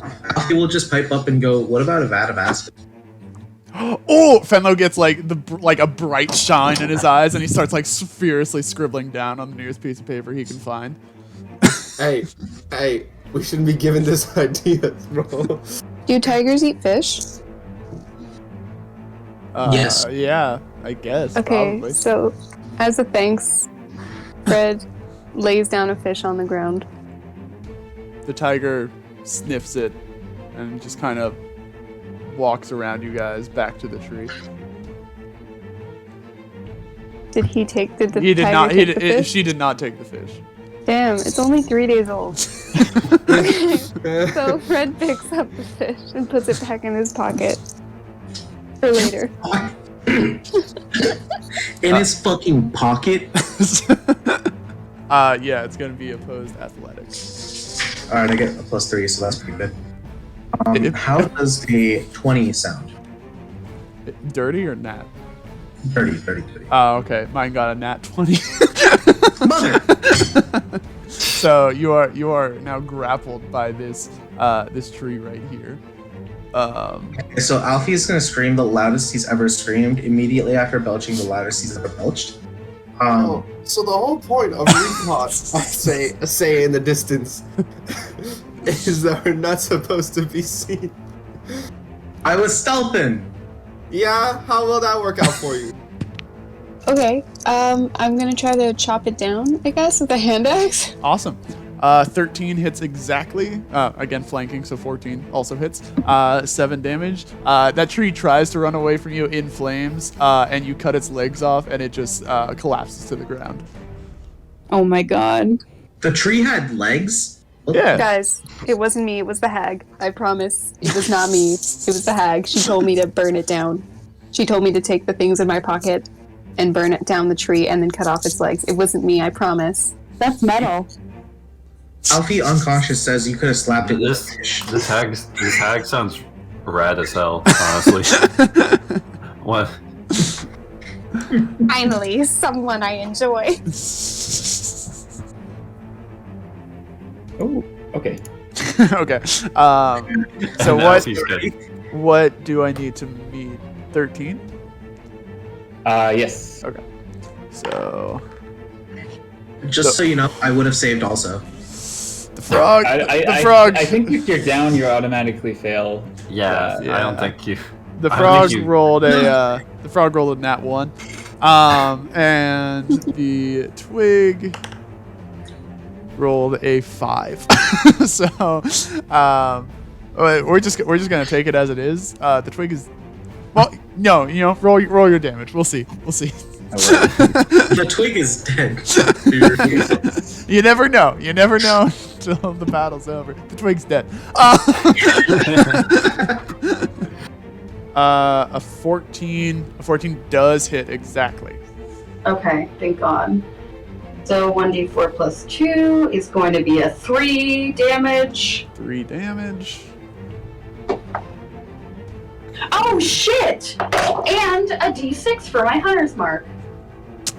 Alfie will just pipe up and go, what about a vat of acid? Oh, Fenlo gets like a bright shine in his eyes, and he starts like furiously scribbling down on the nearest piece of paper he can find. Hey, we shouldn't be giving this ideas, bro. Do tigers eat fish? Yes. Yeah, I guess. Okay, Probably. so as a thanks, Fred lays down a fish on the ground. The tiger sniffs it and just kind of walks around you guys back to the tree. Did he take? Did the He did tiger not. take the fish? She did not take the fish. Damn, it's only 3 days old. So Fred picks up the fish and puts it back in his pocket for later. In his fucking pocket? Yeah, it's gonna be opposed athletics. Alright, I get a +3, so that's pretty good. How does a 20 sound? Dirty or nat? Dirty. Oh, okay. Mine got a nat 20. Mother! So you are now grappled by this this tree right here. So Alfie is going to scream the loudest he's ever screamed immediately after belching the loudest he's ever belched. So the whole point of recon, I say in the distance, is that we're not supposed to be seen. I was stealthing! Yeah, how will that work out for you? Okay, I'm gonna try to chop it down, I guess, with a hand axe. Awesome. 13 hits exactly. Again, flanking, so 14 also hits. 7 damage. That tree tries to run away from you in flames, and you cut its legs off, and it just collapses to the ground. Oh my god. The tree had legs? Yeah. Guys, it wasn't me, it was the hag. I promise. It was not me. It was the hag. She told me to burn it down. She told me to take the things in my pocket and burn it down the tree and then cut off its legs. It wasn't me, I promise. That's metal. Alfie, unconscious, says you could have slapped it with a fish. This hag sounds rad as hell, honestly. What? Finally, someone I enjoy. Oh, okay. Okay. So what do I need to meet? 13? Yes. Okay. So Just so you know, I would have saved also. the frog. The frog. I think if you're down, you automatically fail. Yeah, Yeah. I don't think you. The I frog think you- rolled a nat 1. And the twig rolled a 5. So we're just gonna take it as it is. The twig is, well, no, roll your damage. We'll see. The twig is dead. You never know until the battle's over. The twig's dead. A 14 does hit exactly. Okay, thank God. So 1d4 plus 2 is going to be a 3 damage. 3 damage. Oh shit! And a d6 for my hunter's mark.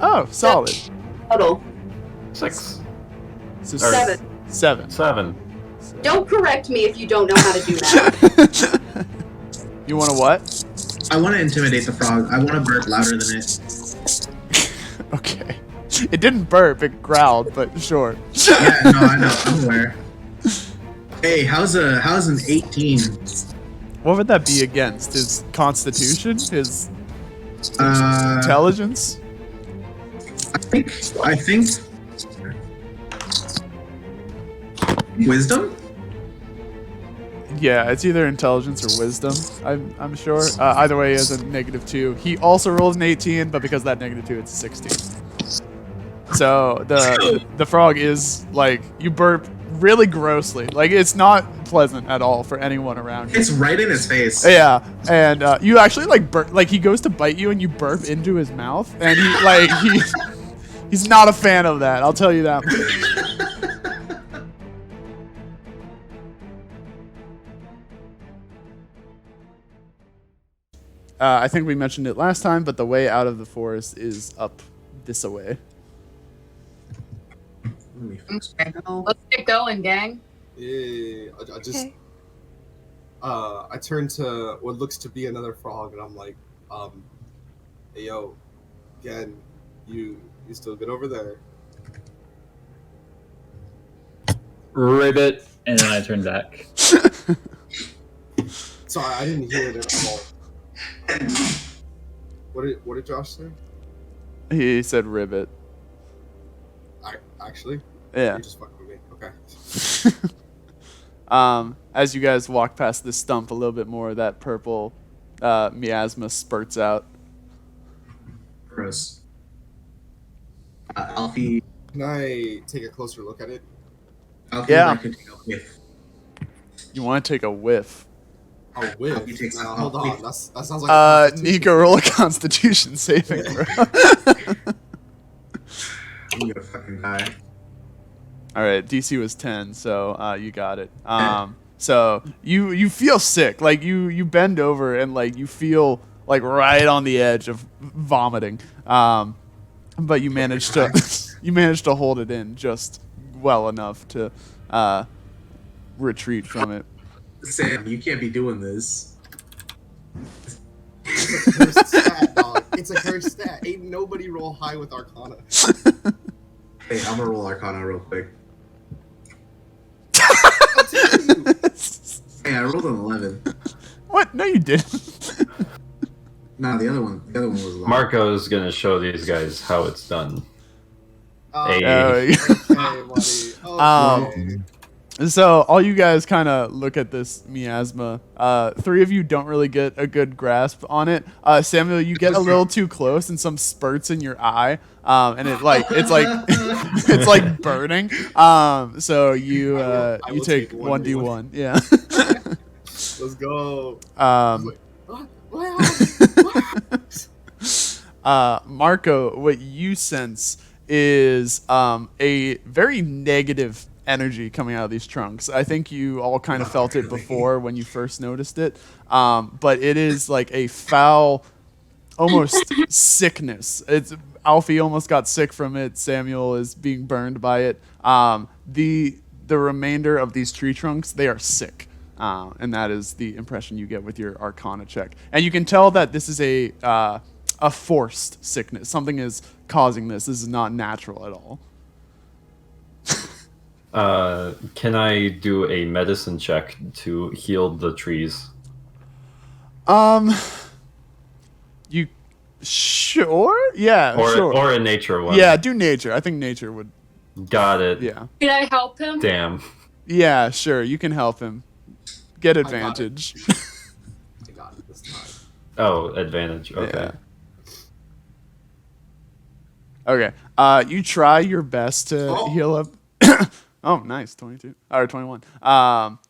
Oh, solid. Total 6, So Or- 7. 7. Don't correct me if you don't know how to do that. You want to what? I want to intimidate the frog. I want to burp louder than it. Okay. It didn't burp, it growled, but sure. Yeah, no, I know. I'm aware. Hey, how's an 18? What would that be against? His constitution? His Uh, intelligence? I think wisdom? Yeah, it's either intelligence or wisdom, I'm sure. Either way, he has a -2. He also rolls an 18, but because of that -2, it's a 16. So the frog is like, you burp really grossly. Like, it's not pleasant at all for anyone around you. It's right in his face. Yeah, and you actually like burp. Like, he goes to bite you, and you burp into his mouth, and he's not a fan of that. I'll tell you that. I think we mentioned it last time, but the way out of the forest is up this way. Let's get going, gang. Yeah, I just Okay. I turn to what looks to be another frog, and I'm like, hey, yo, again, you still good over there? Ribbit, and then I turn back. Sorry, I didn't hear it at all. What did Josh say? He said ribbit. Actually, Yeah. you just fucked with me. Okay. As you guys walk past this stump a little bit more, that purple miasma spurts out. Gross. Alfie. Can I take a closer look at it? Alfie Yeah. would like to take a whiff. You want to take a whiff. Oh, whiff. Alfie takes Now, a hold on. whiff. That sounds like a constitution. Nico, roll a Constitution saving throw. I'm gonna fucking die. All right, DC was 10, so you got it. So you feel sick, like you bend over and like you feel like right on the edge of vomiting, but you managed to hold it in just well enough to retreat from it. Sam, you can't be doing this. It's a cursed stat, dog. It's a cursed stat. Ain't nobody roll high with Arcana. Hey, I'm gonna roll Arcana real quick. I'll tell you. Hey, I rolled an 11. What? No, you didn't. Nah, the other one was 11. Marco's gonna show these guys how it's done. Hey. Okay, buddy. Okay. So all you guys kind of look at this miasma. Three of you don't really get a good grasp on it. Samuel, you get a little too close and some spurts in your eye, and it's like burning. So you I you will take take 1d1. Yeah. Let's go. Marco, what you sense is a very negative energy coming out of these trunks. I think you all kind of felt it before when you first noticed it, but it is like a foul, almost sickness. It's Alfie almost got sick from it. Samuel is being burned by it. The remainder of these tree trunks, they are sick, and that is the impression you get with your Arcana check. And you can tell that this is a forced sickness. Something is causing this. This is not natural at all. Can I do a medicine check to heal the trees? You sure? Yeah, sure. Or a nature one. Yeah, do nature. I think nature would. Got it. Yeah. Can I help him? Damn. Yeah, sure. You can help him. Get advantage. I got it this time. Oh, advantage. Okay. Yeah. Okay. You try your best to heal up. Oh, nice. 22 or 21.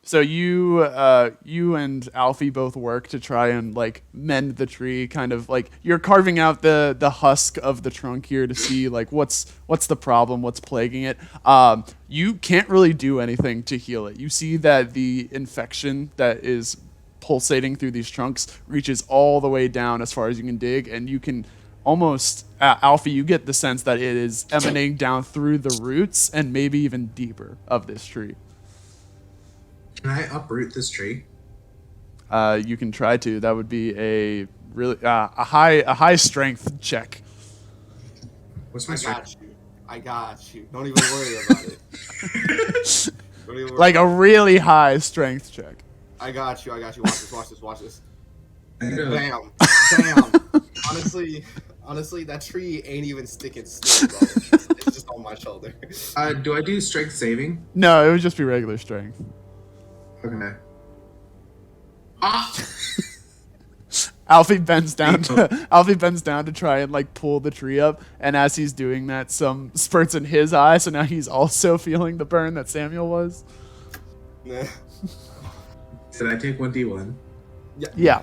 So you and Alfie both work to try and like mend the tree, kind of like you're carving out the husk of the trunk here to see like what's the problem, what's plaguing it. You can't really do anything to heal it. You see that the infection that is pulsating through these trunks reaches all the way down as far as you can dig, and you can almost, Alfie, you get the sense that it is emanating down through the roots and maybe even deeper of this tree. Can I uproot this tree? You can try to. That would be a really a high strength check. What's my strength? I got you. Don't even worry about it. Don't even worry. Like a really high strength check. I got you. Watch this. I know. Bam. Honestly, that tree ain't even sticking still, bro. It's just on my shoulder. Do I do strength saving? No, it would just be regular strength. Okay. Alfie bends down to try and like pull the tree up, and as he's doing that, some spurts in his eye, so now he's also feeling the burn that Samuel was. Nah. Did I take 1d1? Yeah.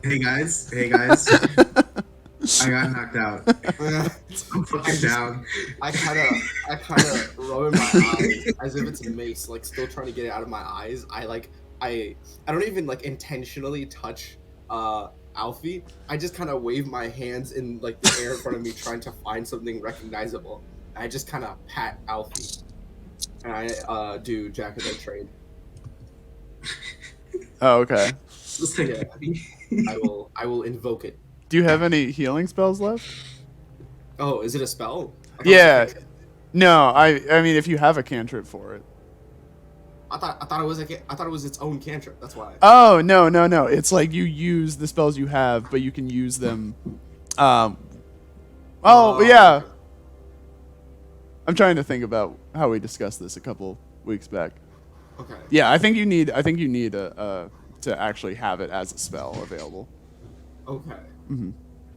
Hey guys. I got knocked out. I'm fucking down. I kind of rub in my eyes as if it's a mace, like still trying to get it out of my eyes. I don't even like intentionally touch Alfie. I just kind of wave my hands in like the air in front of me, trying to find something recognizable. I just kind of pat Alfie, and I do Jack of the Trade. Oh, okay. It's like, Yeah. I will invoke it. Do you have any healing spells left? Oh, is it a spell? I thought it was a Yeah. cantrip. No, I mean, if you have a cantrip for it. I thought it was its own cantrip. That's why. Oh, no. It's like you use the spells you have, but you can use them. Oh, yeah. I'm trying to think about how we discussed this a couple weeks back. Okay. Yeah, I think you need to actually have it as a spell available. Okay. Mm-hmm.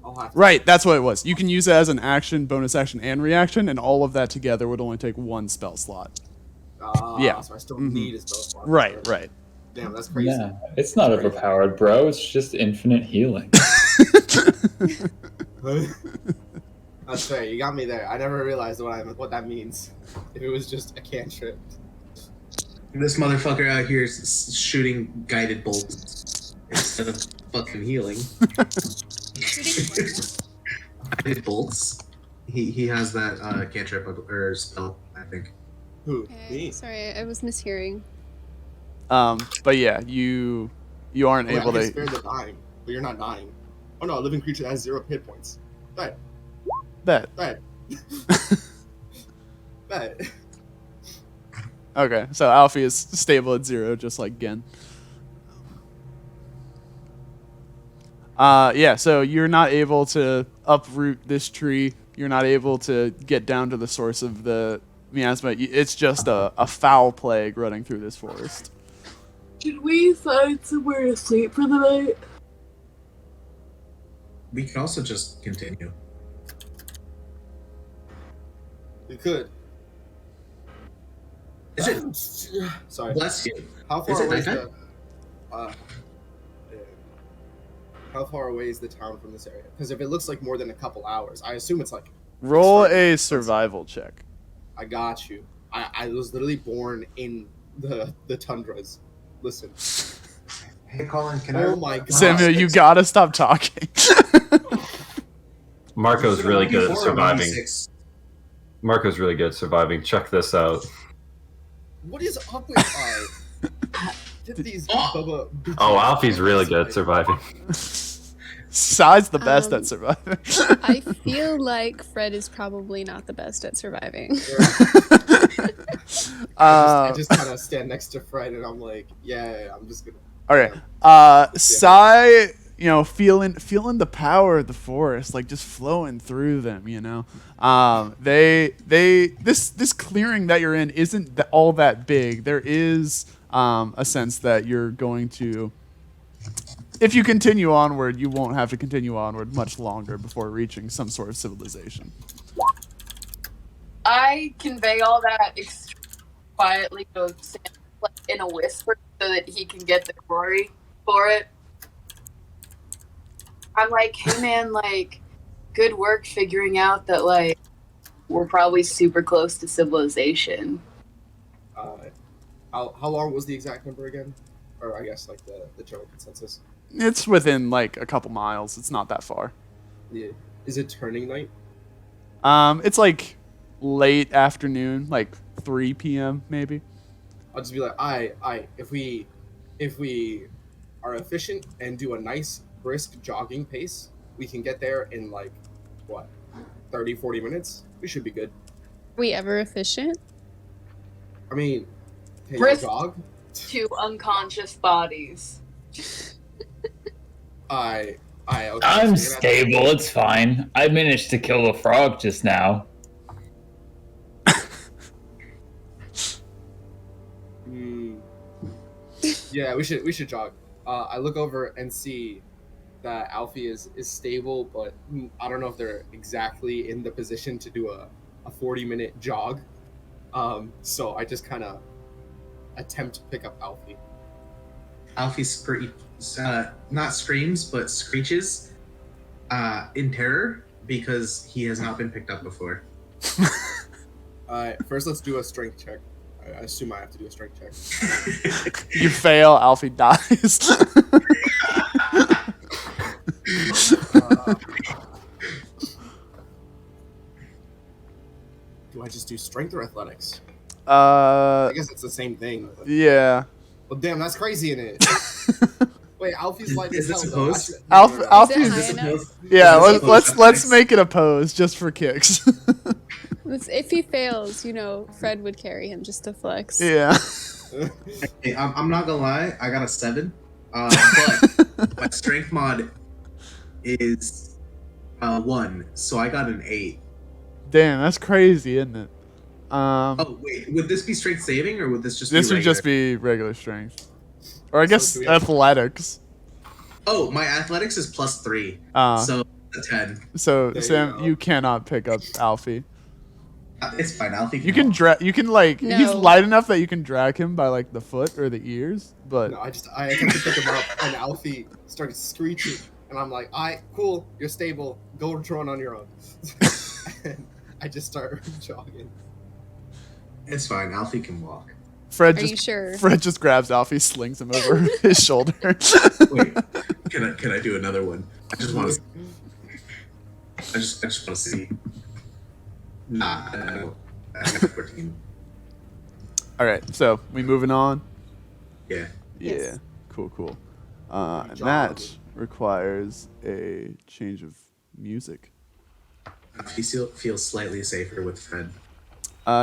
I'll have to. Right, that's what it was. You can use it as an action, bonus action, and reaction, and all of that together would only take one spell slot. Yeah. So I still need a spell slot. Right. Damn, that's crazy. Yeah, it's not overpowered, bro. It's just infinite healing. That's fair. You got me there. I never realized what that means. If it was just a cantrip. this motherfucker out here is shooting guided bolts instead of fucking healing. Guided bolts. He has that cantrip or spell, I think. Who? Okay, Me? sorry, I was mishearing. But yeah, you aren't Wait, able I get to. spared the dying, but you're not dying. Oh no, a living creature that has 0 hit points. Bet. Bet. Bet. Okay, so Alfie is stable at 0, just like Gen. Yeah, so you're not able to uproot this tree. You're not able to get down to the source of the miasma. It's just a foul plague running through this forest. Should we find somewhere to sleep for the night? We can also just continue. You could. Is it? Sorry. Bless you. How Is far it away is the? nighttime? Yeah. How far away is the town from this area? Because if it looks like more than a couple hours, I assume it's like. Roll a survival check. I got you. I was literally born in the tundras. Listen. Hey, Colin, can Oh my god. Samuel, you gotta stop talking. Marco's really good at surviving. 6. Marco's really good at surviving. Check this out. What is up with Get these Bubba bitches. Oh, Alfie's really good at surviving. Sai's the best at surviving. I feel like Fred is probably not the best at surviving. I just kind of stand next to Fred and I'm like, yeah, I'm just gonna. Okay. Sai, feeling the power of the forest, like just flowing through them, this clearing that you're in isn't all that big. There is a sense that you're going to, if you continue onward, you won't have to continue onward much longer before reaching some sort of civilization. I convey all that quietly to Sam, like, in a whisper so that he can get the glory for it. I'm like, hey man, like, good work figuring out that, like, we're probably super close to civilization. How long was the exact number again? Or I guess, like, the general consensus? It's within like a couple miles. It's not that far. Yeah. Is it turning night? It's like late afternoon, like 3 p.m. maybe. I'll just be like, if we are efficient and do a nice brisk jogging pace, we can get there in like, what, 30, 40 minutes? We should be good. Are we ever efficient? I mean, can you Brisk jog? to unconscious bodies. Okay, I'm stable, it's fine. I managed to kill a frog just now. Yeah, we should jog. I look over and see that Alfie is stable, but I don't know if they're exactly in the position to do a 40-minute jog. So I just kind of attempt to pick up Alfie. Alfie not screams, but screeches in terror because he has not been picked up before. First, let's do a strength check. I assume I have to do a strength check. You fail, Alfie dies. Do I just do strength or athletics? I I guess it's the same thing. But yeah. Well, damn, that's crazy in it. Wait, Alfie's light Is as this hell, though. supposed? Alfie's. high Is this enough? supposed? Yeah, Is this let's supposed let's to make it a pose just for kicks. If he fails, Fred would carry him just to flex. Yeah. Hey, I'm not gonna lie, I got a 7. But my strength mod is 1, so I got an 8. Damn, that's crazy, isn't it? Oh wait, would this be strength saving or would this just This be would just be regular strength, or I guess do we have- athletics. Oh, my athletics is +3, Uh, so a 10. so There you Sam, go. you cannot pick up Alfie. It's fine. Alfie. You can drag. You can like. No. He's light enough that you can drag him by like the foot or the ears, but No, I had to pick him up, and Alfie started screeching, and I'm like, "Alright, cool, you're stable. Go run on your own." And I just start jogging. It's fine. Alfie can walk. Fred Are you just sure? Fred just grabs Alfie, slings him over his shoulder. Wait, can I do another one? I just want to. I just want to see. Nah, I don't. I got 14. All right, so we moving on. Yeah. Yeah, Yes. cool. And that requires a change of music. Alfie feels slightly safer with Fred.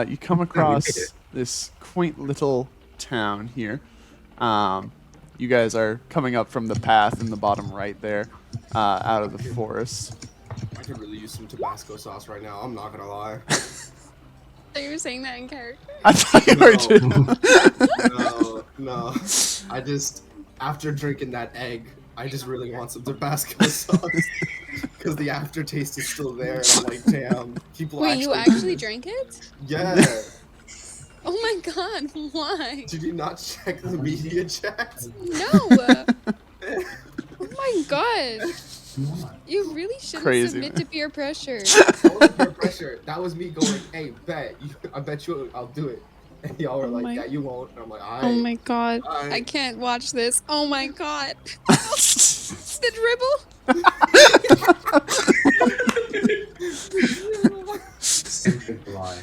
You come across it. this quaint little town here. You guys are coming up from the path in the bottom right there, out of the forest. I could really use some Tabasco sauce right now. I'm not gonna lie. So you were saying that in character? I thought you were too. No. I just, after drinking that egg, I just really want some Tabasco sauce. Because the aftertaste is still there, and I'm like, damn, people Wait, you actually drank it? Yeah. Oh my god, why? Did you not check the media chat? No. Oh my god. You really shouldn't Crazy, submit man. to peer pressure. That wasn't peer pressure. That was me going, hey, I bet you I'll do it. And y'all were Oh like, my- yeah, you won't. And I'm like, Oh my god. Alright. I can't watch this. Oh my god. The dribble. Simplify.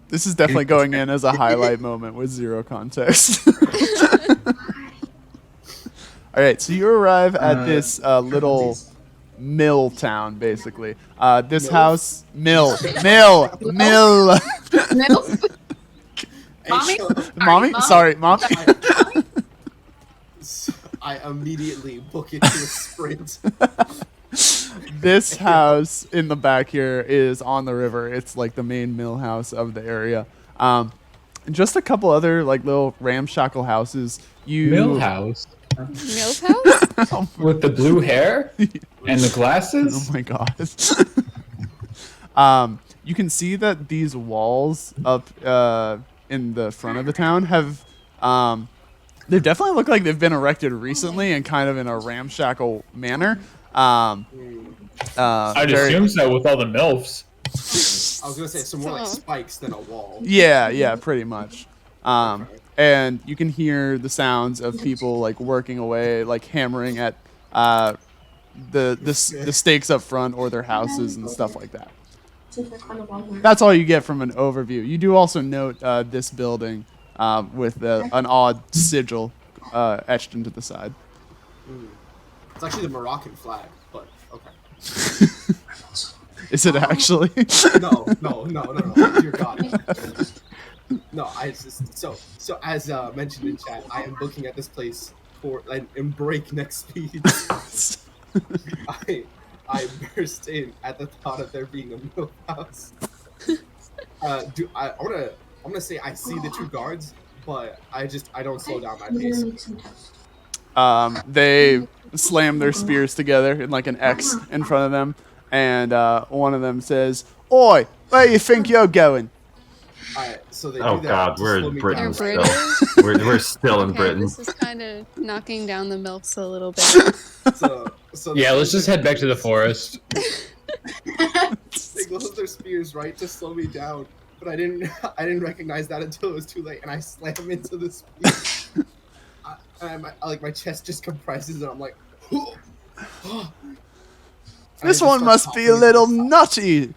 This is definitely going in as a highlight moment with zero context. All right, so you arrive at this little mill town, basically. This house, mill. Milk. Mommy? Mommy, sorry, mommy. I immediately book it to a sprint. This house in the back here is on the river. It's like the main mill house of the area. And just a couple other like little ramshackle houses. Millhouse Milk house? with the blue hair and the glasses. Oh my god. You can see that these walls up in the front of the town have they definitely look like they've been erected recently and kind of in a ramshackle manner. I'd assume so with all the milfs. I was gonna say some more like Aw. spikes than a wall. Yeah, pretty much. And you can hear the sounds of people like working away, like hammering at the stakes up front or their houses and stuff like that. That's all you get from an overview. You do also note this building with an odd sigil etched into the side. It's actually the Moroccan flag, but okay. Is it actually? No. Dear God. No, I just so as mentioned in chat, I am looking at this place for in breakneck speed. I burst in at the thought of there being a milk house. I'm gonna say I see the two guards, but I don't slow down my pace. They slam their spears together in like an X in front of them, and one of them says, "Oi, where you think you're going?" Alright, so they Oh do that God, to we're slow in me Britain down. They're still. British? We're still in Okay, Britain. this is kind of knocking down the milks a little bit. So Yeah, let's just head back to the forest. They close their spears right to slow me down, but I didn't recognize that until it was too late, and I slam into the spear. My chest just compresses, and I'm like, This one must be a little nutty.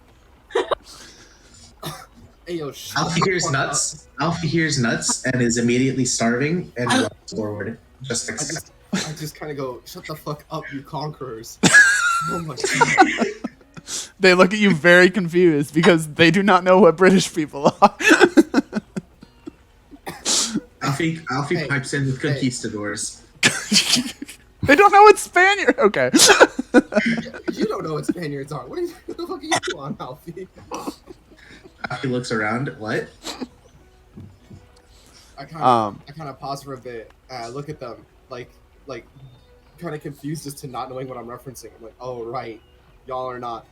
Hey, yo, shut Alfie the hears fuck nuts. Alfie hears nuts and is immediately starving and runs forward. Just up. like I just kind of go, shut the fuck up, you conquerors. Oh my god. They look at you very confused because they do not know what British people are. Alfie Hey, pipes in with conquistadors. They don't know it's Spaniard. Okay. You don't know what Spaniards are. What the fuck are you on, Alfie? Alfie looks around. What? I kind of pause for a bit. Look at them, like kind of confused as to not knowing what I'm referencing. I'm like, oh right, y'all are not.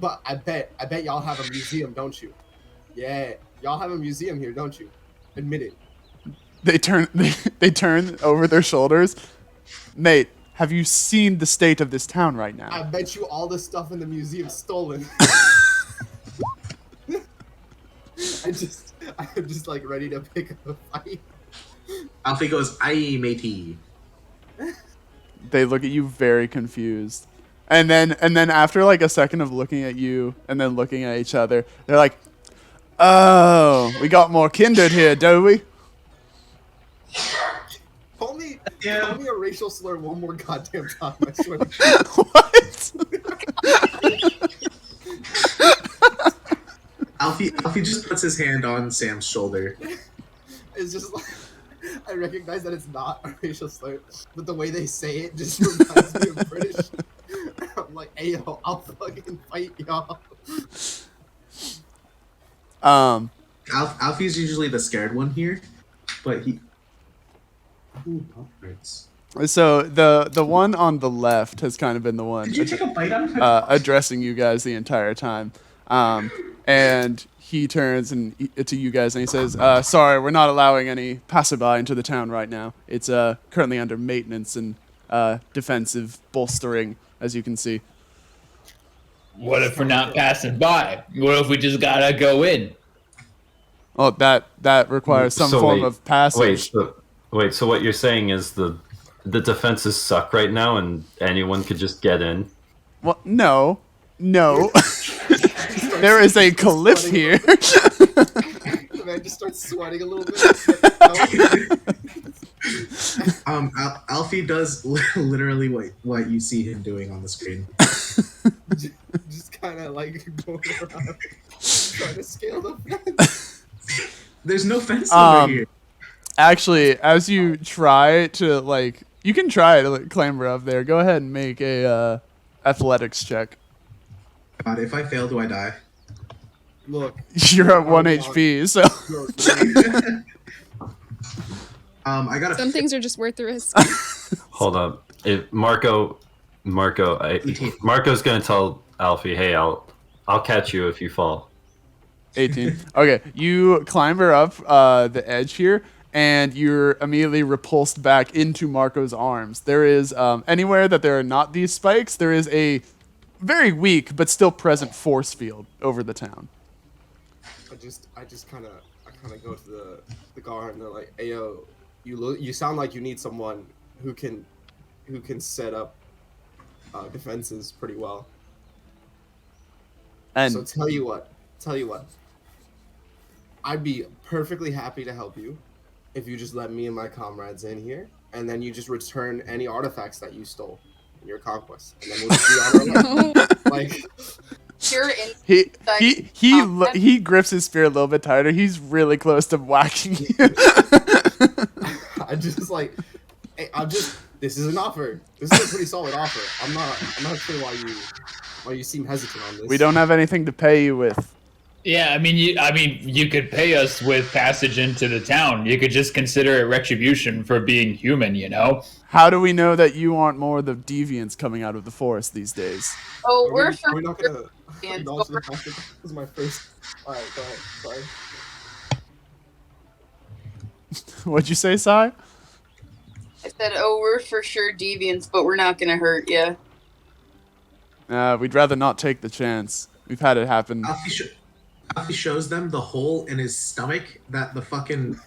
But I bet y'all have a museum, don't you? Yeah, y'all have a museum here, don't you? Admit it. They turn over their shoulders. Mate, have you seen the state of this town right now? I bet you all the stuff in the museum's stolen. I'm just like ready to pick up a fight. Alfie goes, "Aye, matey." They look at you very confused. And then after like a second of looking at you and then looking at each other, they're like, "Oh, we got more kindred here, do we?" Call me Yeah. a racial slur one more goddamn time, I swear to God. What? Alfie just puts his hand on Sam's shoulder. It's just like, I recognize that it's not a racial slur, but the way they say it just reminds me of British. I'm like, hey yo, I'll fucking fight y'all. Alfie's usually the scared one here, but he. Ooh, upwards. So the one on the left has kind of been the one Did you take a bite out of it? addressing you guys the entire time. And he turns to you guys and he says, "Sorry, we're not allowing any passerby into the town right now. It's currently under maintenance and defensive bolstering, as you can see." What if we're not passing by? What if we just gotta go in? Oh, that requires some form of passage. Wait, so what you're saying is the defenses suck right now and anyone could just get in? Well, no. There is a cliff here. The man just starts sweating a little bit. Alfie does literally what you see him doing on the screen. Just kind of like going around trying to scale the fence. There's no fence over here. Actually, as you try to you can try to clamber up there. Go ahead and make a athletics check. God, if I fail, do I die? Look, You're at 1 HP, so. I got Some things are just worth the risk. Hold up. If Marco's gonna tell Alfie, hey, I'll catch you if you fall. 18. Okay, you climber up the edge here, and you're immediately repulsed back into Marco's arms. There is, anywhere that there are not these spikes, there is a very weak but still present force field over the town. I just kind of go to the guard and they're like, "Hey yo, you sound like you need someone who can set up defenses pretty well. And So tell you what, I'd be perfectly happy to help you if you just let me and my comrades in here, and then you just return any artifacts that you stole in your conquest, and then we'll just be on our way." Like, You're in. he grips his spear a little bit tighter. He's really close to whacking you. I just like, hey, this is an offer. This is a pretty solid offer. I'm not sure why you seem hesitant on this. We don't have anything to pay you with. Yeah, I mean, you could pay us with passage into the town. You could just consider it retribution for being human, you know? How do we know that you aren't more the deviants coming out of the forest these days? Oh, Are we're we not gonna And acknowledge the fact that this was my first. All right, go ahead. Sorry. What'd you say, Sai? I said, oh, we're for sure deviants, but we're not gonna hurt you. We'd rather not take the chance. We've had it happen. Alfie shows them the hole in his stomach that the fucking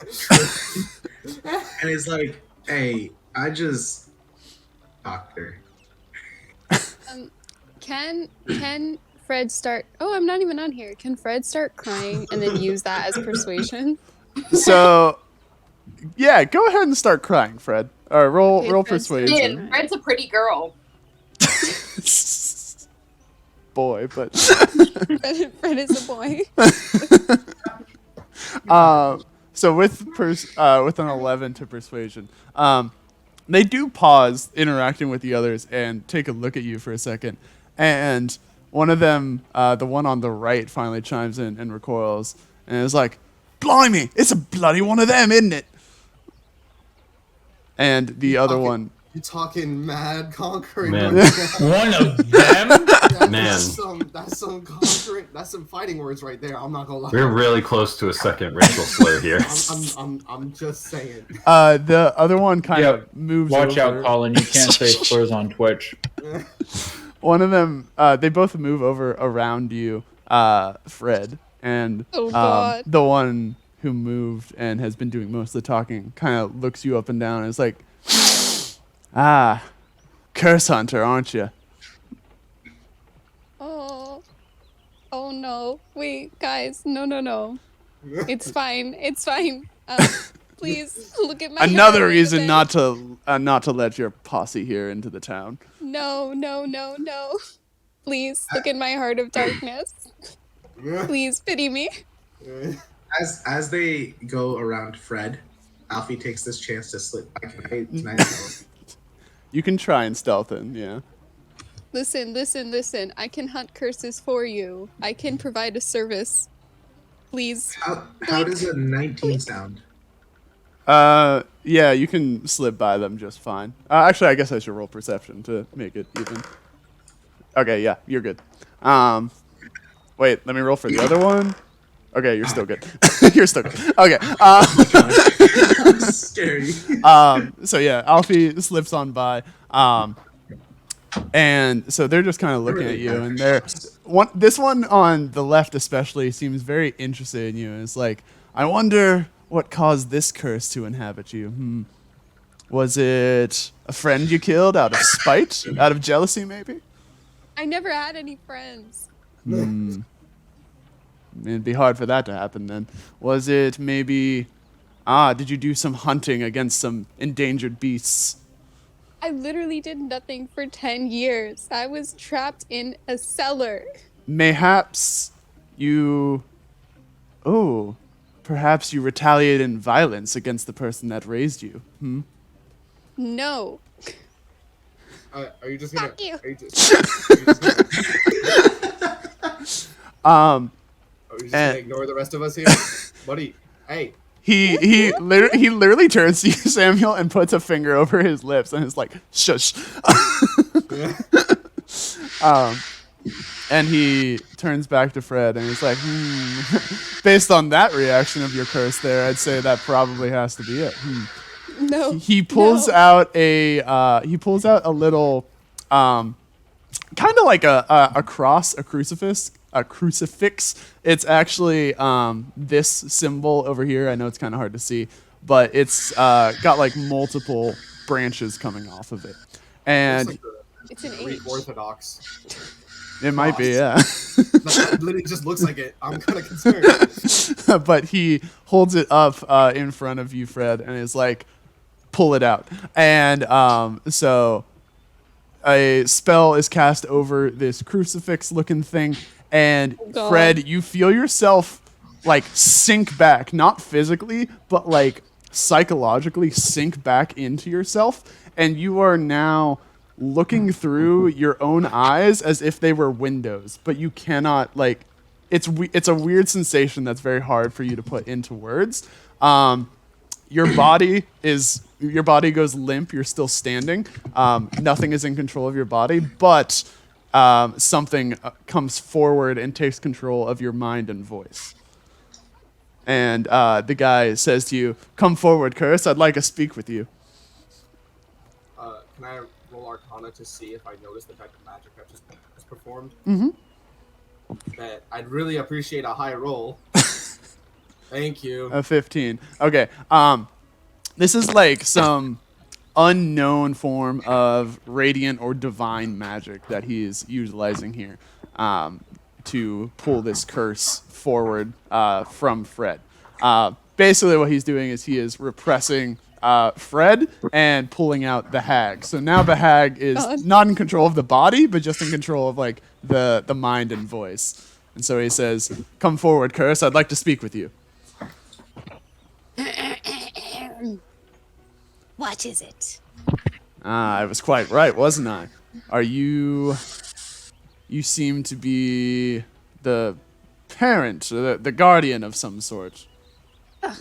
and is like, "Hey, I just doctor." Can Fred start? Oh, I'm not even on here. Can Fred start crying and then use that as persuasion? So, yeah, go ahead and start crying, Fred. All right, roll Okay, roll Fred starts persuasion. Ian, Fred's a pretty girl. Boy, but Fred is a boy. so with an 11 to persuasion, they do pause interacting with the others and take a look at you for a second, and one of them, the one on the right, finally chimes in and recoils and is like, "Blimey, it's a bloody one of them, isn't it?" And the other one. You talking mad conquering? Man. Right now. One of them? Man. That's some conquering. That's some fighting words right there. I'm not gonna lie. We're really close to a second racial slur here. I'm just saying. The other one kind Yeah, of moves Watch over. out, Colin. You can't say slurs on Twitch. One of them, they both move over around you, Fred, and Oh, God. the one who moved and has been doing most of the talking kind of looks you up and down and is like, "Ah, curse hunter, aren't you?" Oh. Oh no. Wait, guys. No. It's fine. It's fine. Please look at my Another hair. reason not to let your posse here into the town. No. Please look at my heart of darkness. Please pity me. As they go around Fred, Alfie takes this chance to slip back. Can I You can try and stealth in, yeah. Listen. I can hunt curses for you. I can provide a service. Please. How does a 19 sound? Yeah, you can slip by them just fine. Actually, I guess I should roll perception to make it even. Okay, yeah, you're good. Wait, let me roll for the other one. Okay, you're still good. You're still good. Okay. Scary. So yeah, Alfie slips on by. And so they're just kind of looking at you, and this one on the left especially seems very interested in you. And it's like, I wonder what caused this curse to inhabit you. Was it a friend you killed out of spite, out of jealousy, maybe? I never had any friends. It'd be hard for that to happen then. Was it maybe, did you do some hunting against some endangered beasts? I literally did nothing for 10 years. I was trapped in a cellar. Mayhaps you, perhaps you retaliated in violence against the person that raised you. No. Are you just gonna? Fuck you. Are you just gonna ignore the rest of us here, buddy? Hey. He literally turns to you, Samuel, and puts a finger over his lips and is like, "Shush." And he turns back to Fred and he's like, based on that reaction of your curse there, I'd say that probably has to be it. No. He pulls out a little kind of like a cross, a crucifix. It's actually this symbol over here. I know it's kind of hard to see, but it's got like multiple branches coming off of it, and It's an Greek H. Orthodox. it might be, yeah. That literally just looks like it. I'm kind of concerned. But he holds it up in front of you, Fred, and is like, "Pull it out." And so a spell is cast over this crucifix-looking thing. And God. Fred, you feel yourself like sink back, not physically, but like psychologically sink back into yourself. And you are now looking through your own eyes as if they were windows, but you cannot like, it's a weird sensation that's very hard for you to put into words. Your body goes limp. You're still standing. Nothing is in control of your body, but something comes forward and takes control of your mind and voice. And the guy says to you, "Come forward, Curse. I'd like to speak with you." Can I roll Arcana to see if I notice the type of magic I just performed? That I'd really appreciate a high roll. Thank you. A 15. Okay. This is like some unknown form of radiant or divine magic that he is utilizing here. to pull this curse forward from Fred. Basically, what he's doing is he is repressing Fred and pulling out the hag. So now the hag is not in control of the body, but just in control of like the mind and voice. And so he says, "Come forward, curse. I'd like to speak with you." What is it? I was quite right, wasn't I? Are you... You seem to be the parent, or the guardian of some sort. Ugh.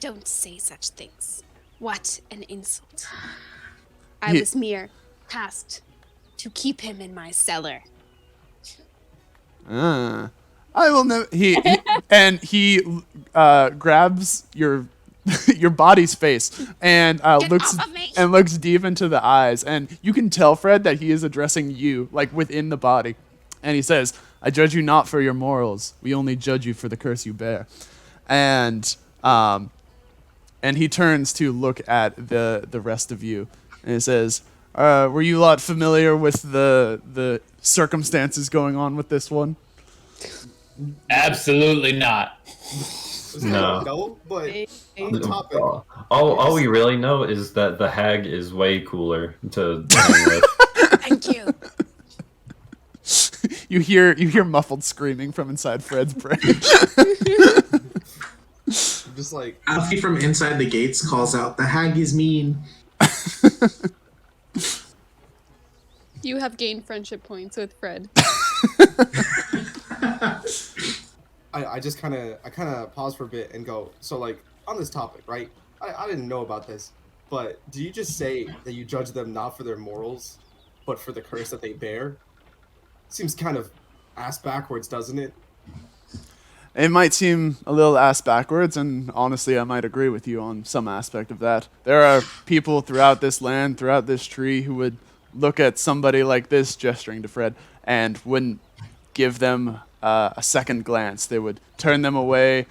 Don't say such things. What an insult. I was mere tasked to keep him in my cellar. I will know. He grabs your your body's face and looks deep into the eyes, and you can tell, Fred, that he is addressing you, like within the body. And he says, "I judge you not for your morals. We only judge you for the curse you bear." And he turns to look at the rest of you, and he says, "Were you lot familiar with the circumstances going on with this one?" Absolutely not. No. But on the topic. All we really know is that the hag is way cooler to hang with. Thank you. You hear muffled screaming from inside Fred's brain. Just like Alfie from inside the gates calls out, "The hag is mean." You have gained friendship points with Fred. I just kind of pause for a bit and go, so like on this topic, right? I didn't know about this, but do you just say that you judge them not for their morals, but for the curse that they bear? Seems kind of ass backwards, doesn't it? It might seem a little ass backwards, and honestly, I might agree with you on some aspect of that. There are people throughout this land, throughout this tree, who would look at somebody like this, gesturing to Fred, and wouldn't give them a second glance. They would turn them away,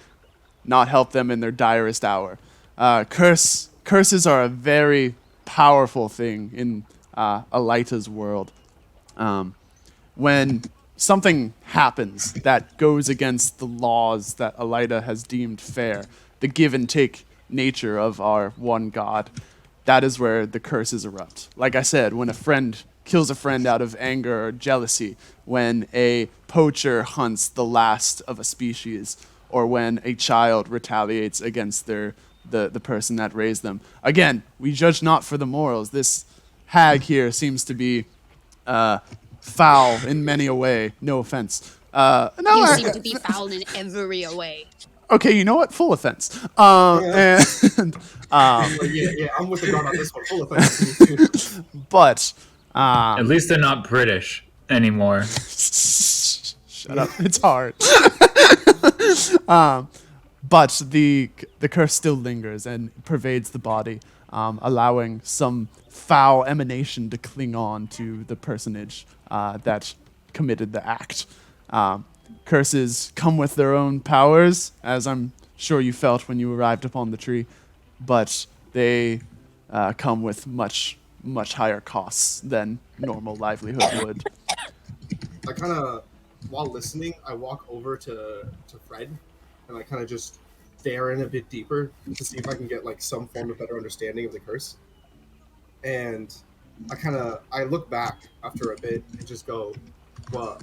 not help them in their direst hour. Curses are a very powerful thing in Alita's world. When something happens that goes against the laws that Alita has deemed fair, the give and take nature of our one God, that is where the curses erupt. Like I said, when a friend kills a friend out of anger or jealousy, when a poacher hunts the last of a species, or when a child retaliates against the person that raised them. Again, we judge not for the morals. This hag here seems to be foul in many a way. No offense. You seem to be foul in every way. Okay, you know what? Full offense. And yeah, I'm with the guard on this one. Full offense. But At least they're not British anymore. shut up. It's hard. But the curse still lingers and pervades the body, allowing some foul emanation to cling on to the personage that committed the act. Curses come with their own powers, as I'm sure you felt when you arrived upon the tree, but they come with much higher costs than normal livelihood would. I kind of, while listening, I walk over to Fred, and I kind of just stare in a bit deeper to see if I can get like some form of better understanding of the curse. And I look back after a bit and just go, well,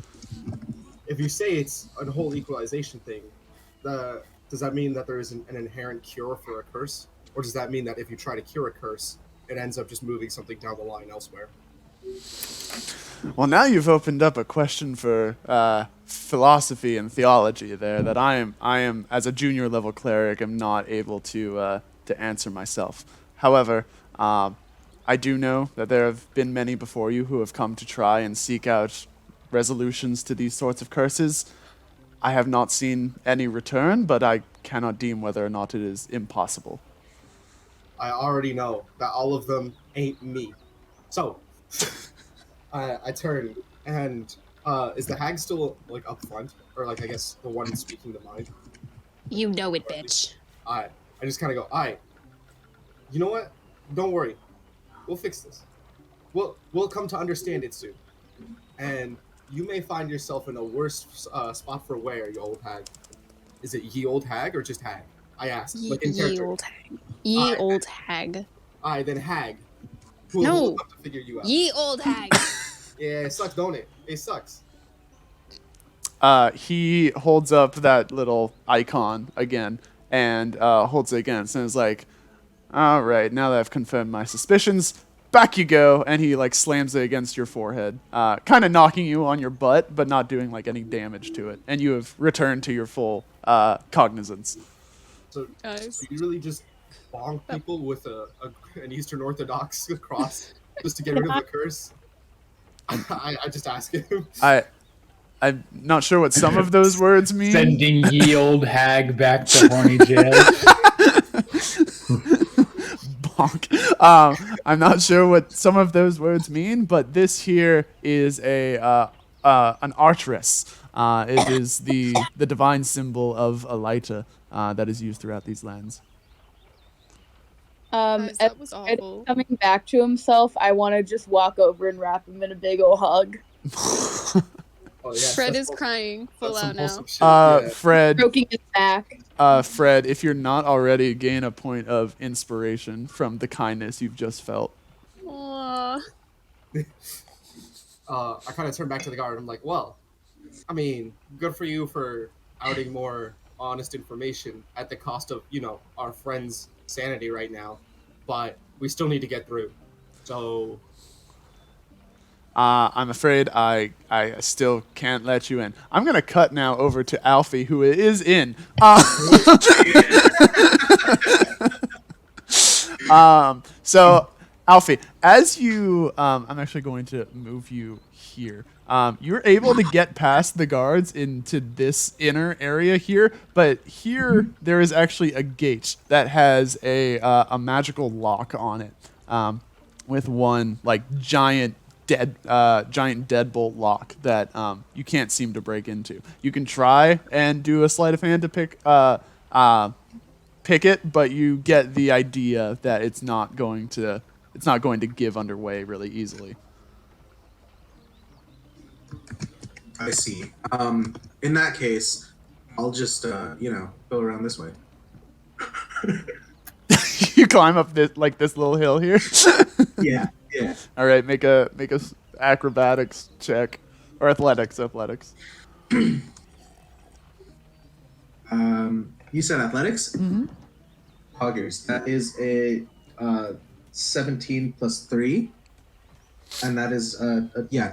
if you say it's a whole equalization thing, does that mean that there is an inherent cure for a curse? Or does that mean that if you try to cure a curse, it ends up just moving something down the line elsewhere? Well, now you've opened up a question for philosophy and theology there that I am as a junior level cleric, am not able to answer myself. However, I do know that there have been many before you who have come to try and seek out resolutions to these sorts of curses. I have not seen any return, but I cannot deem whether or not it is impossible. I already know that all of them ain't me. So, I turn, and is the hag still like up front, or like I guess the one speaking the mind? You know it, bitch. I just kind of go, you know what? Don't worry, we'll fix this. We'll come to understand it soon. And you may find yourself in a worse spot for wear, you old hag. Is it ye old hag or just hag? I asked. Like in Ye character. old hag. Ye old hag. Alright, then hag. No. We'll have to figure you out. Ye old hag. Yeah, it sucks, don't it? It sucks. He holds up that little icon again and holds it against and is like, all right, now that I've confirmed my suspicions, back you go. And he like slams it against your forehead, kind of knocking you on your butt, but not doing like any damage to it. And you have returned to your full cognizance. So, Guys. so you really just bonk people with an Eastern Orthodox cross just to get rid of the curse? I just ask him. I'm not sure what some of those words mean. Sending ye old hag back to horny jail. Bonk. I'm not sure what some of those words mean, but this here is an artress. It is the divine symbol of Elita that is used throughout these lands. Guys, that was awful. Coming back to himself, I want to just walk over and wrap him in a big ol' hug. Oh, yeah, Fred is crying full out now. Fred, Stroking his back. Fred, if you're not already, gain a point of inspiration from the kindness you've just felt. Aww. I kind of turn back to the guard. I'm like, well, I mean, good for you for outing more honest information at the cost of, our friend's sanity right now. But we still need to get through. So... I'm afraid I still can't let you in. I'm going to cut now over to Alfie, who is in. So, Alfie, as you... I'm actually going to move you here. You're able to get past the guards into this inner area here, but here there is actually a gate that has a magical lock on it with one, giant deadbolt lock that you can't seem to break into. You can try and do a sleight of hand to pick it, but you get the idea that it's not going to give underway really easily. I see. In that case, I'll just go around this way. You climb up this little hill here. Yeah. All right, make a acrobatics check or athletics. You said athletics? Mm-hmm. Hoggers. That is a 17 plus 3, and that is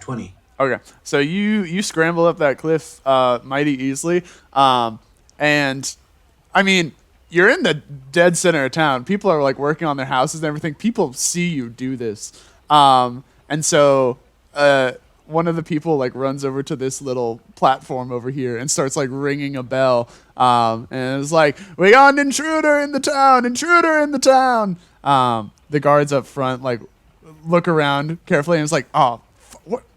20. Okay, so you scramble up that cliff mighty easily, and I mean, you're in the dead center of town. People are working on their houses and everything. People see you do this. And so one of the people runs over to this little platform over here and starts ringing a bell. And it's we got an intruder in the town, the guards up front look around carefully and it's oh,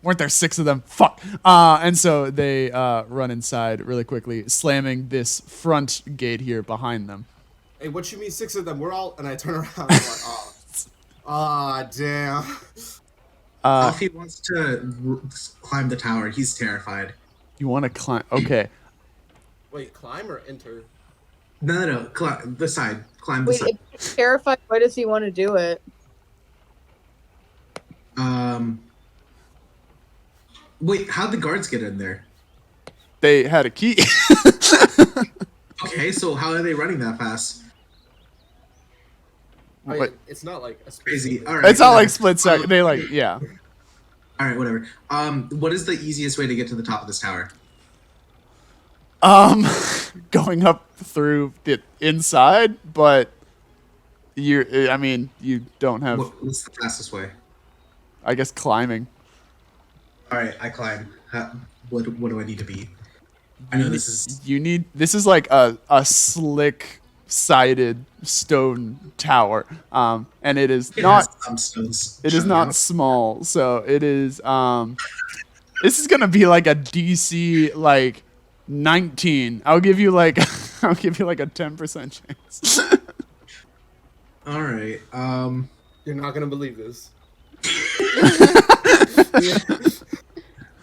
weren't there 6 of them? Fuck. And so they run inside really quickly, slamming this front gate here behind them. Hey, what you mean 6 of them? We're all... And I turn around and I'm damn. Alfie wants to climb the tower. He's terrified. You want to climb? Okay. Wait, climb or enter? No. Climb the side. Climb the side. Wait, if he's terrified, why does he want to do it? Wait, how'd the guards get in there? They had a key. Okay, so how are they running that fast? It's not a split Crazy. second. All right, It's not split second. They yeah. All right, whatever. What is the easiest way to get to the top of this tower? Going up through the inside, but you don't have. What's the fastest way? I guess climbing. All right, I climb. What do I need to be? I know this is. This is a slick-sided stone tower, and it is not. Some stones. It is not small, so it is. This is gonna be a DC 19. I'll give you a 10% chance. All right. You're not gonna believe this.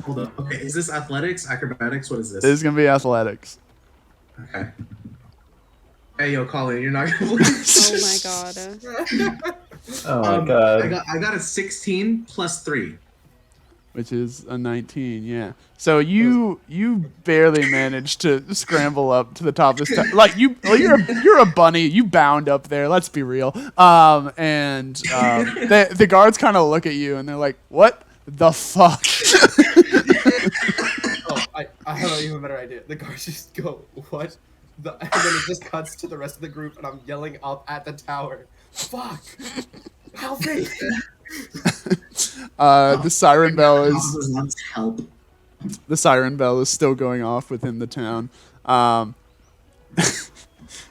Hold up. Okay, is this athletics, acrobatics? What is this? This is gonna be athletics. Okay. Hey, yo, Colin, you're not gonna believe. Oh my god. Oh my god. I got a 16 plus 3. Which is a 19, yeah. So you barely managed to scramble up to the top of this tower. Like you're a bunny. You bound up there. Let's be real. The guards kind of look at you and they're like, "What the fuck?" Oh, I have an even better idea. The guards just go, what? And then it just cuts to the rest of the group, and I'm yelling up at the tower. Fuck! Alfie! The siren bell Help. the siren bell is still going off within the town.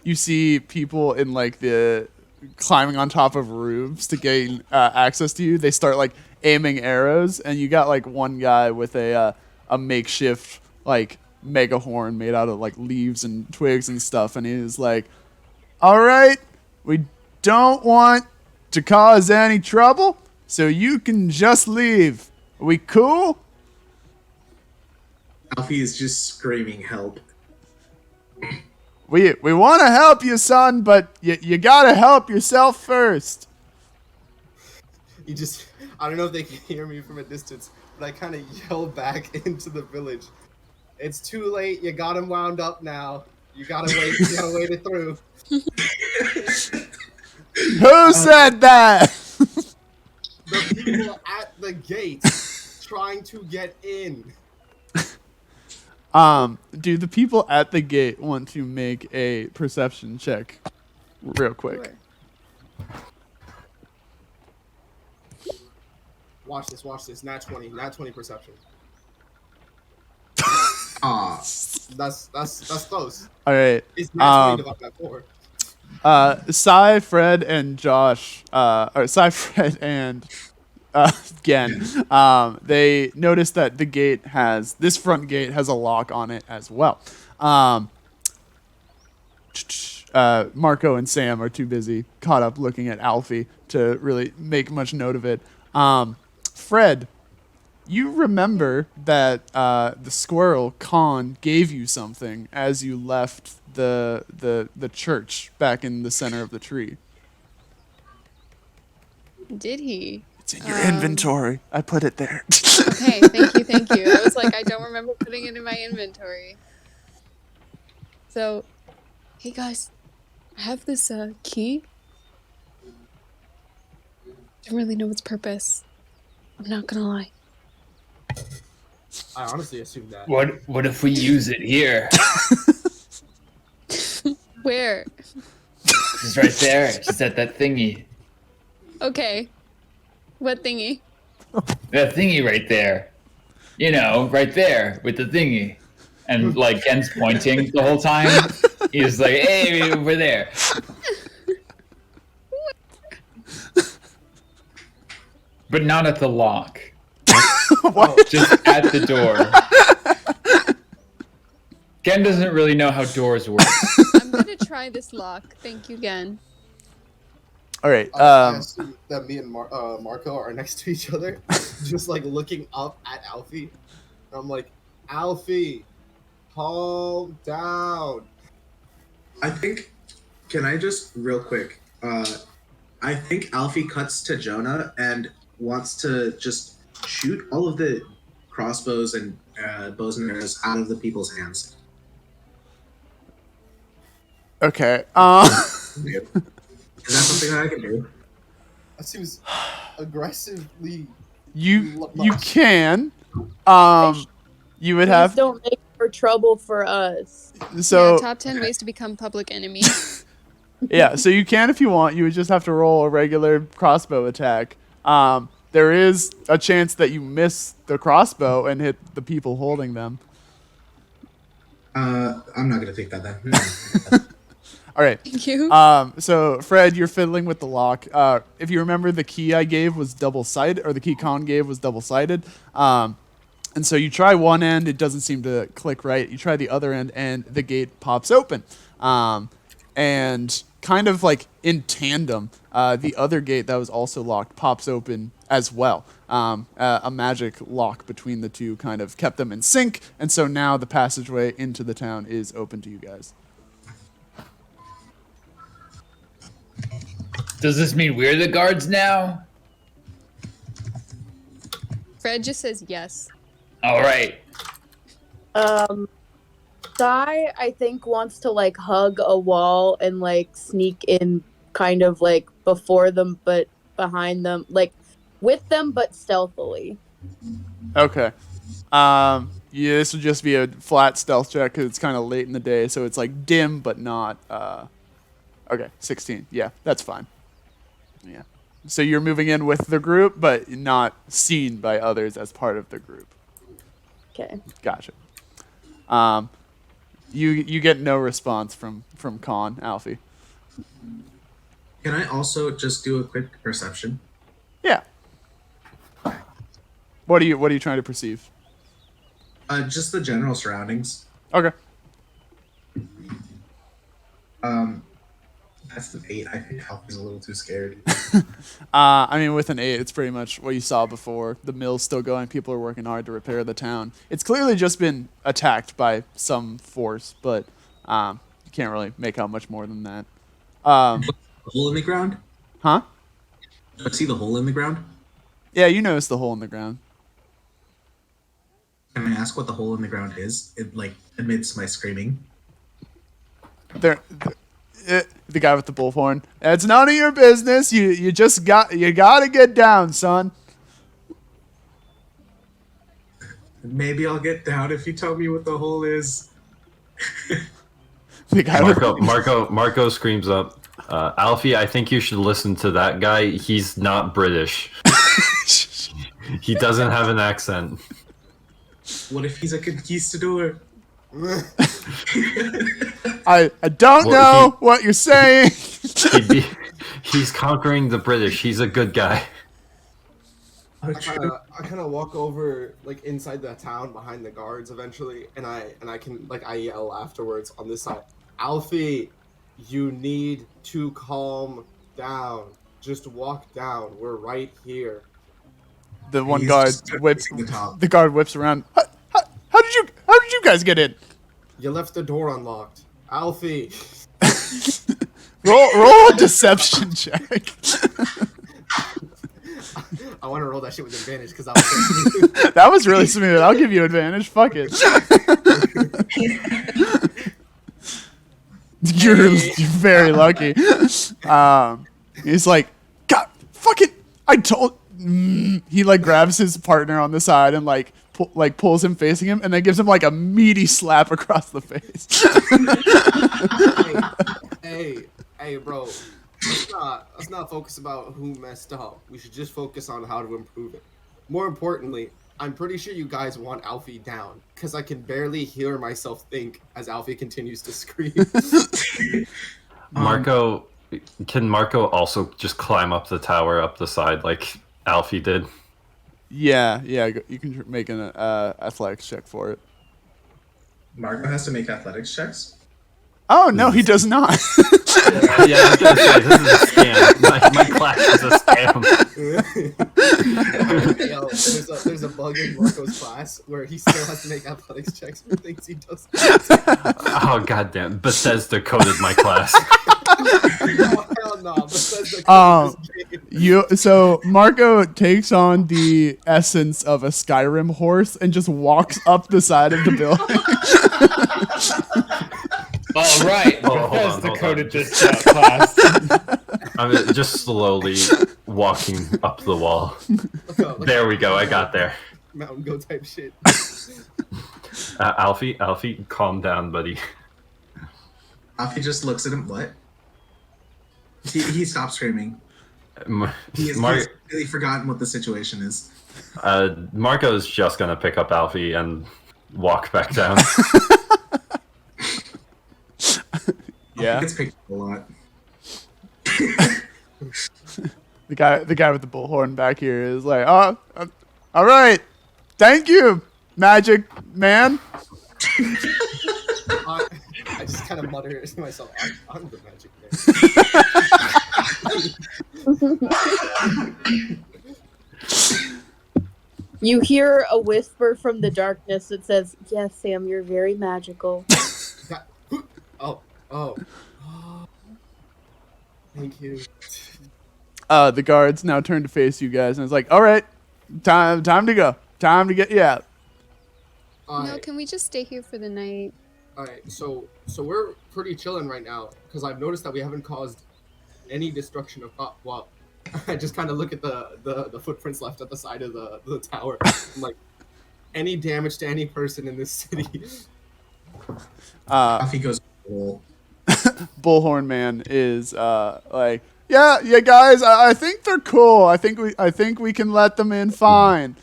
You see people in like the climbing on top of roofs to gain access to you. They start like aiming arrows, and you got like one guy with a makeshift like mega horn made out of like leaves and twigs and stuff, and he's like, "All right, we don't want to cause any trouble, so you can just leave. Are we cool?" Alfie is just screaming help. We want to help you, son, but you gotta help yourself first. You just, I don't know if they can hear me from a distance, but I kind of yell back into the village. It's too late. You got him wound up now. You gotta wait. You gotta wait it through. Who said that? The people at the gate trying to get in. Do the people at the gate want to make a perception check real quick? Watch this. Nat 20 perception. That's close. All right. It's Nat 20 divided by 4. Sai, Fred, and Josh, or Sai, Fred, and Gen, they notice that this front gate has a lock on it as well. Marco and Sam are too busy, caught up looking at Alfie to really make much note of it. Fred, you remember that the squirrel Con gave you something as you left the church back in the center of the tree. Did he? It's in your inventory. I put it there. Okay, thank you. I was like, I don't remember putting it in my inventory. So, hey guys, I have this key. Don't really know its purpose. I'm not gonna lie. I honestly assumed that. What if we use it here? Where? It's right there. Just at that thingy. Okay. What thingy? That thingy right there. You know, right there with the thingy. And like Gen's pointing the whole time. He's like, hey, over there. But not at the lock. What? Just at the door. Gen doesn't really know how doors work. I'm gonna try this lock. Thank you again. All right. I assume that me and Marco are next to each other, just like looking up at Alfie. And I'm like, Alfie, calm down. I think, can I just real quick? I think Alfie cuts to Jonah and wants to just shoot all of the crossbows and bows and arrows out of the people's hands. Okay. Is that something that I can do? That seems aggressively. You can. You would Please have. don't make for trouble for us. So Yeah, top 10 ways to become public enemy. yeah, so you can if you want. You would just have to roll a regular crossbow attack. There is a chance that you miss the crossbow and hit the people holding them. I'm not gonna take that then. All right. Thank you. So Fred, you're fiddling with the lock. If you remember, the key I gave was double-sided, or the key Con gave was double-sided. And so you try one end, it doesn't seem to click right. You try the other end, and the gate pops open. And kind of like in tandem, the other gate that was also locked pops open as well. A magic lock between the two kind of kept them in sync, and so now the passageway into the town is open to you guys. Does this mean we're the guards now? Fred just says yes. All right. Sai, I think, wants to like hug a wall and like sneak in kind of like before them but behind them, like with them but stealthily. Okay. Yeah, this would just be a flat stealth check because it's kind of late in the day, so it's like dim but not. Okay, 16. Yeah, that's fine. Yeah. So you're moving in with the group, but not seen by others as part of the group. Okay. Gotcha. You get no response from Con, Alfie. Can I also just do a quick perception? Yeah. What are you trying to perceive? Just the general surroundings. Okay. That's an 8. I think Alfie's a little too scared. I mean, with an 8, it's pretty much what you saw before. The mill's still going. People are working hard to repair the town. It's clearly just been attacked by some force, but you can't really make out much more than that. The hole in the ground? Huh? Do I see the hole in the ground? Yeah, you noticed the hole in the ground. Can I ask what the hole in the ground is? Amidst my screaming. The guy with the bullhorn. It's none of your business. You gotta get down, son. Maybe I'll get down if you tell me what the hole is. The guy Marco screams up, Alfie, I think you should listen to that guy. He's not British. He doesn't have an accent. What if he's a conquistador? I don't know what you're saying. He's conquering the British. He's a good guy. I kind of walk over like inside the town behind the guards eventually, and I can like I yell afterwards on this side, Alfie, you need to calm down. Just walk down. We're right here. The one guard whips. The guard whips around. How did you guys get in? You left the door unlocked, Alfie. roll a deception check. I want to roll that shit with advantage because that was really smooth. I'll give you advantage. Fuck it. You're very lucky. He's like, God, fuck it. I told. He like grabs his partner on the side and like pulls him facing him, and then gives him like a meaty slap across the face. hey, bro. Let's not focus about who messed up. We should just focus on how to improve it. More importantly, I'm pretty sure you guys want Alfie down, because I can barely hear myself think as Alfie continues to scream. Can Marco also just climb up the tower, up the side, like Alfie did? Yeah, you can make an athletics check for it. Marco has to make athletics checks? Oh, no, he does not. Yeah, I was gonna say, this is a scam. My class is a scam. Yo, there's a bug in Marco's class where he still has to make athletics checks for things he does. Oh, goddamn. Bethesda coded my class. Oh, hell no. Bethesda coded this game. So Marco takes on the essence of a Skyrim horse and just walks up the side of the building. All right, Bethesda coded this class. I'm just slowly walking up the wall. There we go. I got there. Mountain goat type shit. Alfie, calm down, buddy. Alfie just looks at him. What? He stops screaming. He's really forgotten what the situation is. Marco's just gonna pick up Alfie and walk back down. Yeah. He gets picked up a lot. The guy with the bullhorn back here is like, all right, thank you, magic man. I just kind of mutter to myself, I'm the magic man. You hear a whisper from the darkness that says, "Yes, Sam, you're very magical." Oh. Thank you. The guards now turn to face you guys, and it's like, all right, time to go. Time to get you out. No, can we just stay here for the night? Alright, so we're pretty chilling right now, because I've noticed that we haven't caused any destruction of well, I just kind of look at the footprints left at the side of the tower. I'm like, any damage to any person in this city. Alfie goes, "Oh." Bullhorn Man is like, yeah, guys, I think they're cool. I think we can let them in fine.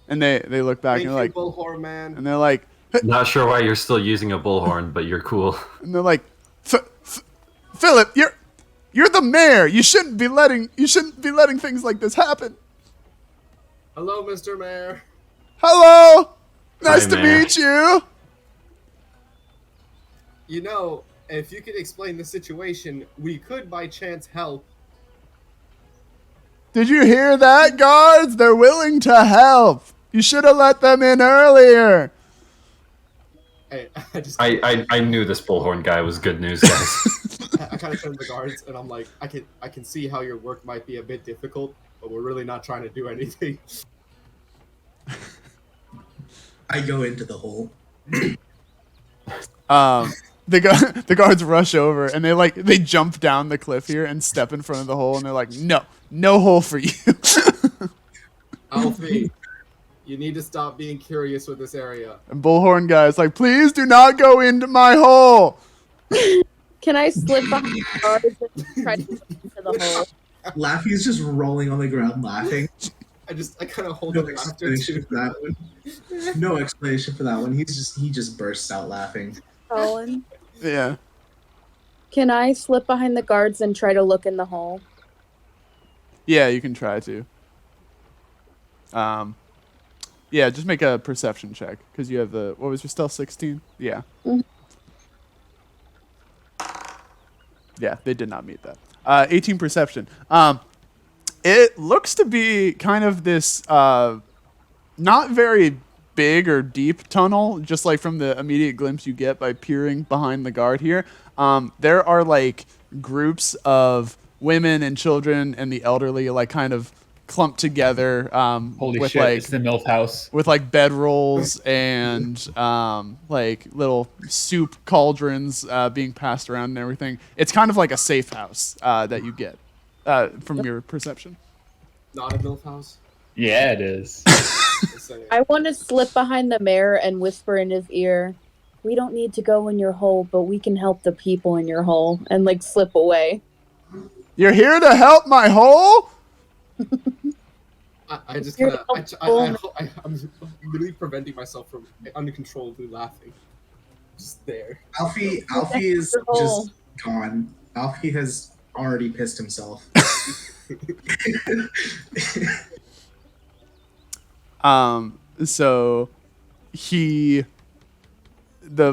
And they look back Thank and you, they're like, Bullhorn Man. and they're like, Not sure why you're still using a bullhorn, but you're cool. and they're like, Philip, you're the mayor. You shouldn't be letting things like this happen. Hello, Mr. Mayor. Hello, nice Hi, to Mayor. meet you. You know, if you could explain the situation, we could by chance help. Did you hear that, guards? They're willing to help. You should have let them in earlier. I knew this bullhorn guy was good news, guys. I kind of turn to the guards and I'm like, I can see how your work might be a bit difficult, but we're really not trying to do anything. I go into the hole. The guards rush over and they jump down the cliff here and step in front of the hole, and they're like, no hole for you. Alfie, you need to stop being curious with this area. And Bullhorn guy's like, please do not go into my hole. Can I slip behind the guards and try to get into the hole? Laffy's just rolling on the ground laughing. I kind of hold No up after explanation for that one. No explanation for that one. He just bursts out laughing. Colin, Yeah. can I slip behind the guards and try to look in the hole? Yeah, you can try to. Yeah, just make a perception check, because you have what was your stealth, 16? Yeah. Mhm. Yeah, they did not meet that. 18 perception. It looks to be kind of this not very big or deep tunnel, just like from the immediate glimpse you get by peering behind the guard here. There are like groups of women and children and the elderly like kind of clumped together Holy with shit! like It's the MILF house. with like bedrolls and like little soup cauldrons being passed around and everything. It's kind of like a safe house that you get from your perception. Not a MILF house. Yeah, it is. I want to slip behind the mayor and whisper in his ear, "We don't need to go in your hole, but we can help the people in your hole," and like slip away. You're here to help my hole? I just kind of, I'm literally preventing myself from uncontrollably laughing. Just there. Alfie is just gone. Alfie has already pissed himself. So the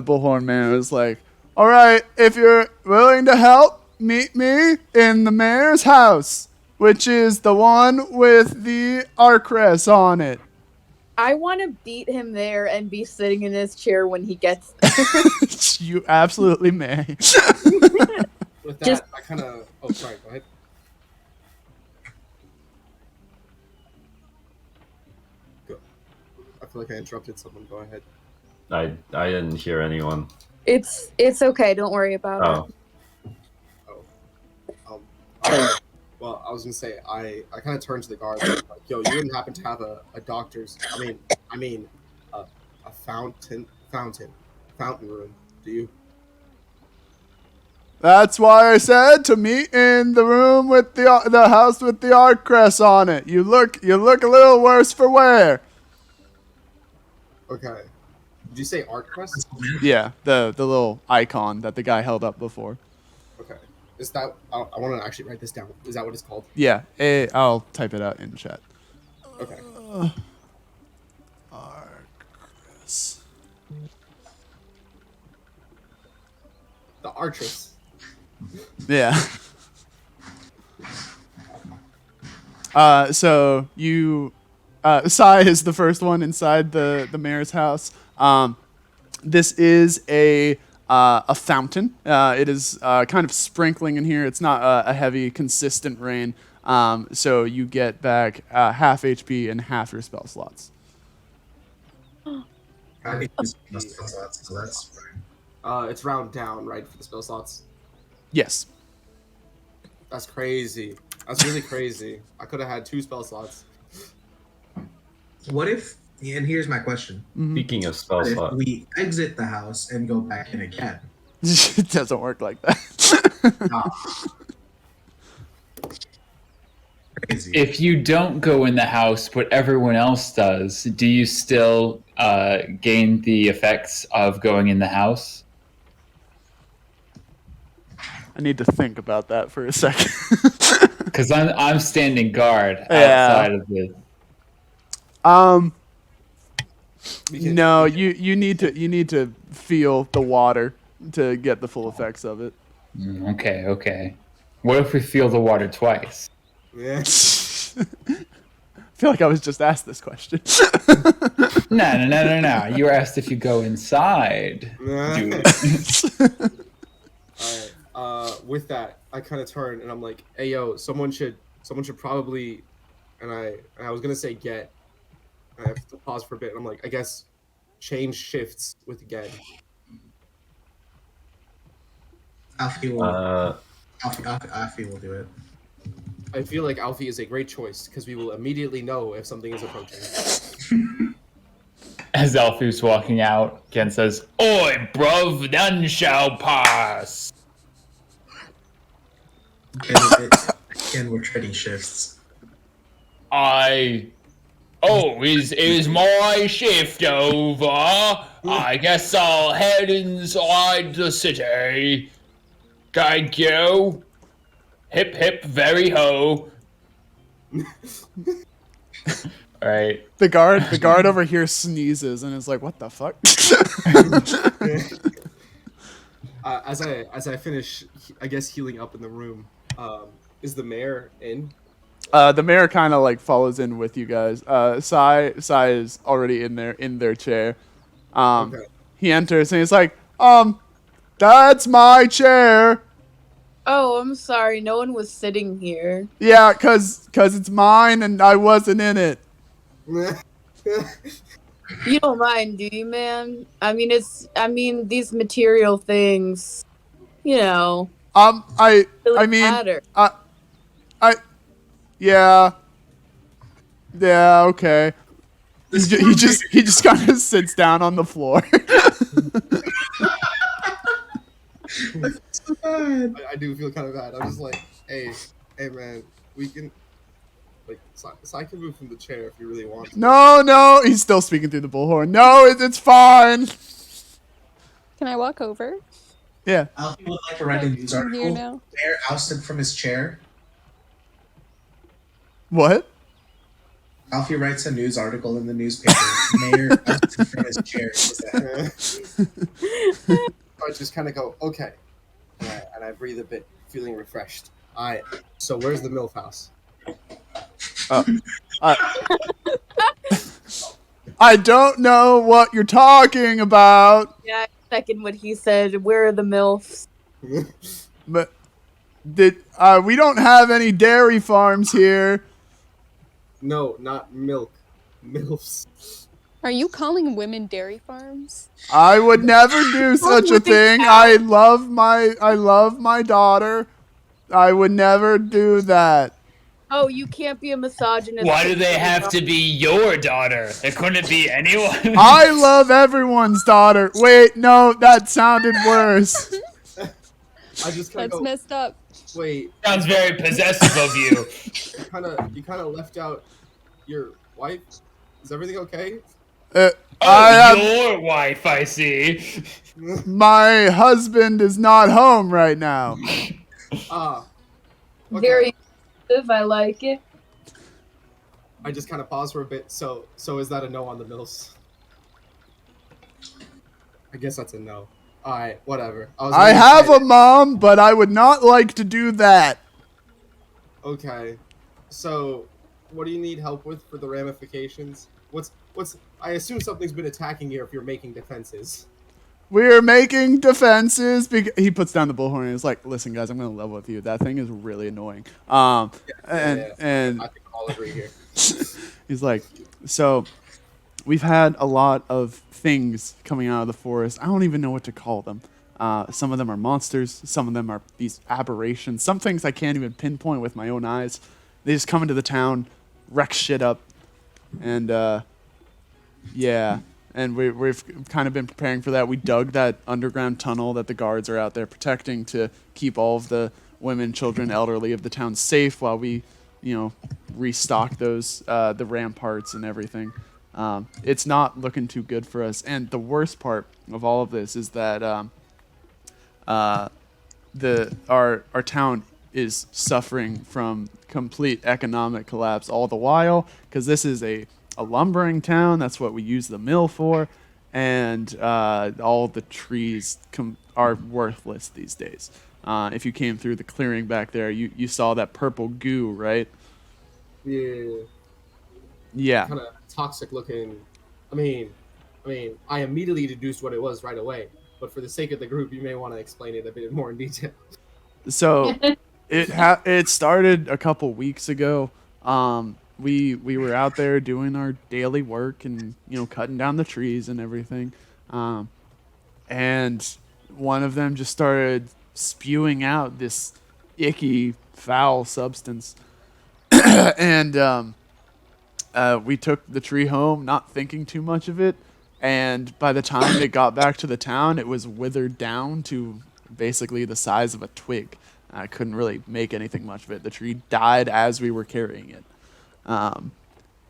Bullhorn Man was like, all right, if you're willing to help, meet me in the mayor's house, which is the one with the Arcrest on it. I want to beat him there and be sitting in his chair when he gets there. You absolutely may. With that, Just- I kind of. Oh, sorry. Go ahead. Go. I feel like I interrupted someone. Go ahead. I didn't hear anyone. It's okay. Don't worry about it. Oh. Well, I was gonna say I kind of turned to the guards and like, yo, you wouldn't happen to have a doctor's? I mean, a fountain room, do you? That's why I said to meet in the room with the house with the Arcrest on it. You look a little worse for wear. Okay. Did you say art crest? Yeah, the little icon that the guy held up before. Okay. Is that? I want to actually write this down. Is that what it's called? Yeah, I'll type it out in chat. Okay. Arcrest. Artress. Yeah. So you, Sai is the first one inside the mayor's house. This is a fountain. It is kind of sprinkling in here. It's not a heavy, consistent rain. So you get back half HP and half your spell slots. I can use my spell slots, so that's fine. It's round down, right, for the spell slots? Yes. That's crazy. That's really crazy. I could have had 2 spell slots. What if, and here's my question. Speaking of spell What if slot, we exit the house and go back in again? It doesn't work like that. Crazy. If you don't go in the house, but everyone else does, do you still gain the effects of going in the house? I need to think about that for a second. Because I'm standing guard Yeah. outside of the. No, you need to feel the water to get the full effects of it. Okay. What if we feel the water twice? Yeah. I feel like I was just asked this question. No. You were asked if you go inside. Dude. Alright. With that, I kind of turn and I'm like, "Hey, yo, someone should probably," and I was gonna say get. I have to pause for a bit. And I'm like, I guess change shifts with get. Alfie will. Alfie will do it. I feel like Alfie is a great choice because we will immediately know if something is approaching. As Alfie's walking out, Ken says, "Oi, bruv, none shall pass." Again, we're trading shifts. Is my shift over? I guess I'll head inside the city. Thank you. Hip hip very ho. Alright. The guard over here sneezes and is like, "What the fuck?" As I finish, I guess healing up in the room. Is the mayor in? The mayor kind of like follows in with you guys. Sai is already in their chair. Okay. He enters and he's like, "That's my chair." Oh, I'm sorry. No one was sitting here. Yeah, cause it's mine and I wasn't in it. You don't mind, do you, man? I mean, these material things, you know. I Really mean, matter. yeah, okay. He just kind of sits down on the floor. So bad. I do feel kind of bad. I'm just like, hey man, we can, like, I can move from the chair if you really want to. No, he's still speaking through the bullhorn. No, it's fine. Can I walk over? Yeah. Alfie would like to write a news I'm here article. now. Mayor ousted from his chair. What? Alfie writes a news article in the newspaper. Mayor ousted from his chair. I just kind of go, okay, and I breathe a bit, feeling refreshed. So where's the MILF house? I don't know what you're talking about. Yeah, I second what he said. Where are the MILFs? But we don't have any dairy farms here. No, not milk. MILFs. Are you calling women dairy farms? I would never do such a thing. I love my daughter. I would never do that. Oh, you can't be a misogynist. Why do they have to be your daughter? There couldn't be anyone. I love everyone's daughter. Wait, no, that sounded worse. I just kind of That's go, messed up. wait. Sounds very possessive of you. You kind of left out your wife. Is everything okay? Your wife, I see. My husband is not home right now. Okay. Very if I like it. I just kind of pause for a bit. So is that a no on the MILFs? I guess that's a no. All right, whatever. I have a mom, but I would not like to do that. Okay, so what do you need help with for the ramifications? What's? I assume something's been attacking you if you're making defenses. We're making defenses. He puts down the bullhorn and is like, "Listen, guys, I'm gonna level with you. That thing is really annoying." And I think I'll agree here. he's like, "So we've had a lot of things coming out of the forest. I don't even know what to call them. Some of them are monsters. Some of them are these aberrations. Some things I can't even pinpoint with my own eyes. They just come into the town, wreck shit up, and yeah." And we've kind of been preparing for that. We dug that underground tunnel that the guards are out there protecting to keep all of the women, children, elderly of the town safe while we, restock those the ramparts and everything. It's not looking too good for us. And the worst part of all of this is that our town is suffering from complete economic collapse all the while, because this is a lumbering town. That's what we use the mill for, and all the trees are worthless these days. If you came through the clearing back there, you saw that purple goo, right? Yeah. Kind of toxic looking. I mean, I immediately deduced what it was right away. But for the sake of the group, you may want to explain it a bit more in detail. So it started a couple weeks ago. We were out there doing our daily work and cutting down the trees and everything, and one of them just started spewing out this icky, foul substance, and we took the tree home, not thinking too much of it. And by the time it got back to the town, it was withered down to basically the size of a twig. I couldn't really make anything much of it. The tree died as we were carrying it.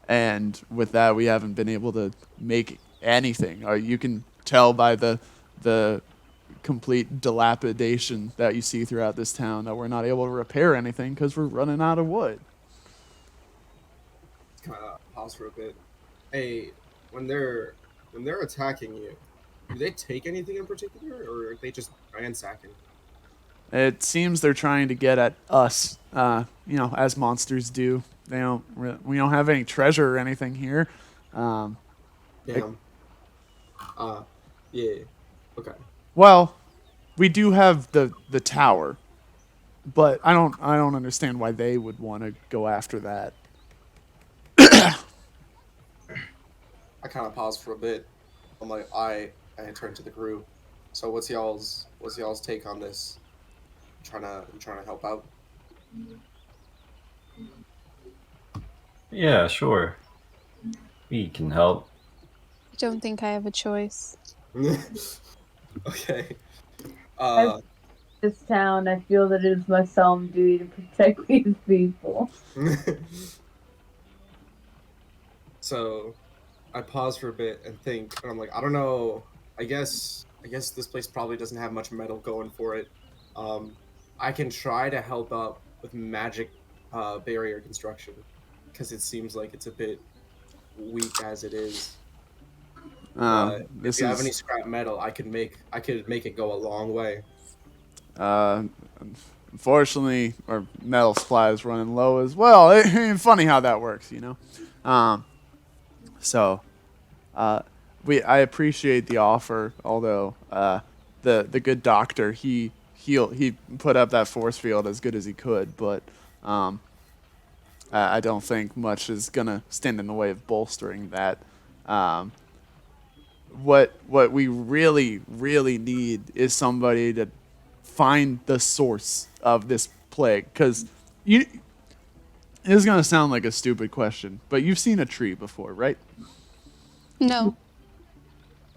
And with that, we haven't been able to make anything. You can tell by the complete dilapidation that you see throughout this town that we're not able to repair anything because we're running out of wood. Kind of pause for a bit. Hey, when they're attacking you, do they take anything in particular, or are they just ransacking? It seems they're trying to get at us, as monsters do. We don't have any treasure or anything here. Damn. Yeah. Okay. Well, we do have the tower, but I don't understand why they would want to go after that. I kind of pause for a bit. I'm like, I turn to the group. So what's y'all's take on this? You trying to help out? Yeah, sure. We can help. I don't think I have a choice. Okay. This town, I feel that it is my solemn duty to protect these people. So, I pause for a bit and think, and I'm like, I don't know. I guess this place probably doesn't have much metal going for it. I can try to help out with magic barrier construction, because it seems like it's a bit weak as it is. If you have any scrap metal, I could make it go a long way. Unfortunately, our metal supply is running low as well. Funny how that works, I appreciate the offer, although the good doctor he put up that force field as good as he could, but I don't think much is gonna stand in the way of bolstering that. What we really need is somebody to find the source of this plague, because this is gonna sound like a stupid question, but you've seen a tree before, right? No.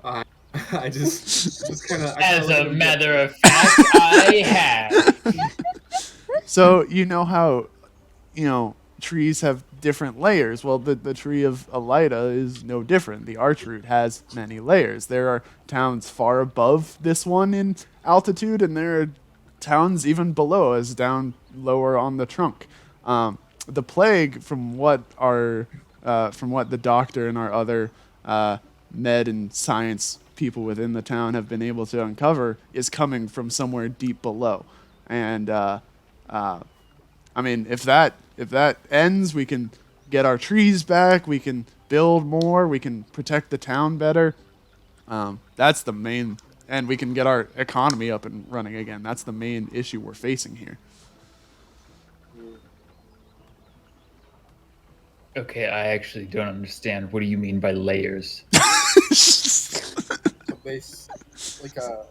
I just kind of. As a matter of fact, I have. So you know how, trees have different layers. Well, the tree of Elida is no different. The archroot has many layers. There are towns far above this one in altitude, and there are towns even below us, down lower on the trunk. The plague, from what the doctor and our other med and science people within the town have been able to uncover is coming from somewhere deep below. And I mean, if that ends, we can get our trees back. We can build more. We can protect the town better. That's the main, and we can get our economy up and running again. That's the main issue we're facing here. Okay, I actually don't understand. What do you mean by layers? A base, like a.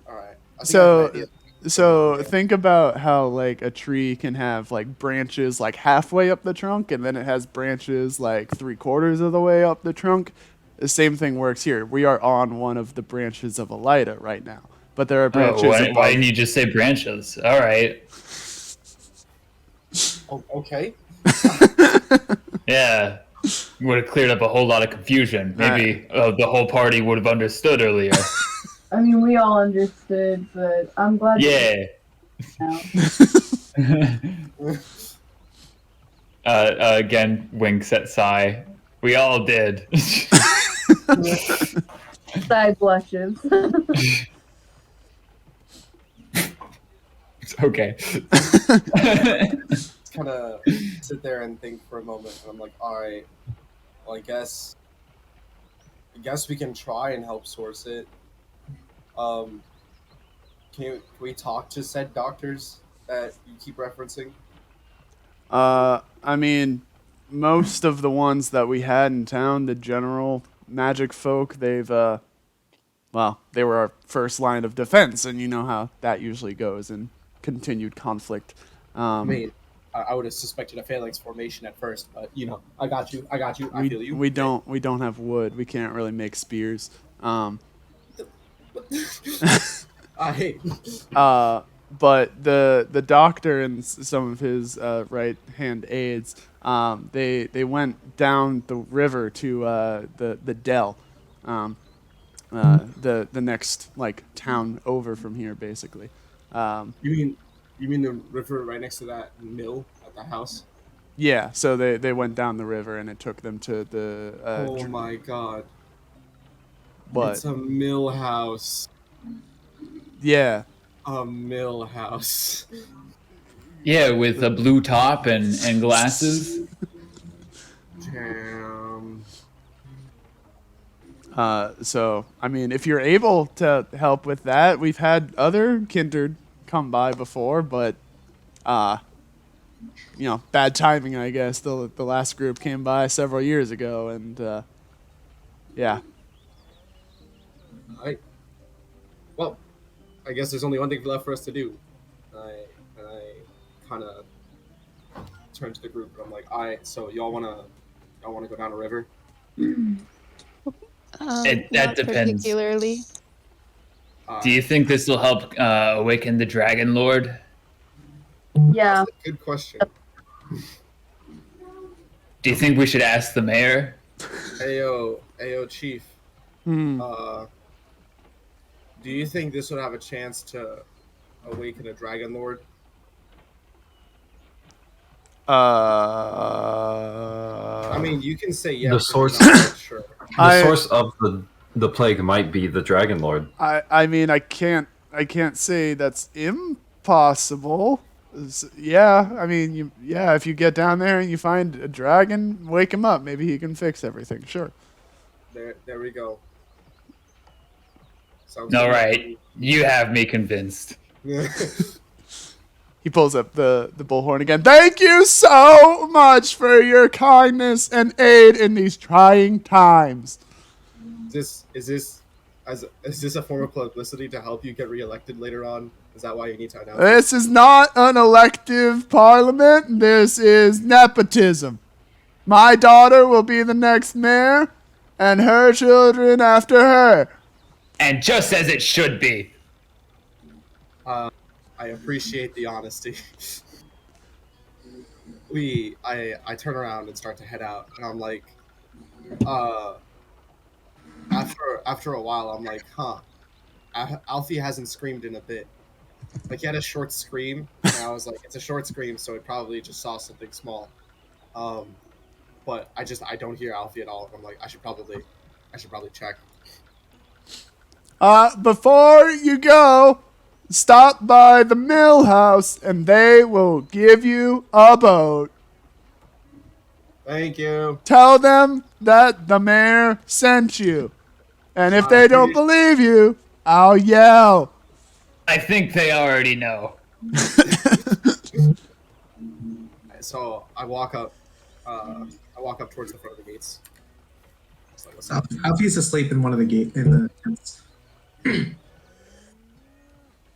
All right. I think I have an So, idea. so think about how like a tree can have like branches like halfway up the trunk, and then it has branches like 3/4 of the way up the trunk. The same thing works here. We are on one of the branches of a lighter right now, but there are branches Oh, above. why didn't you just say branches? All right. Oh, okay. Yeah. Would have cleared up a whole lot of confusion. Maybe the whole party would have understood earlier. I mean, we all understood, but I'm glad. Yeah. You Again, winks at Sai. We all did. Side blushes. Okay. Kind of sit there and think for a moment, and I'm like, all right, well, I guess we can try and help source it. Can we talk to said doctors that you keep referencing? I mean, most of the ones that we had in town, the general magic folk, they've well, they were our first line of defense, and you know how that usually goes in continued conflict. I mean, I would have suspected a phalanx formation at first, but you know, I got you. I feel you. We don't have wood. We can't really make spears. I hate. But the doctor and some of his right hand aides, they went down the river to the dell, the next like town over from here, basically. You mean the river right next to that mill at the house? Yeah, so they went down the river and it took them to the. Oh my god! What? It's a mill house. Yeah. A mill house. Yeah, with a blue top and glasses. Damn. So I mean, if you're able to help with that, we've had other Kindred come by before, but you know, bad timing, I guess. The last group came by several years ago, and yeah. Well, I guess there's only one thing left for us to do. I kind of turn to the group and I'm like, all right, so y'all wanna go down a river? That Not depends. particularly. Do you think this will help awaken the Dragon Lord? Yeah. That's a good question. Do you think we should ask the mayor? Ayo, Chief. Do you think this would have a chance to awaken a Dragon Lord? I mean, you can say yes. The if source- you're not sure. The source of the plague might be the Dragon Lord. I mean, I can't say that's impossible. Yeah, I mean, if you get down there and you find a dragon, wake him up. Maybe he can fix everything. Sure. There we go. Sounds All good. right, you have me convinced. He pulls up the bullhorn again. Thank you so much for your kindness and aid in these trying times. Is this a form of publicity to help you get reelected later on? Is that why you need to announce it? This is not an elective parliament. This is nepotism. My daughter will be the next mayor, and her children after her. And just as it should be. I appreciate the honesty. I turn around and start to head out, and I'm like, after a while, I'm like, Alfie hasn't screamed in a bit. Like, he had a short scream, and I was like, it's a short scream, so it probably just saw something small. But I don't hear Alfie at all. I'm like, I should probably check. Before you go, stop by the mill house and they will give you a boat. Thank you. Tell them that the mayor sent you. And if they don't believe you, I'll yell. I think they already know. So I walk up towards the front of the gates. It's like, what's up? Alfie's asleep in one of the tents.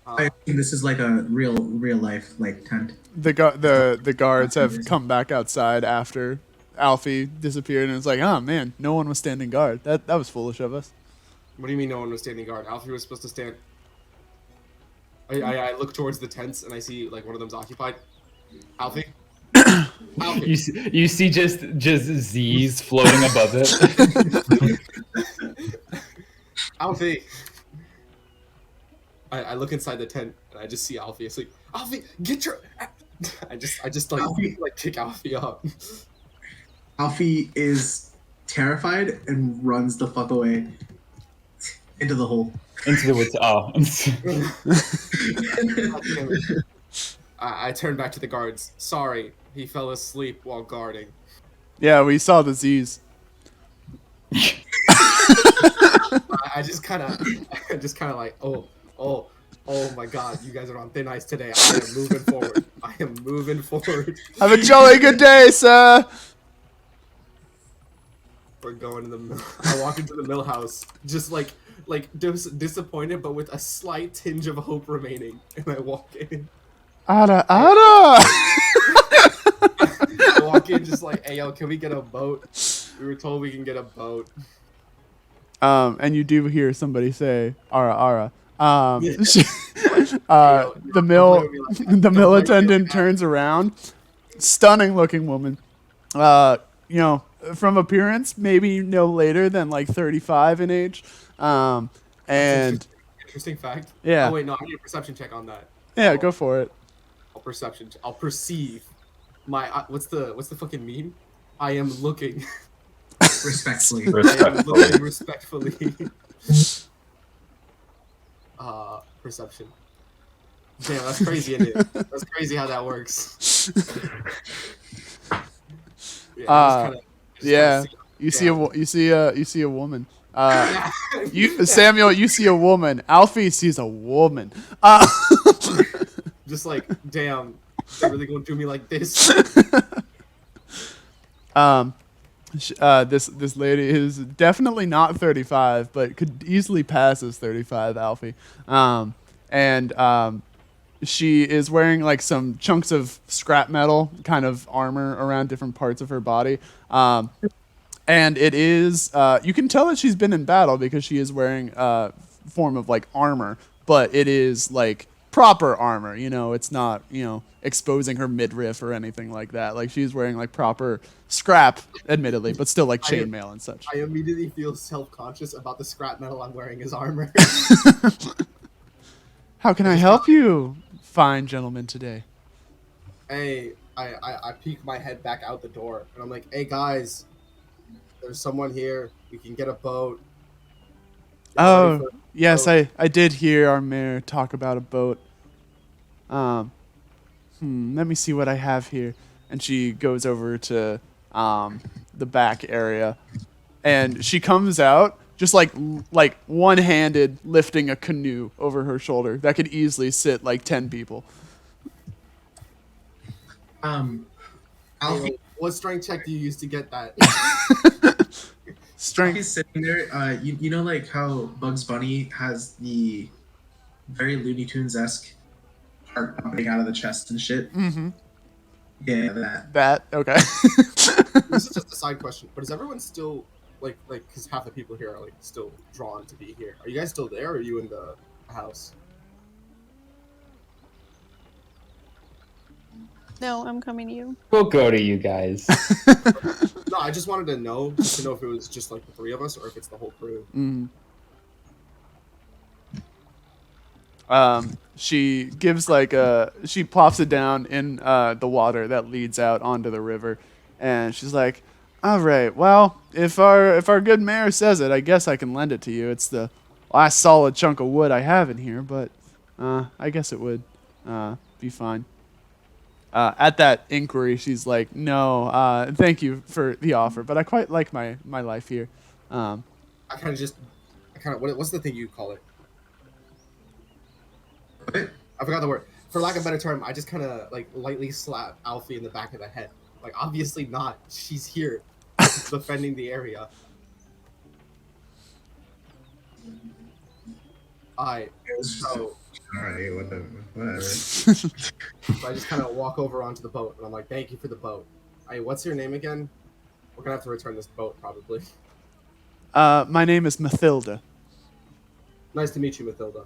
I think this is like a real life like tent. The guards have come back outside after Alfie disappeared, and it's like, oh man, no one was standing guard. That was foolish of us. What do you mean no one was standing guard? Alfie was supposed to stand. I look towards the tents and I see like one of them's occupied. Alfie. Alfie. You see just Z's floating above it. Alfie. I look inside the tent and I just see Alfie asleep. Alfie, get your. I just like Alfie. like kick Alfie up. Alfie is terrified and runs the fuck away into the hole. Into the woods. Oh. I turn back to the guards. Sorry, he fell asleep while guarding. Yeah, we saw the Z's. I just kind of like, oh my god, you guys are on thin ice today. I am moving forward. Have a jolly good day, sir. We're going to the mill. I walk into the mill house, just like disappointed, but with a slight tinge of hope remaining. And I walk in. Ada. I walk in just like, hey yo, can we get a boat? We were told we can get a boat. And you do hear somebody say, ara. The mill attendant turns around. Stunning looking woman. From appearance, maybe no later than like 35 in age. And interesting fact. Yeah. Oh wait, no, I need a perception check on that. Yeah, go for it. I'll perceive my what's the fucking meme? I am looking. Respectfully. I am looking respectfully. Perception. Damn, that's crazy, isn't it? That's crazy how that works. You see a woman. Samuel, you see a woman. Alfie sees a woman. Just like, damn, they're really gonna do me like this. This lady is definitely not 35, but could easily pass as 35, Alfie. She is wearing like some chunks of scrap metal kind of armor around different parts of her body. And it is, you can tell that she's been in battle because she is wearing a form of like armor, but it is like proper armor, it's not, exposing her midriff or anything like that. Like she's wearing like proper scrap, admittedly, but still like chainmail and such. I immediately feel self-conscious about the scrap metal I'm wearing as armor. How can I help you, fine gentleman, today? Hey, I peek my head back out the door and I'm like, hey guys, there's someone here. We can get a boat. Oh, yes, I did hear our mayor talk about a boat. Let me see what I have here. And she goes over to the back area, and she comes out just like one-handed lifting a canoe over her shoulder that could easily sit like 10 people. Alfie, what strength check do you use to get that? Strength. Alfie's sitting there. You know like how Bugs Bunny has the very Looney Tunes-esque heart pumping out of the chest and shit. Mm-hmm. Yeah, That okay. This is just a side question, but is everyone still like because half the people here are like still drawn to be here? Are you guys still there, or are you in the house? No, I'm coming to you. We'll go to you guys. No, I just wanted to know if it was just like the three of us or if it's the whole crew. She gives she plops it down in the water that leads out onto the river, and she's like, "All right, well, if our good mayor says it, I guess I can lend it to you. It's the last solid chunk of wood I have in here, but I guess it would be fine. At that inquiry, she's like, no, thank you for the offer, but I quite like my life here. I kind of what's the thing you call it? What? I forgot the word. For lack of a better term, I just kind of like lightly slap Alfie in the back of the head. Like, obviously not. She's here, defending the area. So Alright, whatever. So I just kind of walk over onto the boat, and I'm like, "Thank you for the boat." What's your name again? We're gonna have to return this boat probably. My name is Mathilda. Nice to meet you, Mathilda.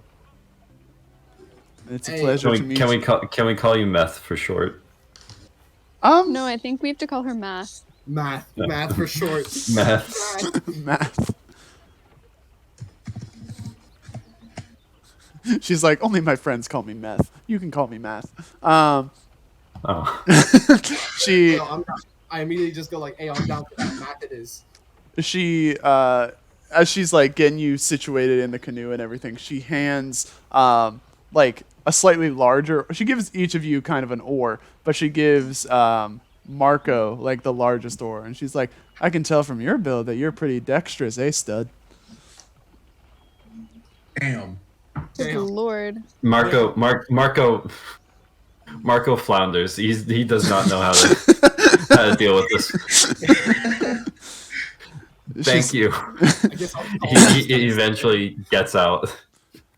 It's a Hey. pleasure to meet you. Can we call you Meth for short? No, I think we have to call her Math. Math for short. Meth. Math. She's like, only my friends call me Meth. You can call me Math. Oh. She. No, I'm not. I immediately just go like, "Hey, I'm down for that. Math it is." She as she's like getting you situated in the canoe and everything, she hands like a slightly larger, she gives each of you kind of an oar, but she gives Marco like the largest oar, and she's like, I can tell from your build that you're pretty dexterous, eh, stud? Damn. Good lord. Marco flounders. He does not know how to deal with this. Thank you. I guess He eventually gets out.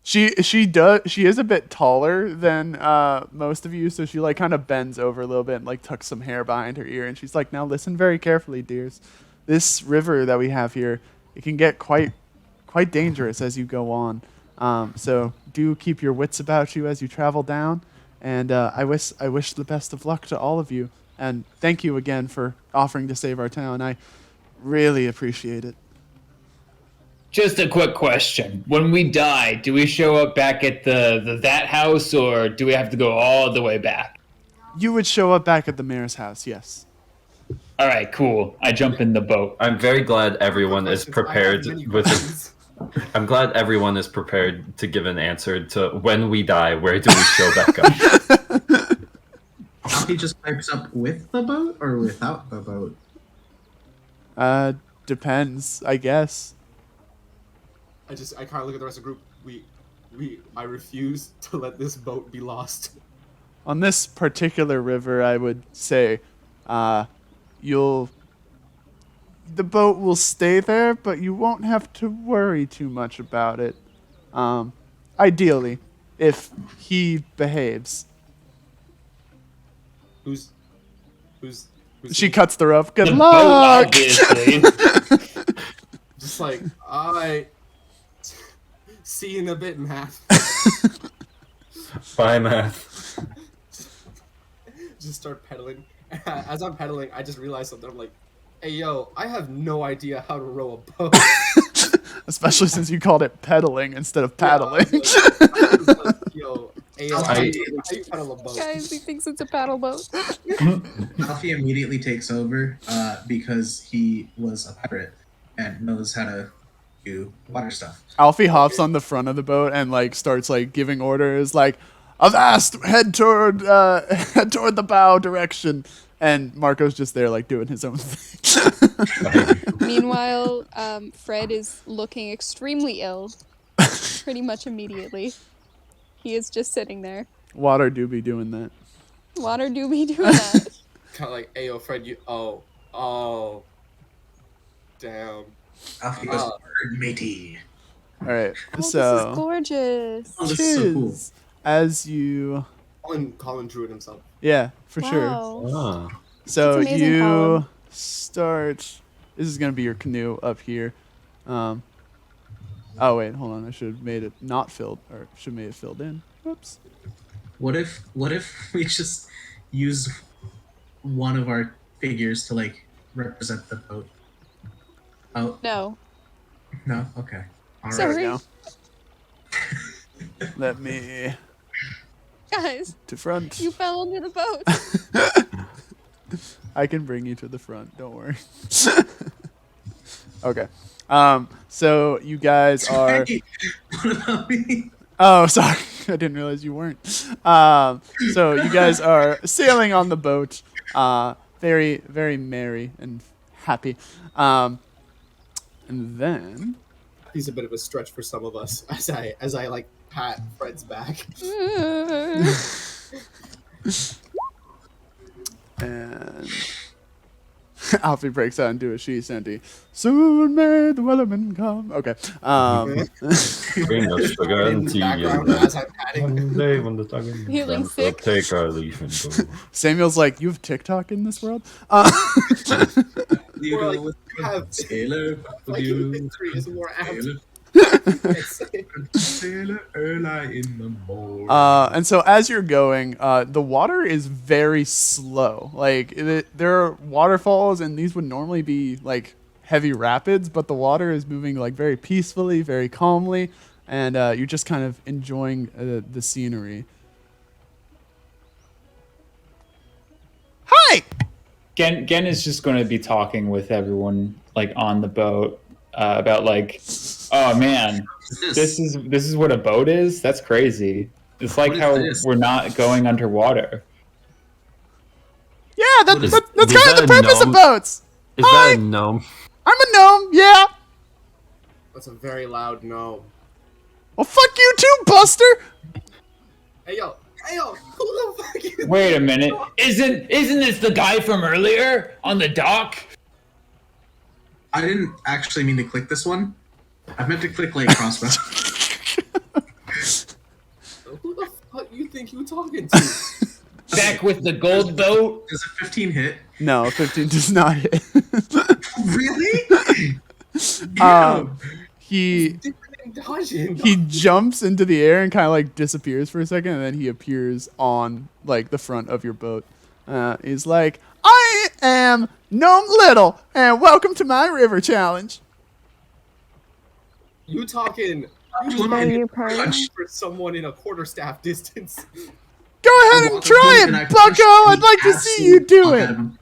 She is a bit taller than most of you, so she like kind of bends over a little bit and like tucks some hair behind her ear, and she's like, now listen very carefully, dears. This river that we have here, it can get quite dangerous as you go on. So do keep your wits about you as you travel down, and I wish the best of luck to all of you, and thank you again for offering to save our town. I really appreciate it. Just a quick question. When we die, do we show up back at that house, or do we have to go all the way back? You would show up back at the mayor's house, yes. All right, cool. I jump in the boat. I'm very glad everyone is prepared with it. it. I'm glad everyone is prepared to give an answer to when we die, where do we show back up? Alfie just pipes up with the boat or without the boat? Depends, I guess. I kind of look at the rest of the group. I refuse to let this boat be lost. On this particular river, I would say, the boat will stay there, but you won't have to worry too much about it. Ideally, if he behaves. Who's She cuts the rope. Good The boat, luck! obviously. just like, alright. See you in a bit, Math. Bye, Math. Just start pedaling. As I'm pedaling, I just realize something. I'm like, hey, yo, I have no idea how to row a boat. Especially since you called it pedaling instead of paddling. I was like, yo, hey, yo, how do you pedal a boat? Guys, he thinks it's a paddle boat. Alfie immediately takes over because he was a pirate and knows how to do water stuff. Alfie hops on the front of the boat and like starts like giving orders like, avast, head toward the bow direction. And Marco's just there like doing his own thing. Meanwhile, Fred is looking extremely ill pretty much immediately. He is just sitting there. Water do be doing that. Water do be doing that. Kind of like, hey, yo, Fred, you. Oh. Damn. Alfie goes, bird matey. All right, Oh, this so is gorgeous. Oh, this is so cool. cheers. As you, Colin drew it himself. yeah, for sure. Wow. Oh. So That's amazing, you Colin. start. This is gonna be your canoe up here. Oh wait, hold on. I should have made it not filled, or should have made it filled in. Whoops. What if we just use one of our figures to like represent the boat? Oh No. no, okay. All right. There we Sorry. go. Let me Guys, to front. you fell into the boat. I can bring you to the front. Don't worry. Okay. So you guys are. Hey, what about me? Oh, sorry. I didn't realize you weren't. So you guys are sailing on the boat, very, very merry and happy. And then. He's a bit of a stretch for some of us as I like pat Fred's back. And Alfie breaks out into a she shanty. Soon may the wellerman come. Okay. Bring us sugar In and the tea. background as I'm patting. One day when the time Healing comes, we'll sick. take our leave and go. Samuel's like, you have TikTok in this world? You Or, go like, with you have sailor, like you three is more apt. sailor early in the morning. And so as you're going, the water is very slow. Like there are waterfalls, and these would normally be like heavy rapids, but the water is moving like very peacefully, very calmly, and you're just kind of enjoying the scenery. Hi. Gen is just going to be talking with everyone like on the boat about like, oh man, this is what a boat is. That's crazy. It's like What is how this? we're not going underwater. Yeah, that's Is- that's is kind of that the a purpose of gnome? boats. Is Hi. that a gnome? I'm a gnome. Yeah. That's a very loud no. Well, fuck you too, Buster. Hey yo, who the fuck is Wait a minute, isn't this the guy from earlier on the dock? I didn't actually mean to click this one. I meant to click like crossbow. Who the fuck you think you talking to? Back with the gold boat? Does a 15 hit? No, 15 does not hit. Really? He Different than dodging. he jumps into the air and kind of like disappears for a second, and then he appears on like the front of your boat. He's like, I am Gnome Little, and welcome to my river challenge. You talking Punch. for someone in a quarterstaff distance. Go ahead and try And I it, punched Bucko. I'd the like to see you absolute do fuck it. out of him.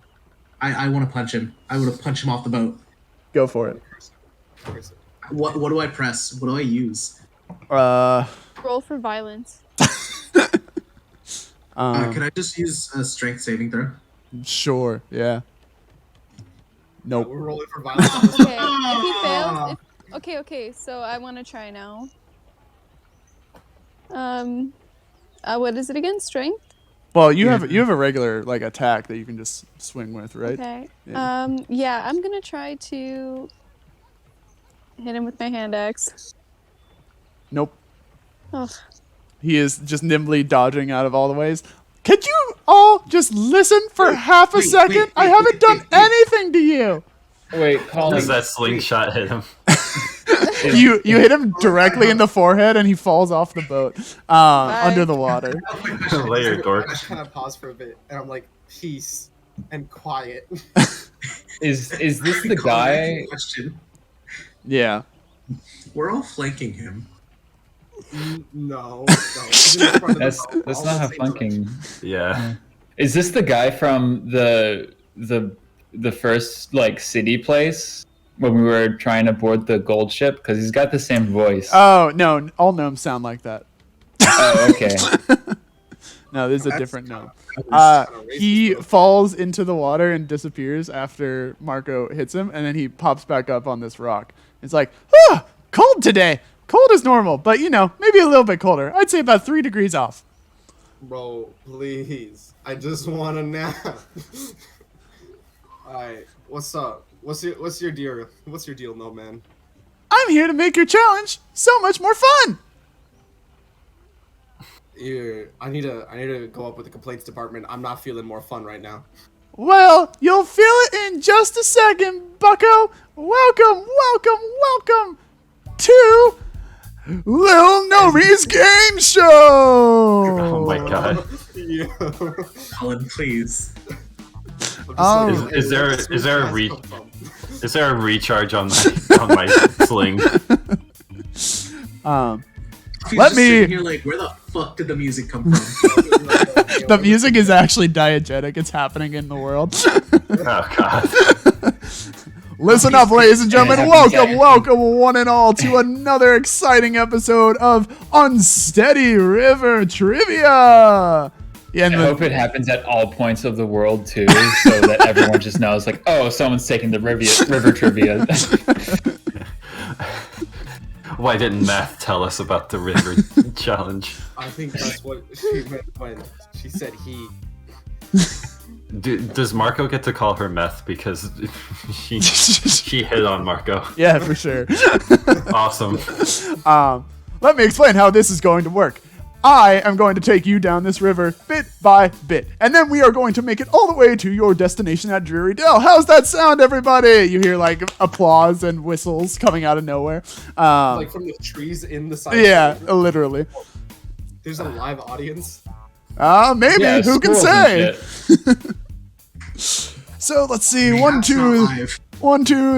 I want to punch him. I want to punch him off the boat. Go for it. What do I press? What do I use? Roll for violence. Can I just use a strength saving throw? Sure, yeah. Nope. We're rolling for violence. Okay, if he fails, okay, so I want to try now. What is it again? Strength? Well, you have a regular like attack that you can just swing with, right? Okay. Yeah. Yeah, I'm gonna try to hit him with my hand axe. Nope. Ugh. He is just nimbly dodging out of all the ways. Could you all just listen for half a second? I haven't done anything to you. Wait, Colin. Does that slingshot hit him? You hit him directly in the forehead, and he falls off the boat under the water. Later, I dork. just kind of pause for a bit, and I'm like, peace and quiet. Is this the guy? Question. Yeah. We're all flanking him. No. That's not how flanking. Yeah. Is this the guy from the first like city place when we were trying to board the gold ship? Because he's got the same voice. Oh no, all gnomes sound like that. Oh, okay. No, this is a different gnome. Kinda racist, He though. falls into the water and disappears after Marco hits him, and then he pops back up on this rock. It's like, cold today. Cold is normal, but maybe a little bit colder. I'd say about 3 degrees off. Bro, please. I just want a nap. Alright, what's up? What's your deal? What's your deal, no man? I'm here to make your challenge so much more fun. Here, I need to go up with the complaints department. I'm not feeling more fun right now. Well, you'll feel it in just a second, Bucko. Welcome to Lil Nomi's Game Show. Oh my god. Yeah. Colin, please. Oh. Is there a recharge on my sling? He's Let just me- sitting here like, where the fuck did the music come from? The music is actually diegetic. It's happening in the world. Oh god. Listen up, ladies and gentlemen. Welcome, one and all, to another exciting episode of Unsteady River Trivia. Yeah, I hope it happens at all points of the world, too, so that everyone just knows, like, oh, someone's taking the river trivia. Why didn't Math tell us about the river challenge? I think that's what she meant when she said he. Does Marco get to call her Meth because she hit on Marco? Yeah, for sure. Awesome. Let me explain how this is going to work. I am going to take you down this river bit by bit, and then we are going to make it all the way to your destination at Drury Dell. How's that sound, everybody? You hear like applause and whistles coming out of nowhere. Like from the trees in the side. Yeah, literally. There's a live audience. Maybe. Yeah, who can say? So let's see. One, two,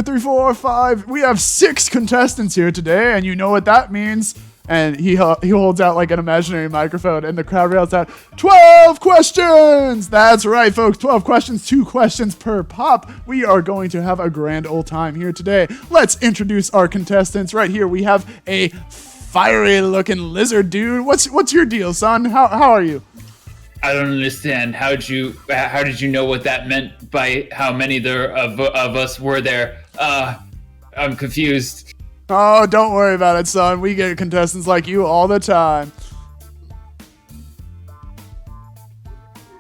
3, 4, 5. We have 6 contestants here today, and you know what that means. And he holds out like an imaginary microphone, and the crowd yells out, 12 questions! That's right, folks, 12 questions, 2 questions per pop. We are going to have a grand old time here today. Let's introduce our contestants. Right here, we have a fiery-looking lizard dude. What's your deal, son? How are you? I don't understand. How did you know what that meant by how many of us were there? I'm confused. Oh, don't worry about it, son. We get contestants like you all the time.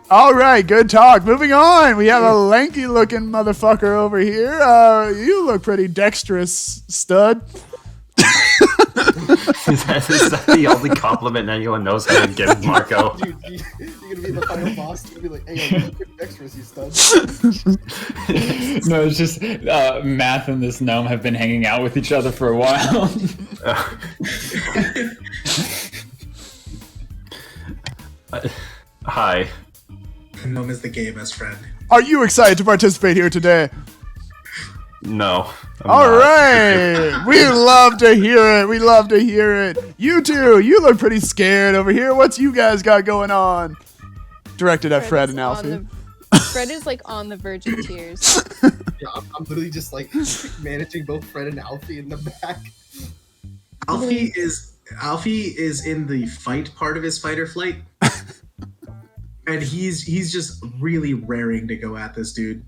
All right, good talk. Moving on. We have a lanky-looking motherfucker over here. You look pretty dexterous, stud. Is that the only compliment anyone knows how to give Marco? Dude, you're gonna be the final boss. You're gonna be like, hey, I'm pretty dexterous, you stud. No, it's just Math and this gnome have been hanging out with each other for a while. Hi. Gnome is the gay best friend. Are you excited to participate here today? No. All right. We love to hear it. We love to hear it. You two, you look pretty scared over here. What's you guys got going on? Directed at Fred and Alfie. Fred is like on the verge of tears. Yeah, I'm literally just like managing both Fred and Alfie in the back. Alfie is in the fight part of his fight or flight. And he's just really raring to go at this dude.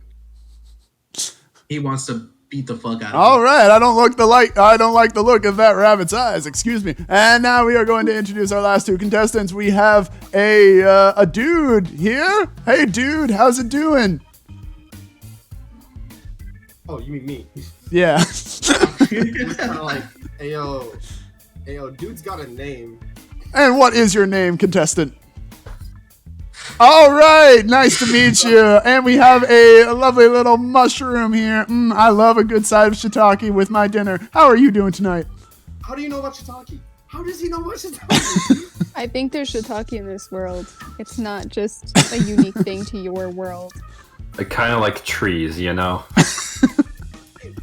He wants to beat the fuck out of him. All right, I don't like the look of that rabbit's eyes. Excuse me. And now we are going to introduce our last 2 contestants. We have a dude here. Hey, dude, how's it doing? Oh, you mean me? Yeah. It's kind of like, ayo, dude's got a name. And what is your name, contestant? All right, nice to meet you. And we have a lovely little mushroom here. I love a good side of shiitake with my dinner. How are you doing tonight? How do you know about shiitake? How does he know about shiitake? I think there's shiitake in this world. It's not just a unique thing to your world. I kind of like trees, you know?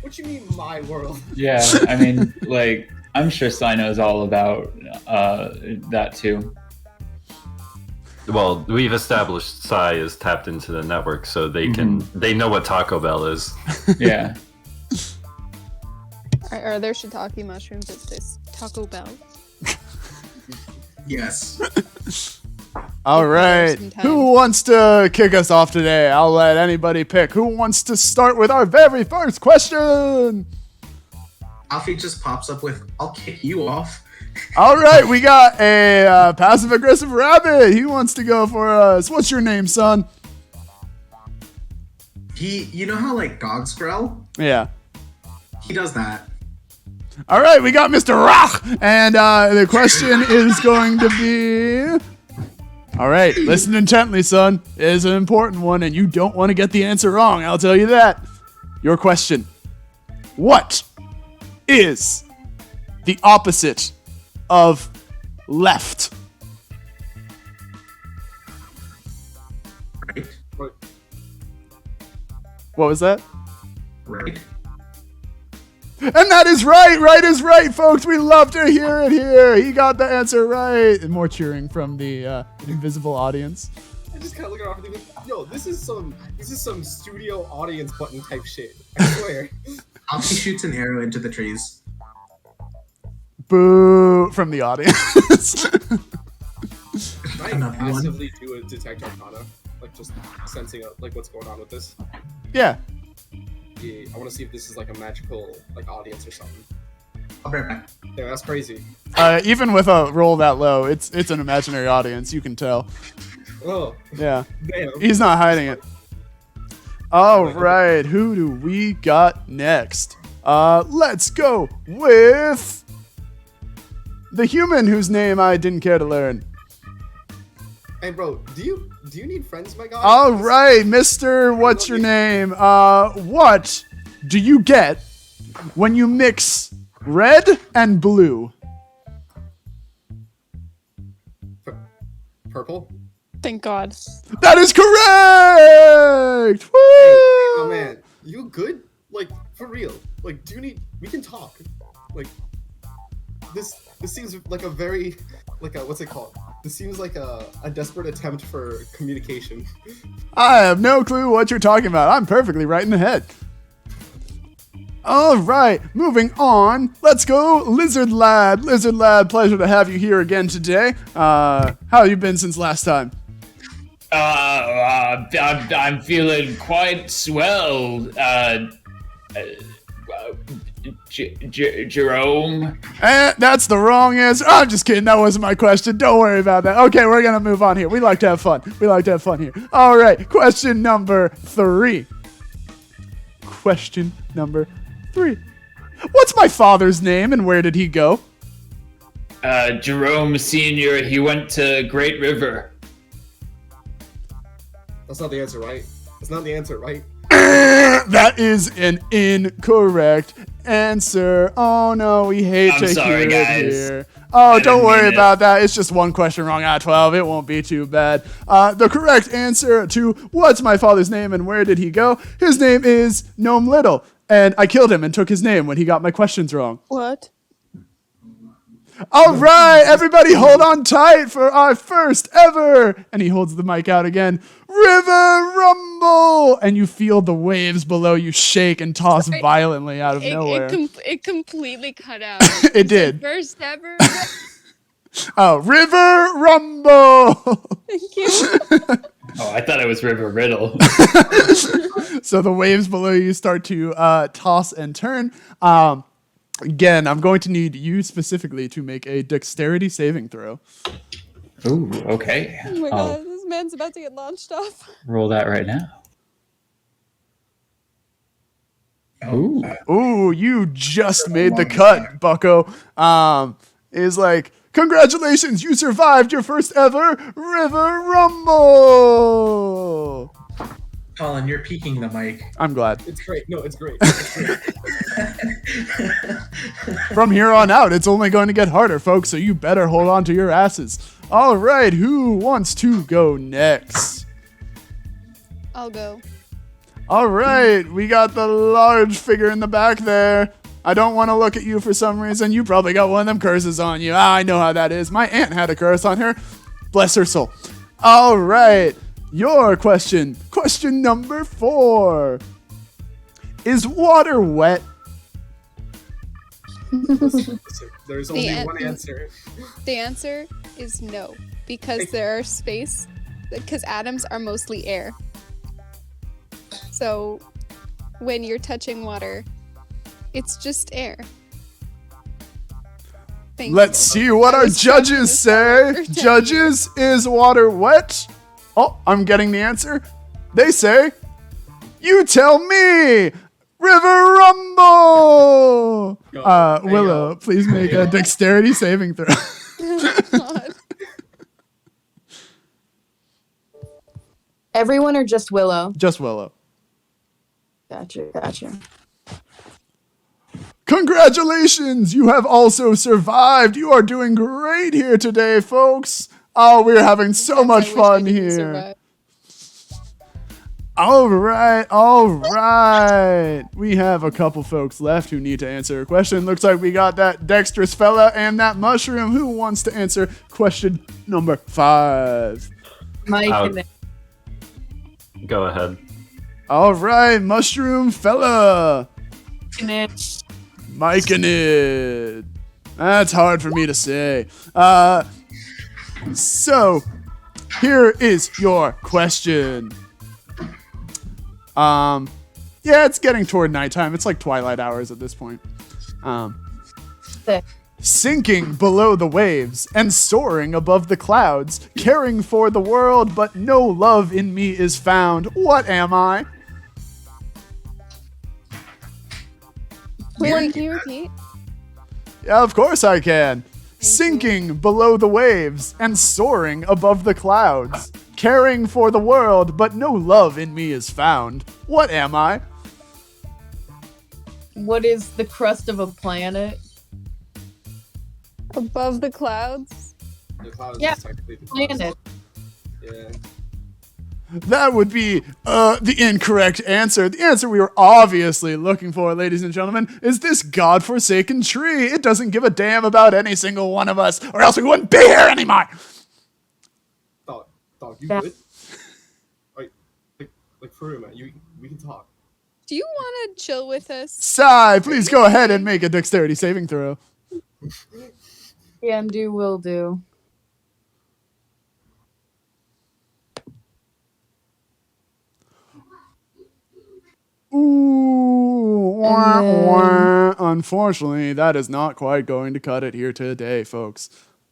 What you mean, my world? Yeah, I mean, like, I'm sure Sai knows all about that too. Well, we've established Sai is tapped into the network, so they know what Taco Bell is. Yeah. Are there shiitake mushrooms at this Taco Bell? Yes. All right. Who wants to kick us off today? I'll let anybody pick. Who wants to start with our very first question? Alfie just pops up with, I'll kick you off. All right, we got a passive-aggressive rabbit. He wants to go for us. What's your name, son? You know how like dogs growl? Yeah. He does that. All right, we got Mr. Rock. And the question is going to be... All right, listen intently, son. It is an important one, and you don't want to get the answer wrong. I'll tell you that. Your question. What is the opposite of left? Right. What was that? Right. And that is right. Right is right, folks. We love to hear it here. He got the answer right. And more cheering from the invisible audience. I just kind of look around and think, yo, this is some studio audience button type shit. I swear. Alfie shoots an arrow into the trees. Boo from the audience. Can I Another one? passively do a detect arcana? Like just sensing like what's going on with this? Yeah. Yeah, I want to see if this is like a magical like audience or something. I'll be right back. Yeah, that's crazy. Even with a roll that low, it's an imaginary audience. You can tell. Oh, Yeah. damn. He's not hiding it. All right. Who do we got next? Let's go with the human whose name I didn't care to learn. Hey, bro, do you need friends, my guy? All right, Mister. What's your name? What do you get when you mix red and blue? Purple. Thank God. That is correct. Woo! Oh man, you good? Like for real? Like, do you need? We can talk. Like, this seems like a very, like a what's it called? This seems like a desperate attempt for communication. I have no clue what you're talking about. I'm perfectly right in the head. All right, moving on. Let's go, Lizard Lad. Lizard Lad, pleasure to have you here again today. How have you been since last time? I'm feeling quite swell. Jerome. That's the wrong answer. I'm just kidding. That wasn't my question. Don't worry about that. Okay, we're gonna move on here. We like to have fun. Here. All right, question number 3. Question number 3. What's my father's name and where did he go? Jerome Senior. He went to Great River. That's not the answer, right? That's not the answer, right? That is an incorrect answer. Oh no, we hate I'm to sorry, hear guys. it here. Oh, I don't didn't worry mean it. about that. It's just one question wrong out of 12. It won't be too bad. The correct answer to what's my father's name and where did he go? His name is Gnome Little, and I killed him and took his name when he got my questions wrong. What? All right, everybody hold on tight for our first ever, and he holds the mic out again, River Rumble! And you feel the waves below you shake and toss violently out of nowhere. It completely cut out. It did. First ever. Oh, River Rumble! Thank you. Oh, I thought it was River Riddle. So the waves below you start to toss and turn. Again, I'm going to need you specifically to make a dexterity saving throw. Ooh, okay. Oh my I'll God, this man's about to get launched off. roll that right now. Ooh. Ooh, you just made the cut, bucko. Is like, congratulations, you survived your first ever River Rumble! Colin, you're peeking the mic. I'm glad. It's great. No, it's great. It's great. From here on out, it's only going to get harder, folks, so you better hold on to your asses. All right, who wants to go next? I'll go. All right, we got the large figure in the back there. I don't want to look at you for some reason. You probably got one of them curses on you. I know how that is. My aunt had a curse on her. Bless her soul. All right, your question. Question number 4. Is water wet? Listen, there's only The one answer. The answer is no, because there are space, because atoms are mostly air. So when you're touching water, it's just air. Thank Let's you. see what I our was trying to judges say. decide. Judges, is water wet? Oh, I'm getting the answer. They say, you tell me. River Rumble! Willow, please make a dexterity saving throw. God. Everyone or just Willow? Just Willow. Gotcha. Congratulations! You have also survived. You are doing great here today, folks. Oh, we're having so much I wish I fun didn't here. survive. All right. We have a couple folks left who need to answer a question. Looks like we got that dexterous fella and that mushroom. Who wants to answer question number 5? Mike Out. and then Go ahead. All right, mushroom fella. Myconid. That's hard for me to say. So, here is your question. Yeah, it's getting toward nighttime. It's like twilight hours at this point. Sinking below the waves and soaring above the clouds, caring for the world, but no love in me is found. What am I? Wait, can you repeat? Yeah, of course I can. Sinking below the waves and soaring above the clouds, caring for the world, but no love in me is found. What am I? What is the crust of a planet? Above the clouds? The cloud is Yeah, technically the Planet. Yeah. That would be the incorrect answer. The answer we were obviously looking for, ladies and gentlemen, is this godforsaken tree. It doesn't give a damn about any single one of us, or else we wouldn't be here anymore. Dog, you Yeah. good? Like for real, man. We can talk. Do you want to chill with us? Sai, please go ahead and make a dexterity saving throw. Can do, will do. Ooh, wah, And then- wah. Unfortunately, that is not quite going to cut it here today, folks.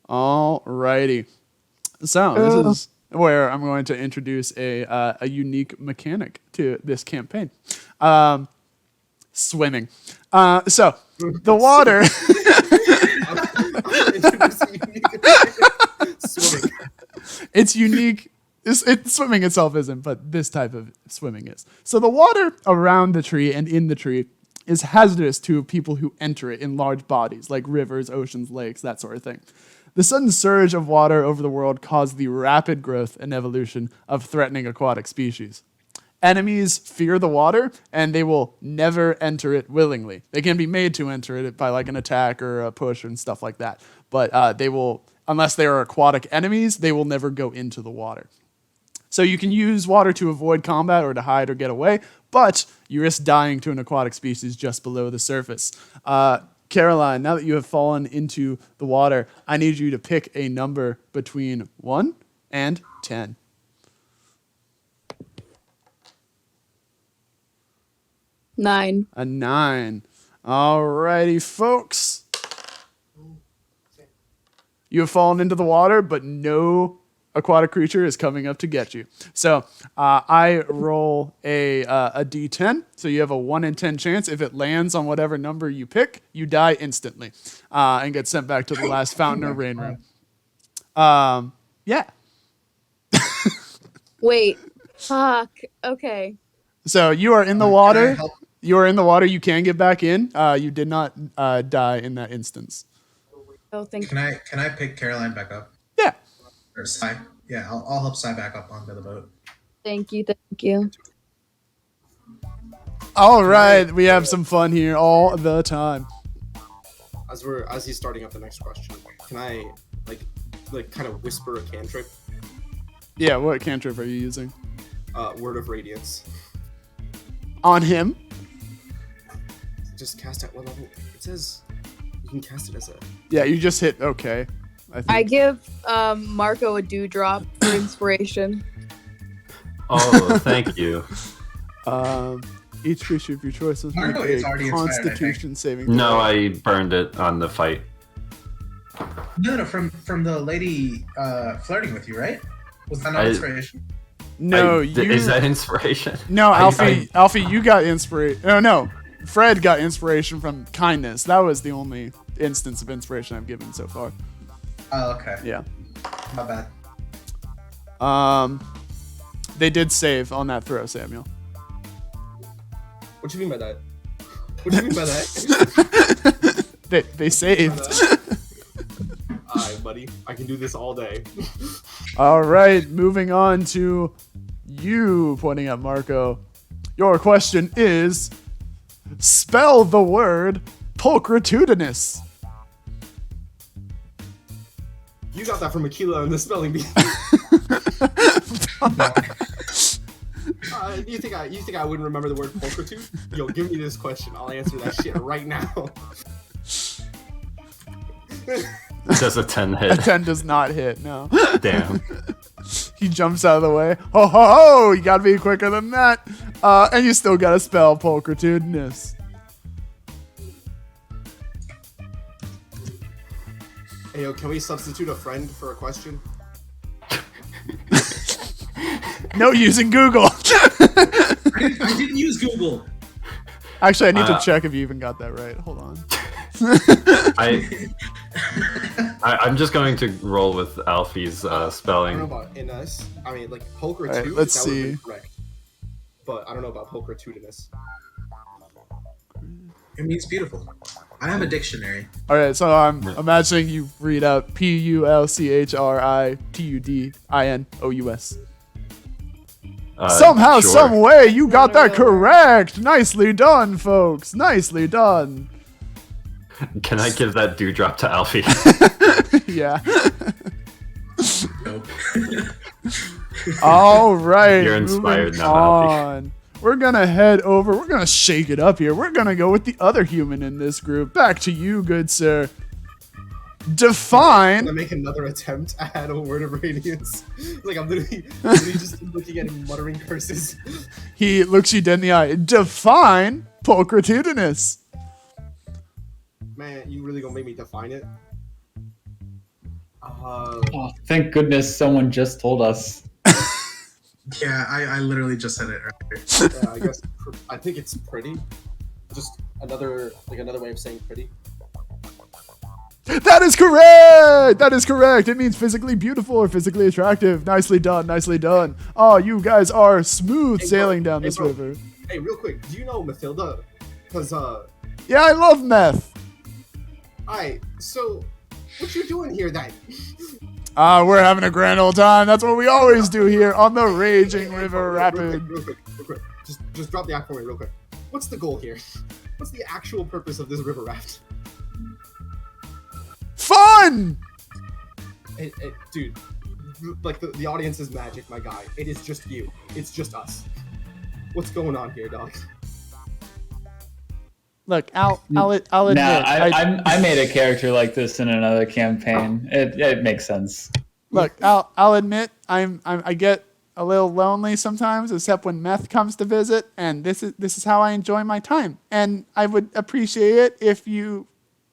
Alrighty. So, this is where I'm going to introduce a unique mechanic to this campaign. Swimming. So, the water... Swimming. It's unique. Swimming itself isn't, but this type of swimming is. So the water around the tree and in the tree is hazardous to people who enter it in large bodies, like rivers, oceans, lakes, that sort of thing. The sudden surge of water over the world caused the rapid growth and evolution of threatening aquatic species. Enemies fear the water, and they will never enter it willingly. They can be made to enter it by like an attack or a push and stuff like that. But they will, unless they are aquatic enemies, they will never go into the water. So you can use water to avoid combat or to hide or get away, but you risk dying to an aquatic species just below the surface. Caroline, now that you have fallen into the water, I need you to pick a number between 1 and 10. Nine. A 9. Alrighty, folks. You have fallen into the water, but no aquatic creature is coming up to get you. So I roll a d10. So you have a 1 in 10 chance. If it lands on whatever number you pick, you die instantly and get sent back to the last fountain or rain room. Yeah. Wait. Fuck. Okay. So you are in the water. You are in the water. You can get back in. You did not die in that instance. Oh, thank Can I pick Caroline back up? Yeah. Or Sai? Yeah, I'll help Sai back up onto the boat. Thank you. Thank you. All right. We have some fun here all the time. As he's starting up the next question, can I like kind of whisper a cantrip? Yeah. What cantrip are you using? Word of Radiance. On him? Just cast at what level? It says you can cast it as a. Yeah, you just hit okay. I give Marco a dewdrop for inspiration. Oh, thank you. Each creature of your choice must Marco make is a already inspired, I Constitution saving throw. No, I burned it on the fight. No, from the lady flirting with you, right? Was that not inspiration? No, is that inspiration? No, Alfie, you got inspiration. No, Fred got inspiration from kindness. That was the only instance of inspiration I've given so far. Oh, okay. Yeah. My bad. They did save on that throw, Samuel. What do you mean by that? What do you mean by that? They saved. Alright, buddy. I can do this all day. All right, moving on to you, pointing at Marco. Your question is, spell the word pulchritudinous. You got that from Aquila in the spelling bee. You think I wouldn't remember the word pulchritude? Yo, give me this question. I'll answer that shit right now. Does a 10 A hit? 10 does not hit, no. Damn. He jumps out of the way. Ho ho ho! You gotta be quicker than that. And you still gotta spell pulchritudinous. Hey, yo, can we substitute a friend for a question? No using Google. I didn't use Google. Actually, I need to check if you even got that right. Hold on. I'm just going to roll with Alfie's I don't know spelling. about inus. I mean, like pulchritude. Alright, let's that would've see. been correct. But I don't know about pulchritudinous. It means beautiful. I have a dictionary. All right, so I'm imagining you read out Pulchritudinous. Somehow, Sure. some way, you got that correct. Nicely done, folks. Nicely done. Can I give that dewdrop to Alfie? Yeah. No. All right. You're inspired moving now, Alfie. on. We're gonna head over. We're gonna shake it up here. We're gonna go with the other human in this group. Back to you, good sir. I'm Define. gonna make another attempt at a word of radiance. Like I'm literally just looking at him muttering curses. He looks you dead in the eye. Define pulchritudinous. Man, you really gonna make me define it? Oh, thank goodness someone just told us. Yeah, I literally just said it earlier. Yeah, I guess I think it's pretty. Just another way of saying pretty. That is correct! That is correct. It means physically beautiful or physically attractive. Nicely done, nicely done. Oh, you guys are smooth Hey, sailing bro. down Hey, this bro. river. Hey, real quick, do you know Mathilda? Cause Yeah, I love meth. alright, so what you doing here then? We're having a grand old time. That's what we always do here on the Raging River Rapid. Real quick. Just drop the act for me real quick. What's the goal here? What's the actual purpose of this river raft? Fun! Dude, like the audience is magic, my guy. It is just you. It's just us. What's going on here, dog? Look, I'll admit. I made a character like this in another campaign. It makes sense. Look, I'll admit I get a little lonely sometimes, except when meth comes to visit, and this is how I enjoy my time. And I would appreciate it if you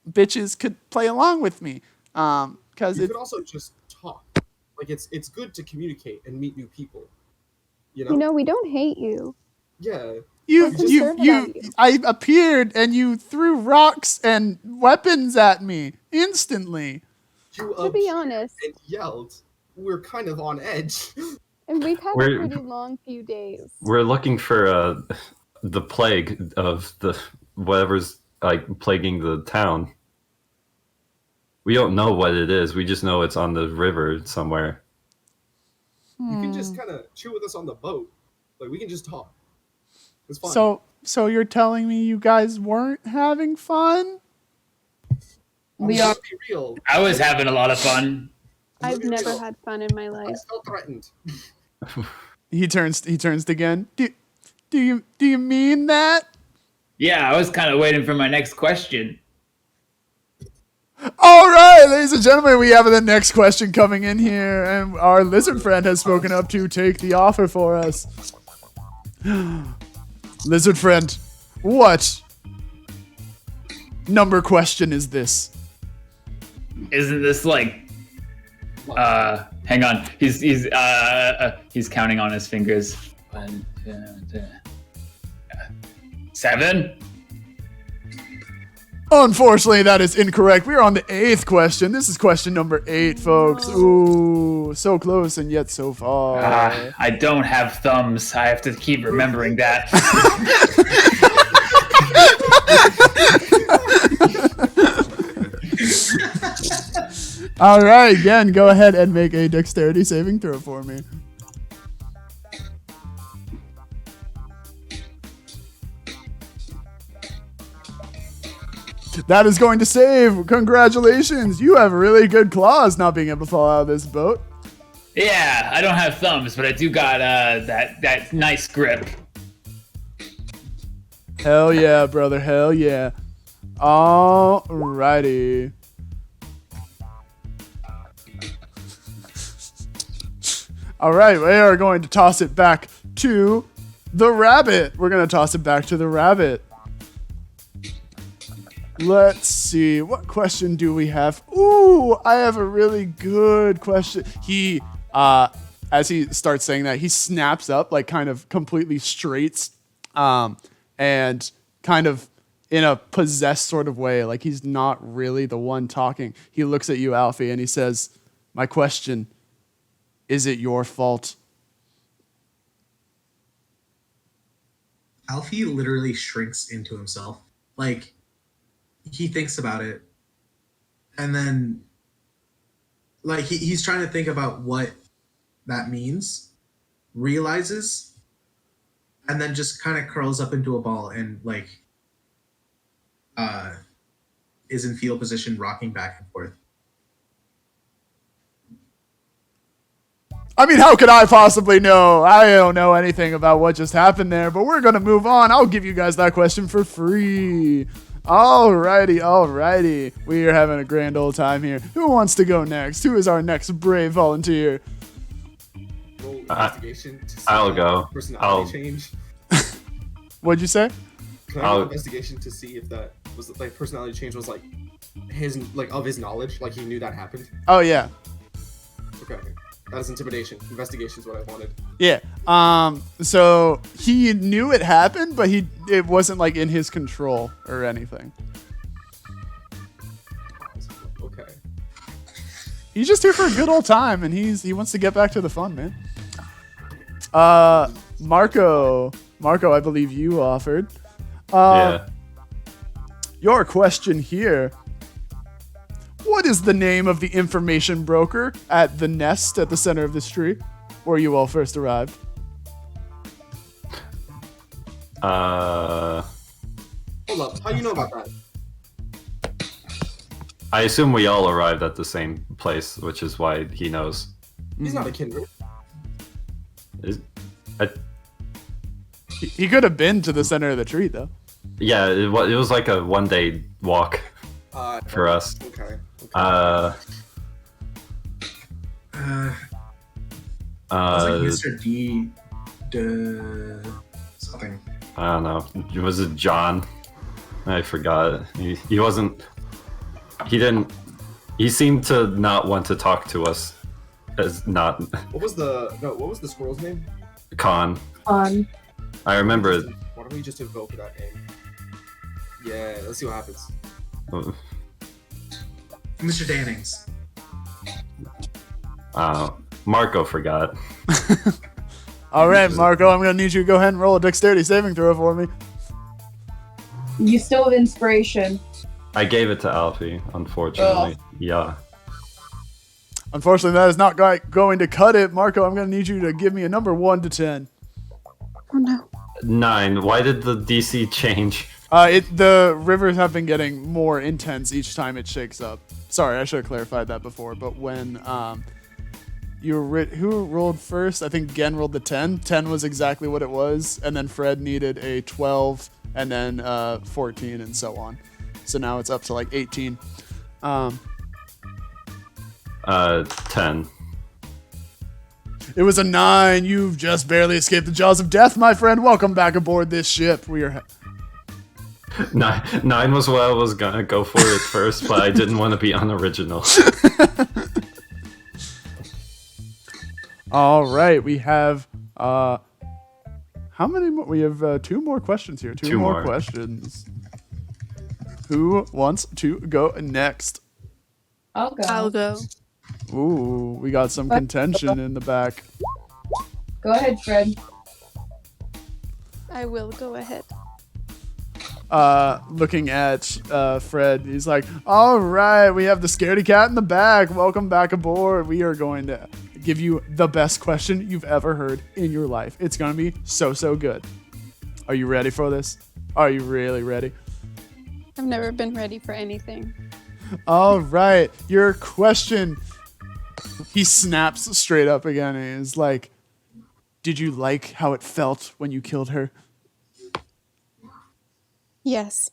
bitches could play along with me, because You it. could also just talk. Like it's good to communicate and meet new people. You know? You know, we don't hate you. Yeah. We're concerned about you. I appeared and you threw rocks and weapons at me instantly. You To be honest, and yelled. We're kind of on edge. and we've had We're- a pretty long few days. We're looking for the plague of the whatever's like plaguing the town. We don't know what it is. We just know it's on the river somewhere. You can just kind of chill with us on the boat. Like we can just talk. It's fine. So you're telling me you guys weren't having fun? We are be real. I was having a lot of fun. I've never had fun in my I life. felt threatened. He turns again. Do you mean that? Yeah, I was kind of waiting for my next question. All right, ladies and gentlemen, we have the next question coming in here, and our lizard friend has spoken up to take the offer for us. Lizard friend, what number question is this? Isn't this like? Hang on. He's counting on his fingers. 1, 2, 3. 7. Unfortunately, that is incorrect. We are on the 8th question. This is question number 8, folks. Ooh, so close and yet so far. I don't have thumbs. I have to keep remembering that. All right, again, go ahead and make a dexterity saving throw for me. That is going to save. Congratulations. You have really good claws not being able to fall out of this boat. Yeah, I don't have thumbs, but I do got that nice grip. Hell yeah, brother. Hell yeah. Alrighty. All right, we are going to toss it back to the rabbit. We're going to toss it back to the rabbit. Let's see. What question do we have? Ooh, I have a really good question. He, as he starts saying that, he snaps up, like kind of completely straight, and kind of in a possessed sort of way, like he's not really the one talking. He looks at you, Alfie, and he says, my question, is it your fault? Alfie literally shrinks into himself. Like, he thinks about it, and then, like, he's trying to think about what that means, realizes, and then just kind of curls up into a ball and, like, is in fetal position, rocking back and forth. I mean, how could I possibly know? I don't know anything about what just happened there, but we're going to move on. I'll give you guys that question for free. Alrighty. We are having a grand old time here. Who wants to go next? Who is our next brave volunteer? Roll investigation to see I'll go. Personality change. What'd you say? Can I roll investigation to see if that was like personality change was like his of his knowledge, like he knew that happened? Oh yeah. Okay. That is intimidation. Investigation is what I wanted. Yeah. So he knew it happened, but it wasn't like in his control or anything. Okay. He's just here for a good old time, and he wants to get back to the fun, man. Marco, I believe you offered. Yeah. Your question here. What is the name of the information broker at the nest at the center of this tree where you all first arrived? Hold up. How do you know about that? I assume we all arrived at the same place, which is why he knows. He's not a kindred. He could have been to the center of the tree, though. Yeah, it was like a one-day walk for us. Okay. It was like Mr. D. Something. I don't know. Was it John? I forgot. He wasn't. He didn't. He seemed to not want to talk to us. As not. What was the squirrel's name? Con. On. I remember it. Why don't we just invoke that name? Yeah, let's see what happens. Mr. Dannings. Marco forgot. All right, Marco, I'm going to need you to go ahead and roll a dexterity saving throw for me. You still have inspiration. I gave it to Alfie, unfortunately. Yeah. Unfortunately, that is not going to cut it. Marco, I'm going to need you to give me a number 1 to 10. Oh, no. 9. Why did the DC change? The rivers have been getting more intense each time it shakes up. Sorry, I should have clarified that before. But when who rolled first? I think Gen rolled the 10. 10 was exactly what it was, and then Fred needed a 12, and then 14, and so on. So now it's up to like 18. 10. It was a 9. You've just barely escaped the jaws of death, my friend. Welcome back aboard this ship. We are. 9 was what I was gonna go for at first, but I didn't want to be unoriginal. All right, we have how many more? We have 2 more questions here. Two more questions. Who wants to go next? I'll go. Ooh, we got some contention in the back. Go ahead, Fred. I will go ahead. Looking at Fred, he's like, all right, we have the scaredy cat in the back. Welcome back aboard. We are going to give you the best question you've ever heard in your life. It's going to be so good. Are you ready for this? Are you really ready? I've never been ready for anything. All right, your question. He snaps straight up again and is like, "Did you like how it felt when you killed her?" Yes.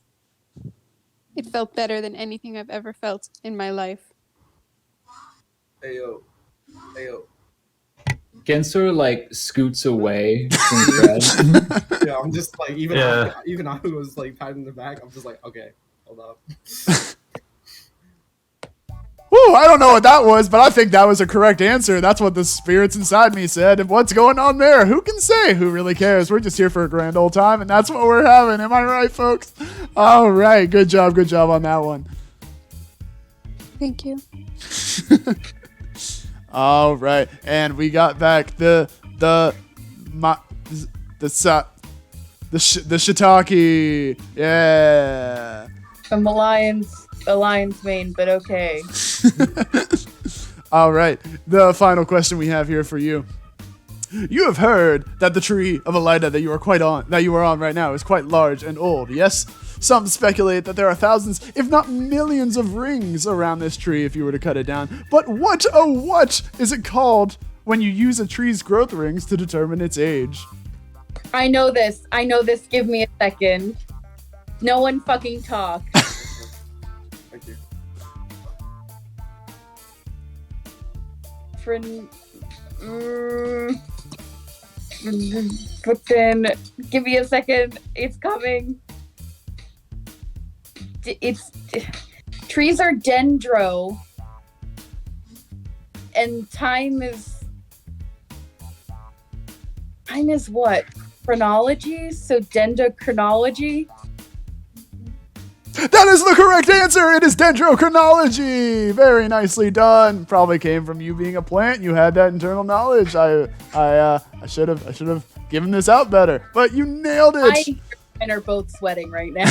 It felt better than anything I've ever felt in my life. Ayo. Gen sort of like scoots away from Fred. Yeah, I'm just like even I who was like tied in the back. I'm just like, okay, hold up. Whew, I don't know what that was, but I think that was a correct answer. That's what the spirits inside me said. And what's going on there? Who can say? Who really cares? We're just here for a grand old time, and that's what we're having. Am I right, folks? All right. Good job on that one. Thank you. All right. And we got back the shiitake. Yeah. I'm the lion's mane, but okay. All right. The final question we have here for you. You have heard that the tree of Elida that you are on right now is quite large and old. Yes, some speculate that there are thousands, if not millions, of rings around this tree if you were to cut it down. But what is it called when you use a tree's growth rings to determine its age? I know this. Give me a second. No one fucking talk. Thank you. But then, give me a second. It's coming. Trees are dendro, and time is what? Chronology? So dendrochronology? That is the correct answer. It is dendrochronology. Very nicely done. Probably came from you being a plant. You had that internal knowledge. I should have given this out better, but you nailed it. I and mine are both sweating right now.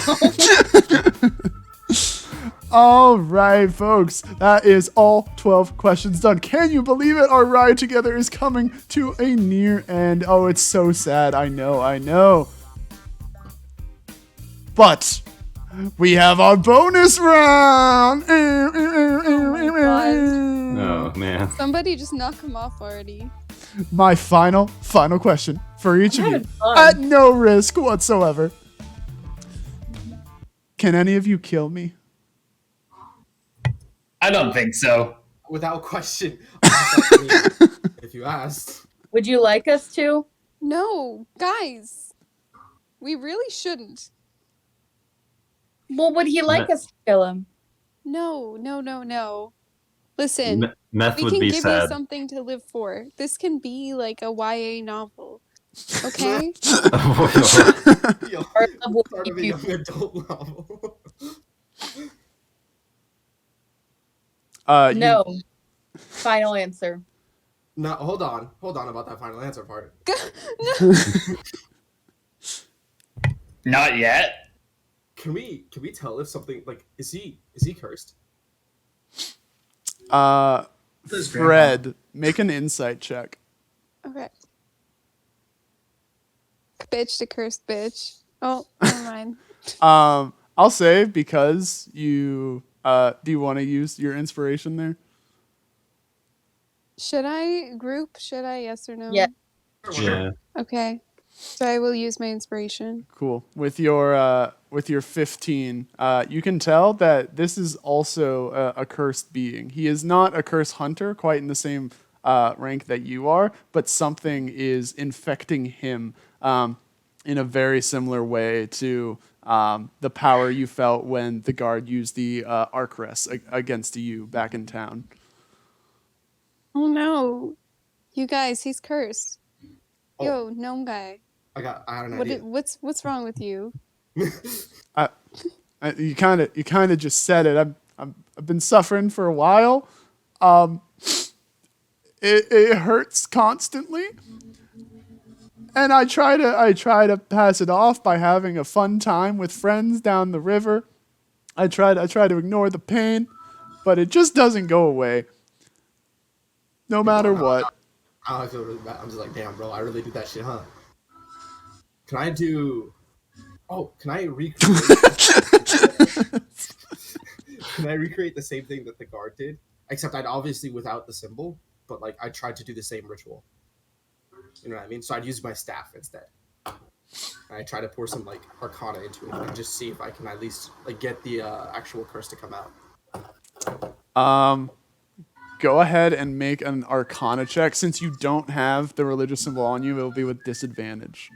All right, folks. That is all 12 questions done. Can you believe it? Our ride together is coming to a near end. Oh, it's so sad. I know. But we have our bonus round. Oh, man. Somebody just knock him off already. My final question for each of you, fun. at no risk whatsoever. Can any of you kill me? I don't think so. Without question. If you asked. Would you like us to? No, guys. We really shouldn't. Well, would he like us to kill him? No. Listen, Meth we would can be give sad. you something to live for. This can be like a YA novel. Okay? Yo, Our love will part of keep a you. young adult novel. No. Final answer. No, hold on about that final answer part. Not yet. Can we tell if something like is he cursed? Fred, make an insight check. Okay. Bitch to cursed bitch. Oh, never mind. I'll say because you do you want to use your inspiration there? Should I group? Should I? Yes or no? Yeah. Yeah. Okay. So I will use my inspiration. Cool. With your 15, you can tell that this is also a cursed being. He is not a cursed hunter, quite in the same rank that you are, but something is infecting him in a very similar way to the power you felt when the guard used the Arcrest against you back in town. Oh no. You guys, he's cursed. Oh. Yo, gnome guy. I had an idea. What's wrong with you? You kind of just said it. I've been suffering for a while. It hurts constantly, and I try to pass it off by having a fun time with friends down the river. I try to ignore the pain, but it just doesn't go away. No matter what. I feel really bad. I'm just like, damn, bro, I really did that shit, huh? Can I recreate? Can I recreate the same thing that the guard did? except I'd obviously without the symbol, but like I tried to do the same ritual. You know what I mean? So I'd use my staff instead. And I try to pour some like Arcana into it and just see if I can at least like get the actual curse to come out. Go ahead and make an Arcana check. Since you don't have the religious symbol on you, it'll be with disadvantage.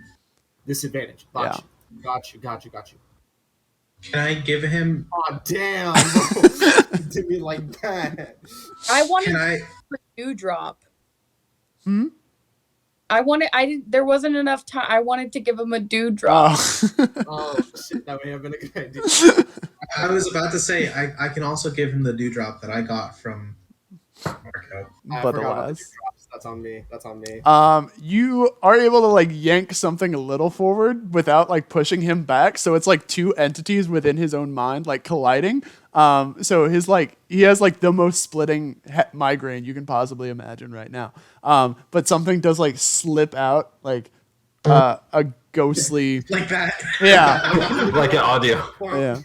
Disadvantage. Got you. Can I give him? Oh damn! You did me like that. I wanted Can I? a dewdrop. Hmm? There wasn't enough time. I wanted to give him a dewdrop. Oh shit! That may have been a good idea. I was about to say I can also give him the dewdrop that I got from Marco. I But forgot about the alas. dewdrops. That's on me. You are able to like yank something a little forward without like pushing him back. So it's like two entities within his own mind like colliding. So his like he has like the most splitting migraine you can possibly imagine right now. But something does like slip out like a ghostly Like that. yeah Like an audio. yeah.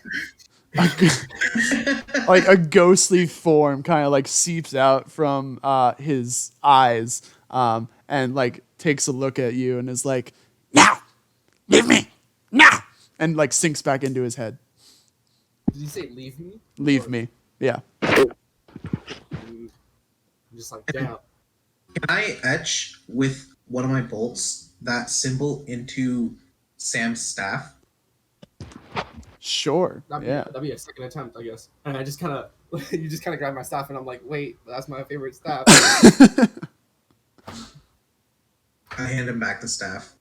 Like a ghostly form kind of like seeps out from his eyes and like takes a look at you and is like, now, leave me, now, and like sinks back into his head. Did you say leave me? Leave me. Yeah. I'm just like damn. Can I etch with one of my bolts that symbol into Sam's staff? Sure. Yeah. That'd be a second attempt, I guess. And I just kind of, you just kind of grab my staff, and I'm like, wait, that's my favorite staff. I hand him back the staff.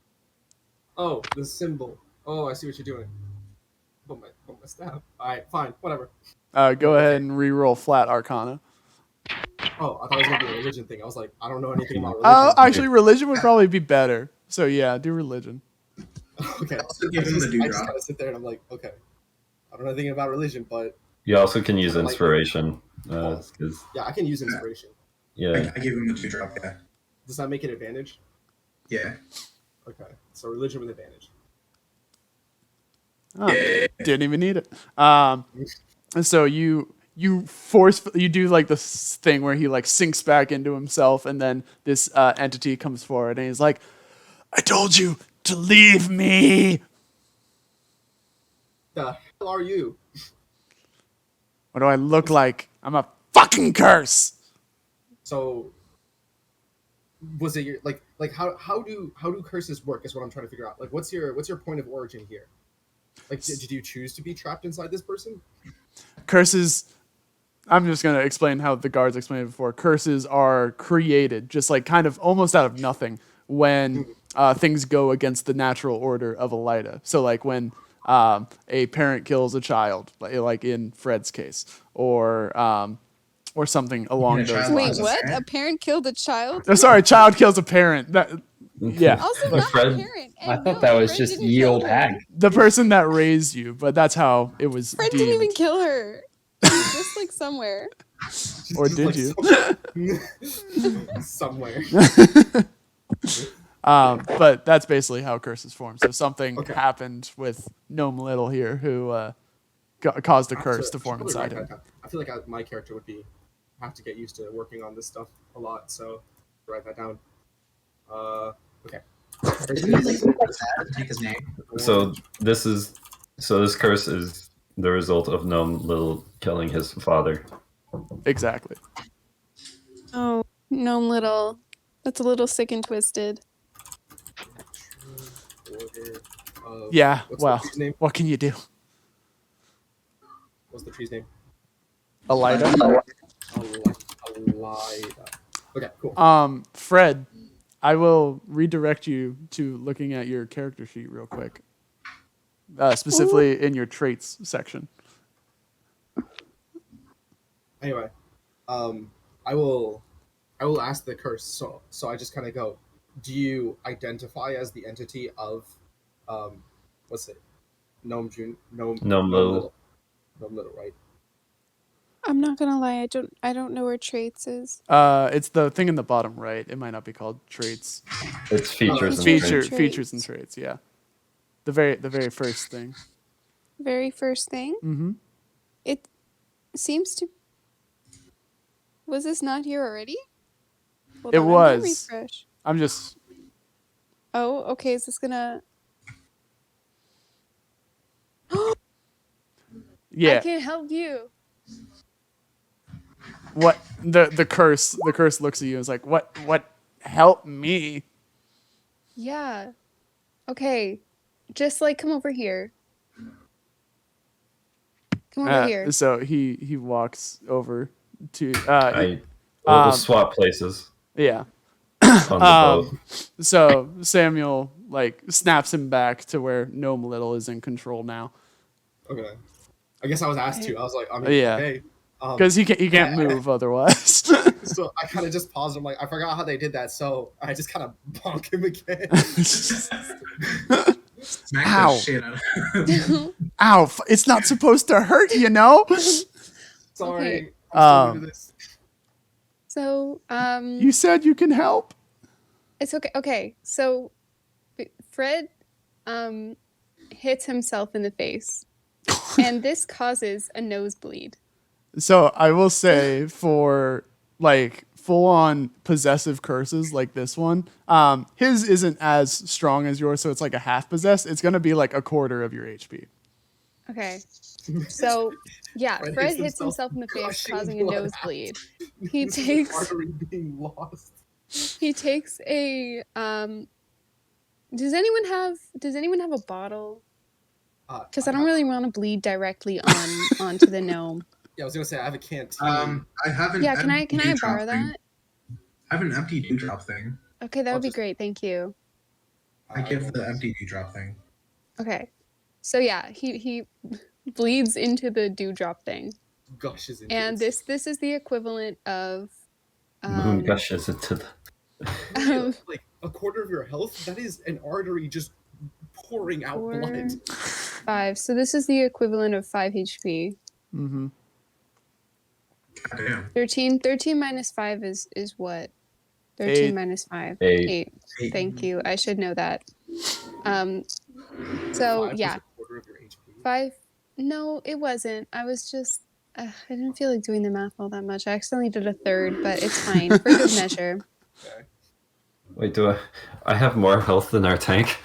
Oh, the symbol. Oh, I see what you're doing. Put my staff. All right, fine, whatever. Go ahead and re-roll flat Arcana. Oh, I thought it was gonna be a religion thing. I was like, I don't know anything about religion. Actually, religion would probably be better. So yeah, do religion. Okay. Also give him the I just dewdrop. kind of sit there and I'm like, okay, I don't know anything about religion, but You also can use inspiration. 'Cause- yeah, I can use inspiration. yeah. I give him a dewdrop. Yeah. Does that make it advantage? Yeah. Okay, so religion with advantage. Oh, didn't even need it. So you do like this thing where he like sinks back into himself, and then this entity comes forward, and he's like, "I told you to leave me." The hell are you? What do I look like? I'm a fucking curse. So, was it your like how do curses work? Is what I'm trying to figure out. Like, what's your point of origin here? Like, did you choose to be trapped inside this person? Curses. I'm just gonna explain how the guards explained it before. Curses are created, just like kind of almost out of nothing, when things go against the natural order of a Lyda. So like when a parent kills a child, like in Fred's case, or something along those lines. Wait, what? A parent killed a child? Oh, sorry, child kills a parent. Yeah. Also, Like not Fred- a parent. I thought that was just ye old hag. The person that raised you, but that's how it was Fred deemed. didn't even kill her. She was just like somewhere. Or Just, did like, you? somewhere. But that's basically how curses form. So something Okay. happened with Gnome Little here who caused a curse to form inside him. I feel like my character would have to get used to working on this stuff a lot. So write that down. Okay. Take his name. So this curse is the result of Gnome Little killing his father. Exactly. Oh, Gnome Little. That's a little sick and twisted. Order of- Yeah, what's well, the tree's name? what can you do? What's the tree's name? Elida? Alida. Okay, cool. Fred, I will redirect you to looking at your character sheet real quick. Specifically in your traits section. Anyway, I will ask the curse. So I just kind of go, do you identify as the entity of, what's it? Gnome Little. Gnome Little, right? I'm not gonna lie, I don't know where traits is. It's the thing in the bottom right. It might not be called traits. It's features and Traits. Features and traits, yeah. The very first thing. Very first thing. Mm-hmm. It seems to. Was this not here already? Hold It on, I'm gonna was. refresh. I'm just. Oh, okay. Is this gonna? I Yeah. can't help you. What the curse? The curse looks at you and is like, what? What? Help me. Yeah. Okay. Just like come over here. Come over here. So he walks over to. We'll swap places Yeah. on the boat. So Samuel like snaps him back to where Gnome Little is in control now. Okay. I guess I was asked to. I was like, I mean, Yeah. okay. Because he can't move otherwise. So I kind of just paused. I'm like, I forgot how they did that, so I just kind of bonk him again. Smack Ow. the shit out of him. Ow! It's not supposed to hurt, you know. Sorry. Okay. I'm still new to this. So, You said you can help. it's okay. Okay. So, Fred, hits himself in the face, and this causes a nosebleed. So I will say for like full on possessive curses like this one, his isn't as strong as yours, so it's like a half possessed. It's gonna be like a quarter of your HP. Okay. So, yeah, Fred Fred hits hits himself in the face, gushing causing a blood out. nosebleed. He This is takes artery being lost. he takes a does anyone have a bottle? Because I don't really want to bleed directly onto the gnome. Yeah, I was gonna say I have a canteen. I have an Yeah, can I empty dewdrop borrow thing. that? I have an empty dewdrop thing. Okay, that I'll would be just- great. Thank you. I give the empty dewdrop thing. Okay. So yeah, he bleeds into the dewdrop thing. Gushes into And it. this is the equivalent of Moon gushes into the. Like a quarter of your health. That is an artery just pouring out blood. 5. So this is the equivalent of 5 HP. Mm-hmm. Damn. 13 minus 5 is what? 13 8. minus 5. 8. 8. Thank you. I should know that. So 5 yeah, was a quarter of your HP. 5. No, it wasn't. I was just I didn't feel like doing the math all that much. I accidentally did a third, but it's fine for good measure. Okay. Wait, I have more health than our tank?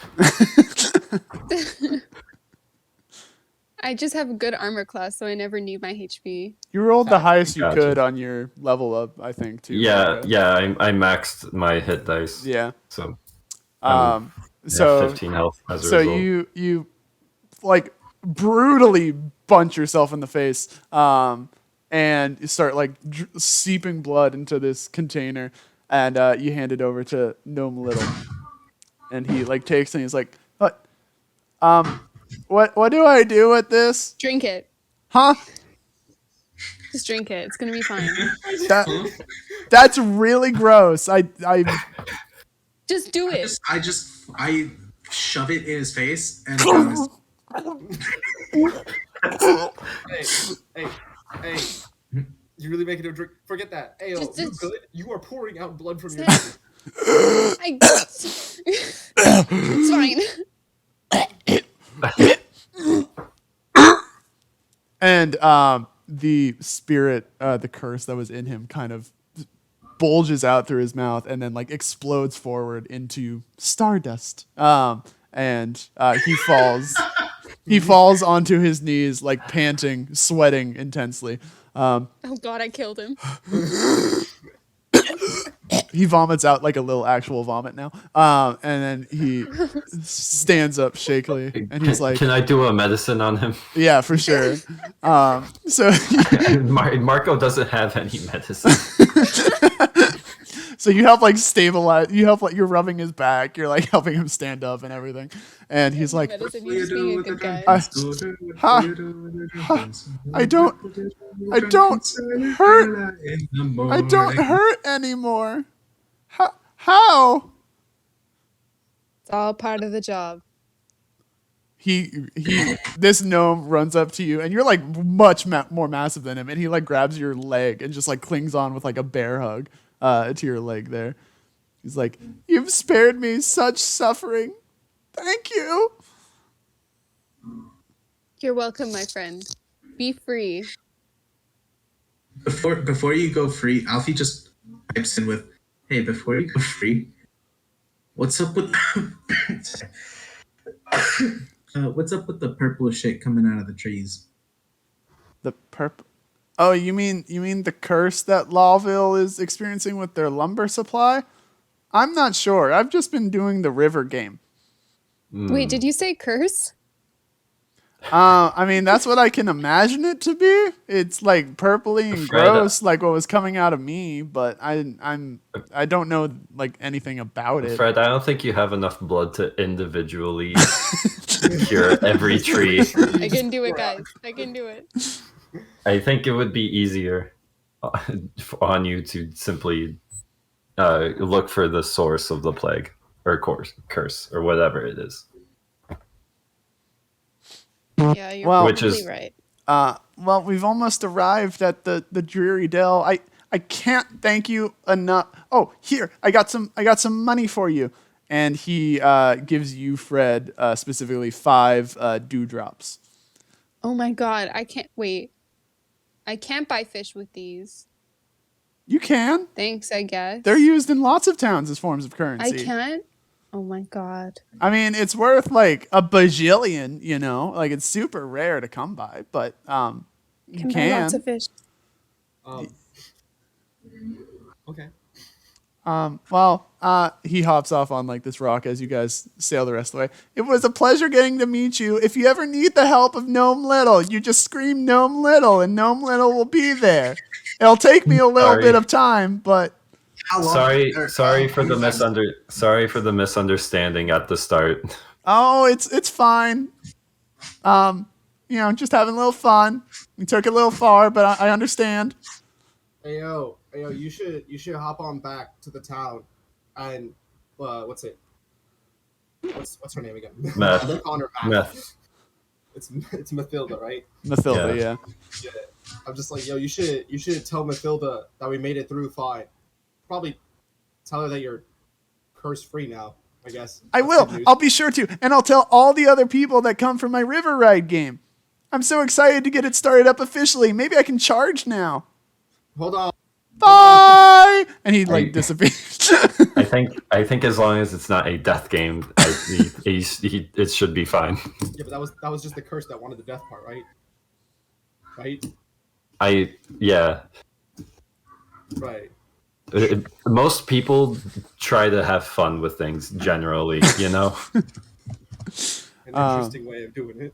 I just have a good armor class, so I never need my HP. You rolled the highest you Gotcha. could on your level up, I think, too. Yeah, Rebecca. yeah. I maxed my hit dice. Yeah. So. So 15 health as a so result. you like brutally bunch yourself in the face, and you start like seeping blood into this container, and you hand it over to Gnome Little, and he like takes it and he's like, what do I do with this? Drink it. Huh? Just drink it. It's gonna be fine. That's really gross. I Just do it. I shove it in his face and Hey. You really making him drink? Forget that. Hey, you good? You are pouring out blood from your head. It's fine. And the spirit, the curse that was in him, kind of bulges out through his mouth and then like explodes forward into stardust. And he falls. He falls onto his knees, like panting, sweating intensely. Oh God, I killed him. He vomits out like a little actual vomit now. And then he stands up shakily and he's like, Can I do a medicine on him? yeah, for sure. So Marco doesn't have any medicine. so you help like stabilize, you help like you're rubbing his back, you're like helping him stand up and everything. And he's like, Medicine, you're just being a good guy. I don't hurt. I don't hurt anymore. How? It's all part of the job. This gnome runs up to you and you're like much more massive than him, and he like grabs your leg and just like clings on with like a bear hug to your leg there. He's like, "You've spared me such suffering. Thank you." You're welcome, my friend. Be free. Before you go free, Alfie just pipes in with, "Hey, before you go free, what's up with what's up with the purple shit coming out of the trees?" The purple. Oh, you mean the curse that Lawville is experiencing with their lumber supply? I'm not sure. I've just been doing the river game. Wait, did you say curse? I mean, that's what I can imagine it to be. It's like purpley and Fred, gross, like what was coming out of me, but I don't know like anything about it. Fred, I don't think you have enough blood to individually cure every tree. I can do it, guys. I can do it. I think it would be easier on you to simply look for the source of the plague or curse or whatever it is. Yeah, you're Well, probably right. Well, we've almost arrived at the dreary dell. I can't thank you enough. Oh, here, I got some money for you. And he gives you, Fred, specifically 5 dewdrops. Oh my god, I can't wait. I can't buy fish with these. You can. Thanks, I guess. They're used in lots of towns as forms of currency. I can't? Oh my god. I mean, it's worth like a bajillion, you know? Like it's super rare to come by, but you Can buy lots of can. fish. Okay. He hops off on like this rock as you guys sail the rest of the way. It was a pleasure getting to meet you. If you ever need the help of Gnome Little, you just scream Gnome Little and Gnome Little will be there. It'll take me a little bit of time, but How long? Sorry for the misunderstanding at the start. oh, it's fine. Just having a little fun. We took it a little far, but I understand. Hey yo, you should hop on back to the town, and what's her name again? Meth. They're calling her back. Meth. It's Mathilda, right? Mathilda, yeah. Yeah. I'm just like, yo, you should tell Mathilda that we made it through fine. Probably tell her that you're curse free now, I guess. I will. I'll be sure to. And I'll tell all the other people that come from my river ride game. I'm so excited to get it started up officially. Maybe I can charge now. Hold on. Bye! And he disappears. I think as long as it's not a death game, it should be fine. Yeah, but that was just the curse that wanted the death part, right? Right? Yeah. Right. Most people try to have fun with things generally, you know? An interesting way of doing it.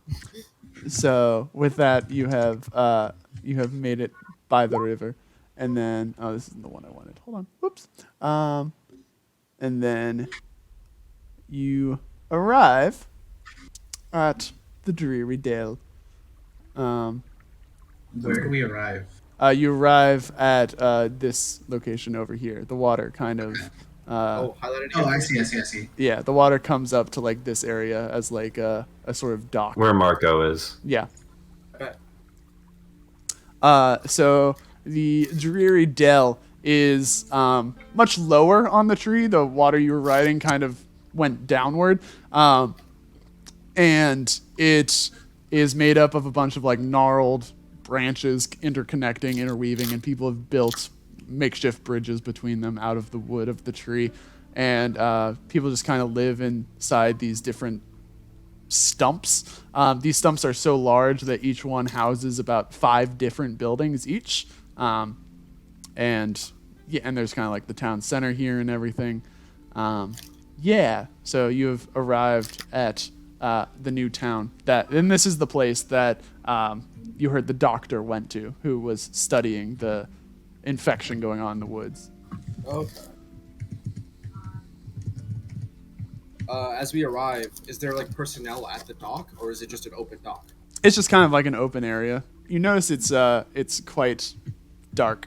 So with that, you have made it by the river, and then this is the one I wanted. Hold on, whoops. And then you arrive at the dreary dale. Where do we arrive? You arrive at this location over here. The water kind of. Highlighted. Oh, I see. Yeah, the water comes up to like this area as like a sort of dock. Where Marco is. Yeah. Okay. So the dreary dell is much lower on the tree. The water you were riding kind of went downward. And it is made up of a bunch of like gnarled branches interconnecting, interweaving, and people have built makeshift bridges between them out of the wood of the tree. And people just kind of live inside these different stumps. These stumps are so large that each one houses about 5 different buildings each. And there's kind of like the town center here and everything. So you have arrived at the new town. And this is the place that you heard the doctor went to, who was studying the infection going on in the woods. Okay. As we arrive, is there like personnel at the dock, or is it just an open dock? It's just kind of like an open area. You notice it's quite dark.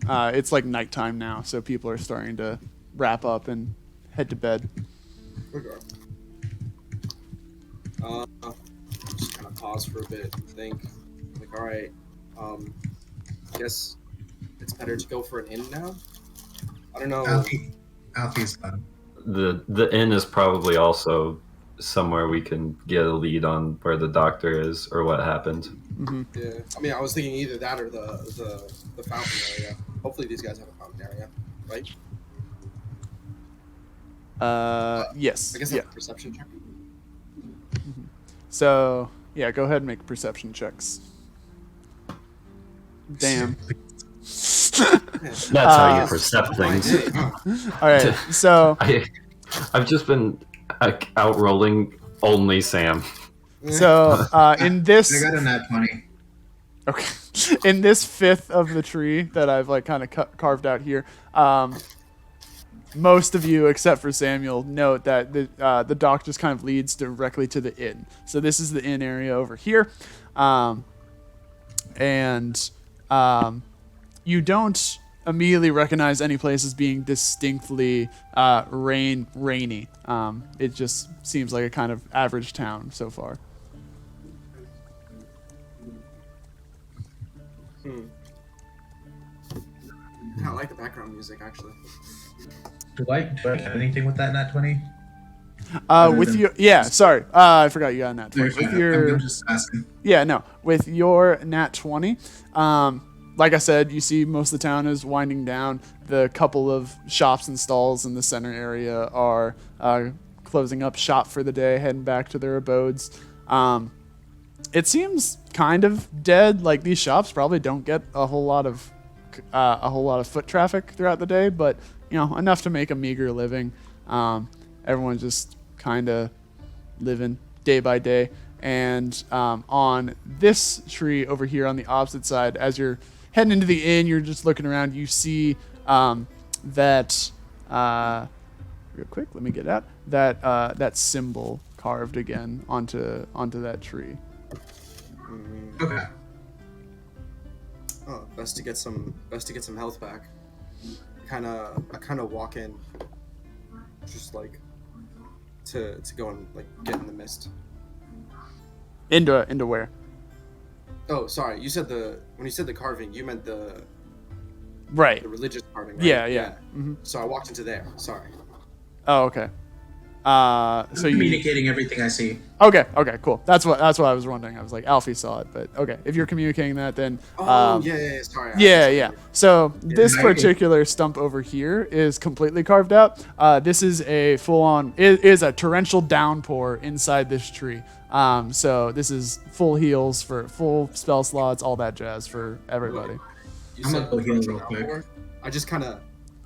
It's like nighttime now, so people are starting to wrap up and head to bed. Okay. Just kind of pause for a bit and think, like, all right, I guess it's better to go for an inn now. I don't know. Alfie's done. The inn is probably also somewhere we can get a lead on where the doctor is or what happened. Mm-hmm. Yeah, I mean, I was thinking either that or the fountain area. Hopefully, these guys have a fountain area, right? Yes. I guess Yeah. that's a perception check. So yeah, go ahead and make perception checks. Damn. That's how you perceive things. All right. So I've just been out rolling only Sam. so in this. I got a nat 20. Okay. In this fifth of the tree that I've like kind of carved out here, most of you, except for Samuel, note that the dock just kind of leads directly to the inn. So this is the inn area over here, and you don't immediately recognize any place as being distinctly rainy. It just seems like a kind of average town so far. I like the background music, actually. Do I get anything with that nat 20? With your sorry, I forgot you got a nat 20. With your, I'm just asking. Yeah, no, with your nat 20, like I said, you see most of the town is winding down. The couple of shops and stalls in the center area are closing up shop for the day, heading back to their abodes. It seems kind of dead. Like these shops probably don't get a whole lot of foot traffic throughout the day, but you know, enough to make a meager living. Everyone's just kind of living day by day. And on this tree over here on the opposite side, as you're heading into the inn, you're just looking around. You see that real quick. Let me get out that symbol carved again onto that tree. Okay. Oh, best to get some health back. I kind of walk in, just like to go and like get in the mist. Into where? Oh, sorry. When you said the carving, you meant the religious carving, right? Yeah. Mm-hmm. So I walked into there. Sorry. Oh, okay. So you communicating everything I see. Okay, cool. That's what I was wondering. I was like, Alfie saw it, but okay. If you're communicating that, then sorry. Yeah. So this particular stump over here is completely carved out. This is a full-on is a torrential downpour inside this tree. So this is full heals for full spell slots, all that jazz for everybody. You said real quick.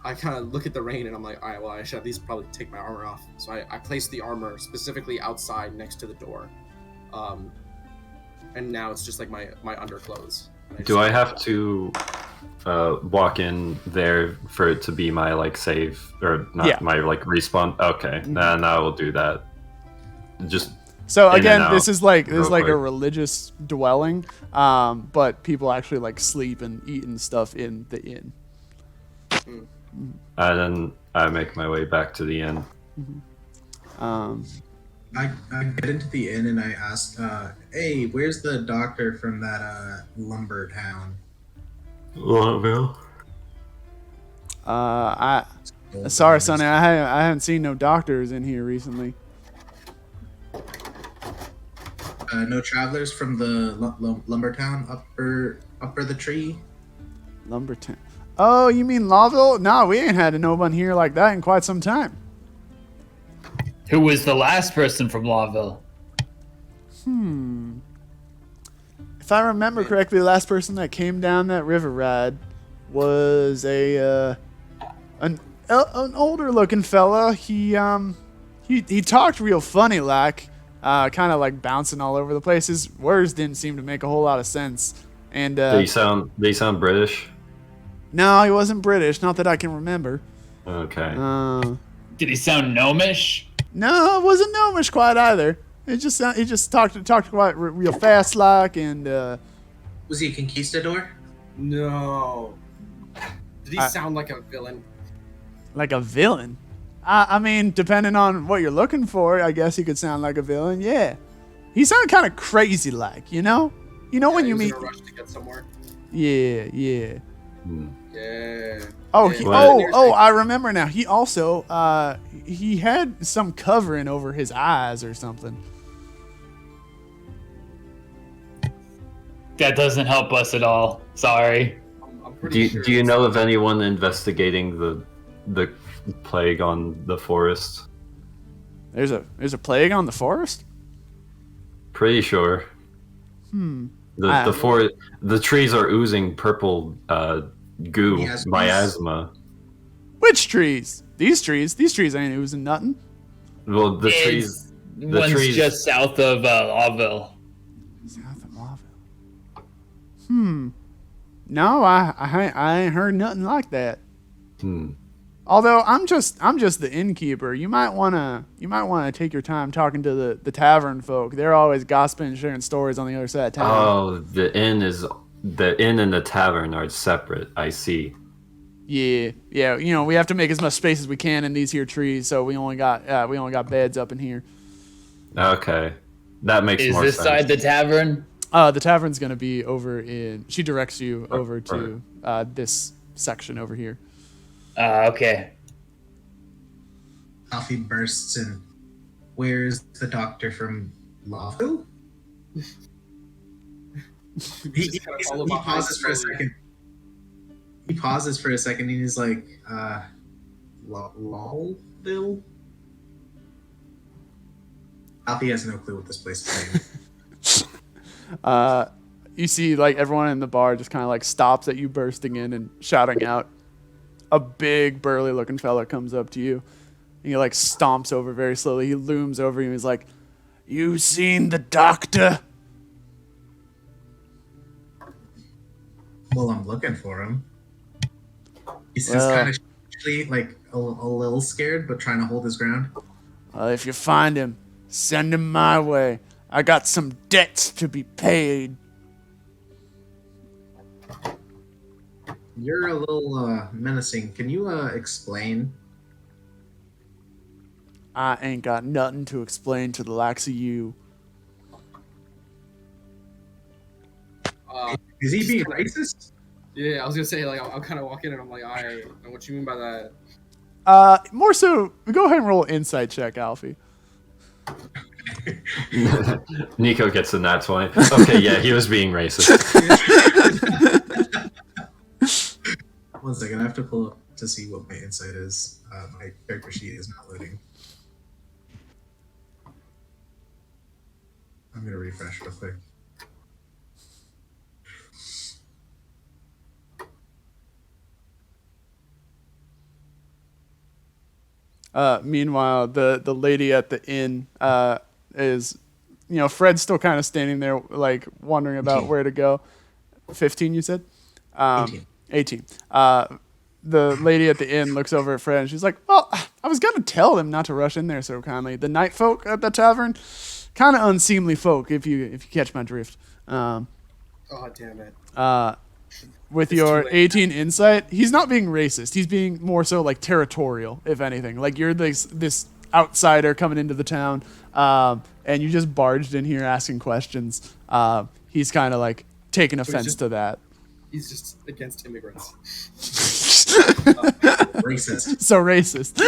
I kind of look at the rain and I'm like, all right, well, I should at least probably take my armor off. So I placed the armor specifically outside next to the door. And now it's just like my underclothes. Do I have to walk in there for it to be my like save or not my like respawn? Okay, then I will do that. Just so again, this is like a religious dwelling, but people actually like sleep and eat and stuff in the inn. And then I make my way back to the inn. I get into the inn and I ask, hey, where's the doctor from that lumber town? Lawlville. Sorry, Sonny, I haven't seen no doctors in here recently. No travelers from the lumber town upper the tree? Lumber town. Oh, you mean Lawville? No, we ain't had no one here like that in quite some time. Who was the last person from Lawville? If I remember correctly, the last person that came down that river ride was an older looking fella. He talked real funny like, kind of like bouncing all over the place. His words didn't seem to make a whole lot of sense. And they sound British. No, he wasn't British. Not that I can remember. Okay. Did he sound gnomish? No, it wasn't gnomish quite either. He just talked quite real fast like, and was he a conquistador? No. Did he sound like a villain? Like a villain? I mean, depending on what you're looking for, I guess he could sound like a villain. Yeah, he sounded kind of crazy like, you know. You know when you meet. In a rush to get somewhere. Yeah. Yeah. Oh, Yeah. I remember now. He also, he had some covering over his eyes or something. That doesn't help us at all. Sorry. I'm pretty sure Do you it's- know of anyone investigating the plague on the forest? There's a plague on the forest? Pretty sure. The trees are oozing purple goo, miasma. Which trees? These trees? These trees ain't oozing nothing. Well, the It's- trees. The One's trees. just south of Lawville. South of Lawville. No, I ain't heard nothing like that. Although I'm just the innkeeper. You might wanna take your time talking to the tavern folk. They're always gossiping and sharing stories on the other side of town. Oh, the inn and the tavern are separate. I see. Yeah. You know, we have to make as much space as we can in these here trees, so we only got beds up in here. Okay, that makes Is more this sense. side the tavern? The tavern's gonna be over in. She directs you over to this section over here. Okay. Alfie bursts in. Where's the doctor from Lawville? he pauses for a second. He pauses for a second and he's like, Lawlville? Alfie has no clue what this place is named. You see, like, everyone in the bar just kind of like stops at you bursting in and shouting out. A big burly looking fella comes up to you and he like stomps over very slowly. He looms over you and he's like, "You seen the doctor?" Well, I'm looking for him. He's just kind of like a little scared, but trying to hold his ground. Well, if you find him, send him my way. I got some debts to be paid. You're a little menacing. Can you explain? I ain't got nothing to explain to the likes of you. Is he being racist? Yeah, I was gonna say, like, I'm kind of walking and I'm like, I know what you mean by that. More so, go ahead and roll an insight check, Alfie. Nico gets a nat 20. Okay, yeah, he was being racist. 1 second, I have to pull up to see what my insight is. My character sheet is not loading. I'm gonna refresh real quick. Meanwhile, the lady at the inn is, Fred's still kind of standing there, like, wondering about 18. where to go. 15, you said? 18. The lady at the inn looks over at Fred and she's like, "Well, I was going to tell them not to rush in there so kindly. The night folk at the tavern, kind of unseemly folk, if you catch my drift." Oh, damn it. With It's your too late. 18 insight, he's not being racist. He's being more so like territorial, if anything. Like you're this outsider coming into the town, and you just barged in here asking questions. He's kind of like taking offense to that. He's just against immigrants. Racist. So racist.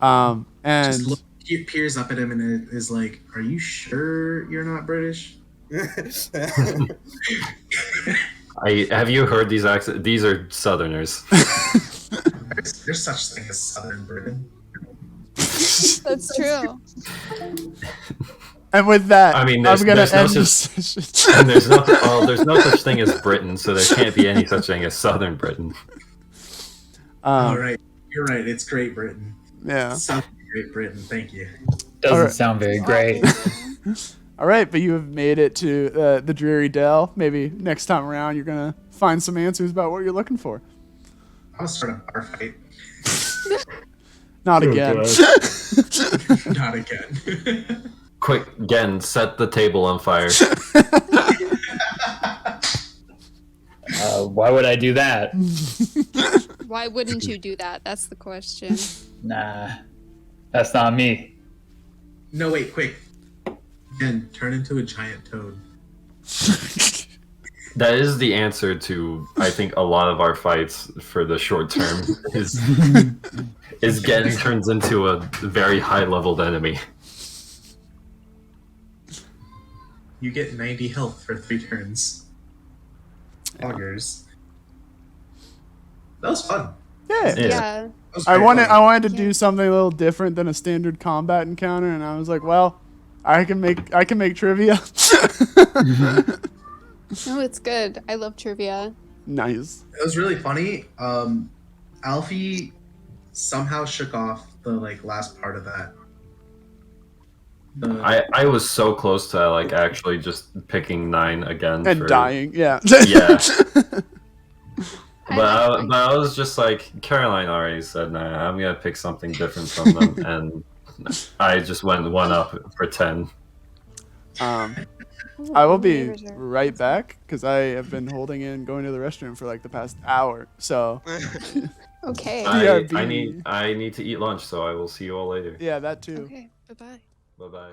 And Just he peers up at him and is like, "Are you sure you're not British?" Have you heard these accents? These are Southerners. There's such thing as Southern Britain. That's true. And with that, I mean, I'm gonna there's no end the such- session. And there's no such thing as Britain, so there can't be any such thing as Southern Britain. All right, you're right. It's Great Britain. Yeah. Southern Great Britain. Thank you. Doesn't Alright. sound very great. All right, but you have made it to the Dreary Dell. Maybe next time around, you're gonna find some answers about what you're looking for. I'll start a bar fight. Not again. Not again. Quick, again, set the table on fire. Why would I do that? Why wouldn't you do that? That's the question. Nah, that's not me. No, wait, quick. Again, turn into a giant toad. That is the answer to, I think, a lot of our fights for the short term is getting turned into a very high-leveled enemy. You get 90 health for 3 turns. Yeah. Augers. That was fun. Yeah. Yeah. That was I very wanted fun. to do something a little different than a standard combat encounter, and I was like, well, I can make trivia. No, it's good. I love trivia. Nice. It was really funny. Alfie somehow shook off the last part of that. I was so close to actually just picking 9 again And dying, yeah. Yeah. But I was just like, Caroline already said, nah, I'm gonna pick something different from them, and I just went 1 up for 10. I will be right back because I have been holding in going to the restroom for the past hour. So Okay. I need to eat lunch, so I will see you all later. Yeah, that too. Okay. Bye-bye. Bye bye.